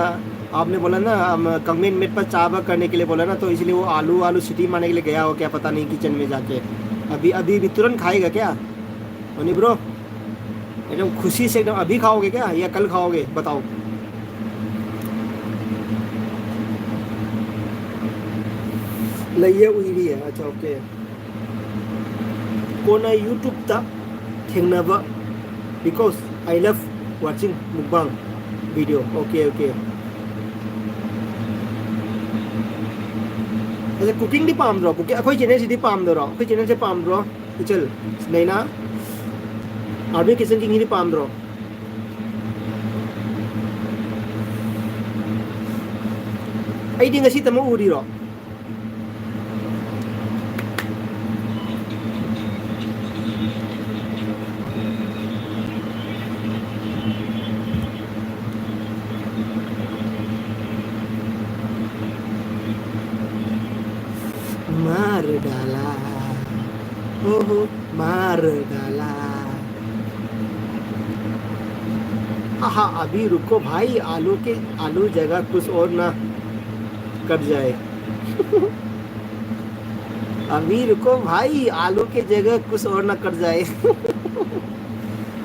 आपने बोला ना हम कंगमेन met पर चाबा करने के लिए बोला ना, तो इसलिए वो आलू आलू सिटी मारने के लिए गया हो क्या पता नहीं किचन में जाके। अभी अभी भी तुरंत खाएगा क्या मनी ब्रो? एकदम खुशी से एकदम अभी खाओगे क्या या कल खाओगे बताओ? लइए हुई भी है। अच्छा ओके। कोना यूट्यूब तक थेंगनबा because I love watching mukbang video. Okay okay. अच्छा कुकिंग दी पामद्रो कुकिंग अखोई चैनल से दी पामद्रो अखोई चैनल से पामद्रो इचल नैना आरबी किचन की दी पामद्रो आई दी ngasi tamo uri ro मार डाला ओहो मार डाला। हाँ अभी रुको भाई, आलू जगह कुछ और ना कट जाए। अभी रुको भाई, आलू के जगह कुछ और ना कट जाए।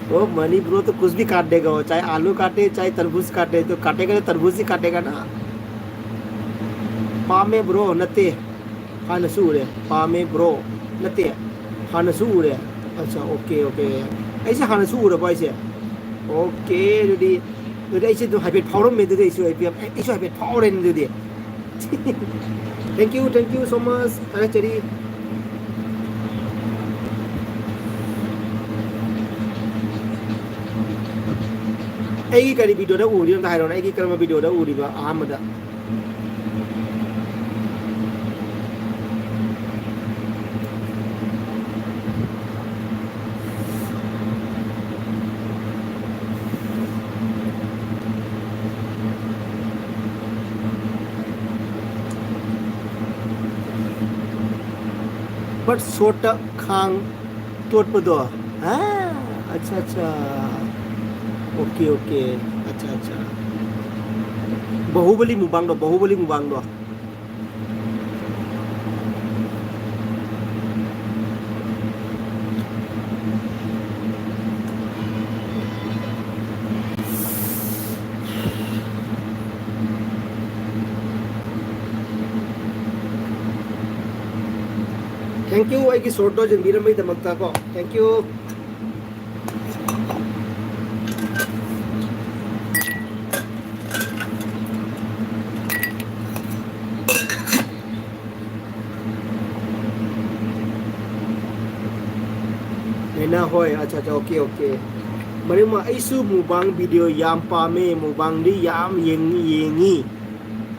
वो मनी ब्रो तो कुछ भी काट देगा, वो चाहे आलू काटे चाहे तरबूज काटे, तो काटेगा तो तरबूज ही काटेगा ना। पामे ब्रो नते हाना सूरे पामे ब्रो नते हाना सूरे। अच्छा ओके ओके ऐसे हाना सूरे भाई से ओके दुदी ऐसे तो हाइपेट फाउरम में दुदी ऐसे हाइपेट फाउरेन दुदी। थैंक यू सो मच अरे चरी ऐगी करी वीडियो दा उरी ना हाइरो ना ऐगी करम वीडियो दा उरी बा अहमदा बट सोट खांग तोट पदो। हाँ अच्छा ओके ओके अच्छा बाहुबली मुबांग दो थैंक यू आई की सोटो जंबीरम भाई दमकता को थैंक यू। लेना होय अच्छा ओके मरिमा ऐसु मुबांग वीडियो याम पामे मुबांग दी याम येंगी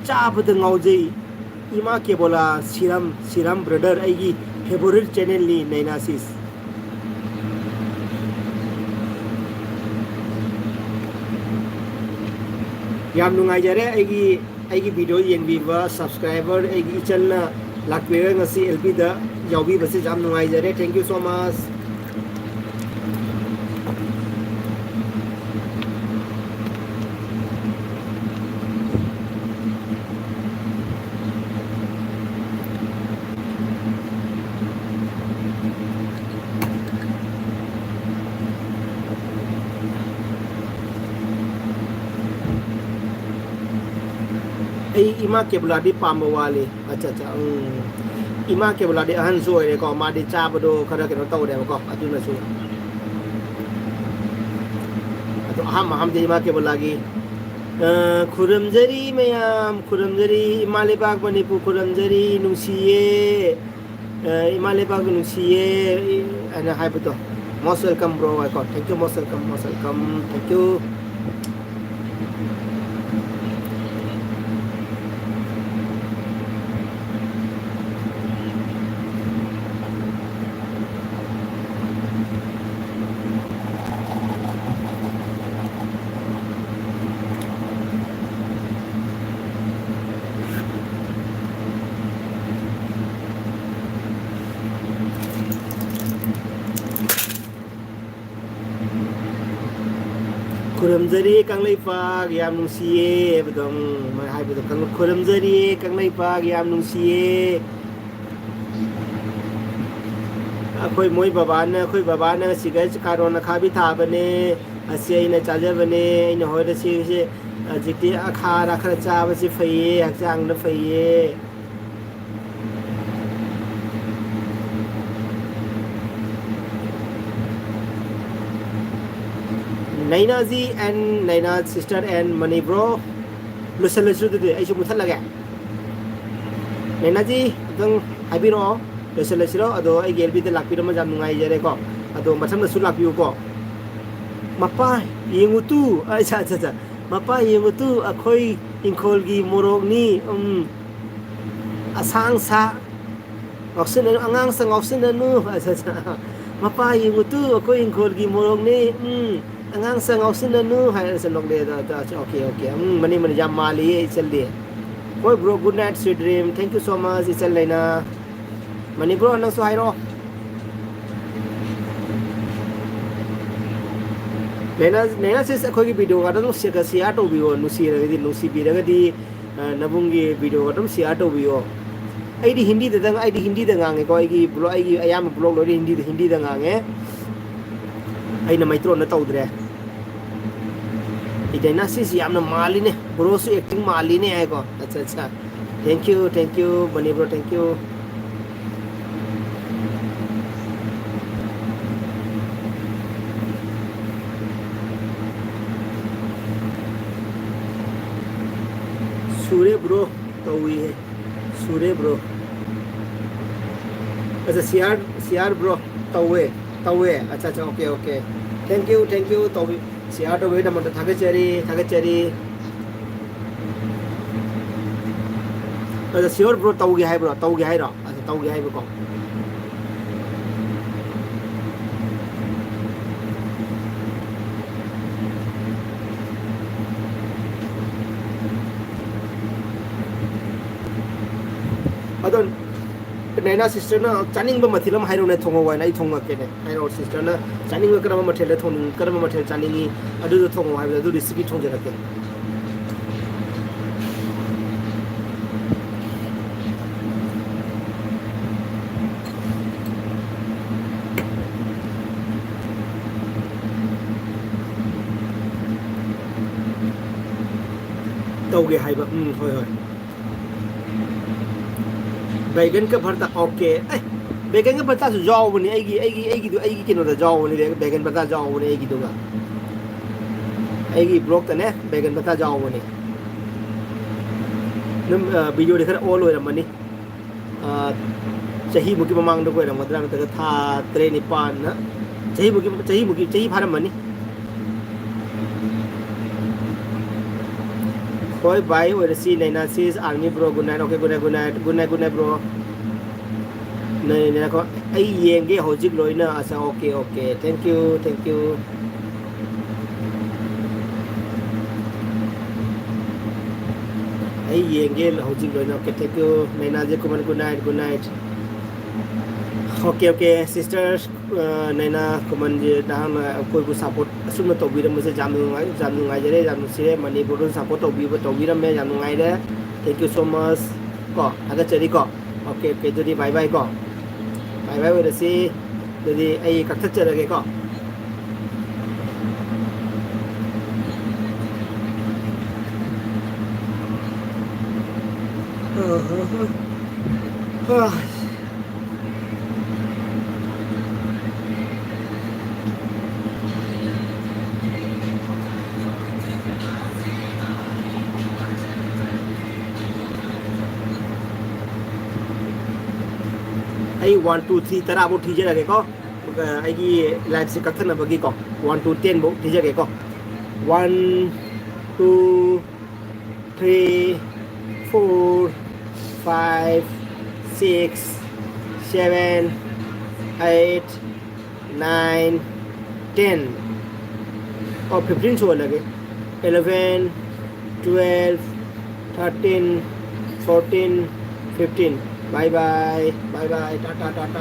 चाबद ngauजै इमा केबोला सिरम ब्रदर ऐगी फेवरेट चैनल नी नैनासिस याम नुंगाइजरे ऐगी वीडियो येंबीबा सब्सक्राइबर ऐगी चैनल लाक्वेर ngasi एलपी दा यावबी बसे जाम नुंगाइजरे थैंक यू सो मच। इमा केबलादी पाम वाले अच्छा इमा केबलादी अहन सोय को मादी चाबदो खरा केनो तौदे को अदुना सु अदो हम जे इमा केबलागी खुरमजरी मयाम खुरमजरी इमालेबाग मणिपुर खुरमजरी नुसिये इमालेबाग नुसिये अना हाइबतो most welcome bro I got thank you most welcome thank you. खुरमजरी कंगलैपाग याम नुंसिये बदम मा हाइबदो खुरमजरी कंगलैपाग याम नुंसिये अखोई मोई बाबाना अखोई बाबाना सिगज कारोना खाबी थाबने असे अइना चाजबने अइना होयदा से जिति अखार अखर चाबसे फैये हक्चांगना फैये Naina ji and Naina sister and Mani bro lusu de ai chu muthal lage Naina ji dang habiro lusu ado ai gelbi de lakpiro ma jam ngai jere ko ado matham na su lakpiu ko mapa yengutu acha acha mapa yengutu akhoi ingkhol gi morok ni asang sa ngoksin angang sa ngoksin nu acha acha mapa yengutu akhoi ingkhol gi morok ni angang sa ngausin na nu hai sa nok de da okay mani mani jam mali chal de boy bro good night sweet dream thank you so much ichal leina mani bro nang so hairo leina sis akhoi gi video ga dum share to bio nu si ra di nu si bi ra di nabung gi video ga dum share to bio ai di hindi de dang ai di hindi de ngang ko ai gi blog ai gi ayam blog lo di hindi de ngang ai na maitro na tawdre idena sis yamna mali ne bro su acting mali ne ai ko acha thank you bani bro thank you Surya bro tawi hai Surya bro acha siar bro tawe acha okay thank you tawi siar to wait amount thagachari acha sure bro tawgi hai ro acha tawgi hai ko adon Naina sister na chaning ba mathilam hairo ne thongo wa nai thonga ke ne hairo sister na chaning ba karama mathele thong karama mathele chaningi adu do thongo ha adu recipe thong jara ke tawge haiba hoi बैगन का भरता okay बैगन का भरता से जाओ बनी आएगी किनो दा जाओ बनी बैगन भरता जाओ बनी आएगी दोगा आएगी ब्लॉक तने बैगन भरता जाओ बनी नम वीडियो देखर ऑल हो रमनी चाही मुकी ममांग दो कोई रमद्रा में तक था 3 निपान ना चाही भारम money Boy bye or see Naina sis army bro good night okay good night bro Naina ko ai yenge hojik loina asa okay thank you ai yenge hojik loina okay thank you Naina je kuman good night okay sisters Naina kuman je dahang koi ku support asum to biram se jamu ngai jare jamu sire mani bodu support to biram me jamu ngai de thank you so much ko aga chari ko okay jadi bye bye ko bye bye we si jadi ai kakta chara ke ko ai 1 2 3 tara bo thi jara ke ko ai gi live se kakthana bagi ko 1 to 10 bo thi jara ke ko 1 2 3 4 5 6 7 8 9 10 और 15 छो लगे 11 12 13 14 15 bye bye tata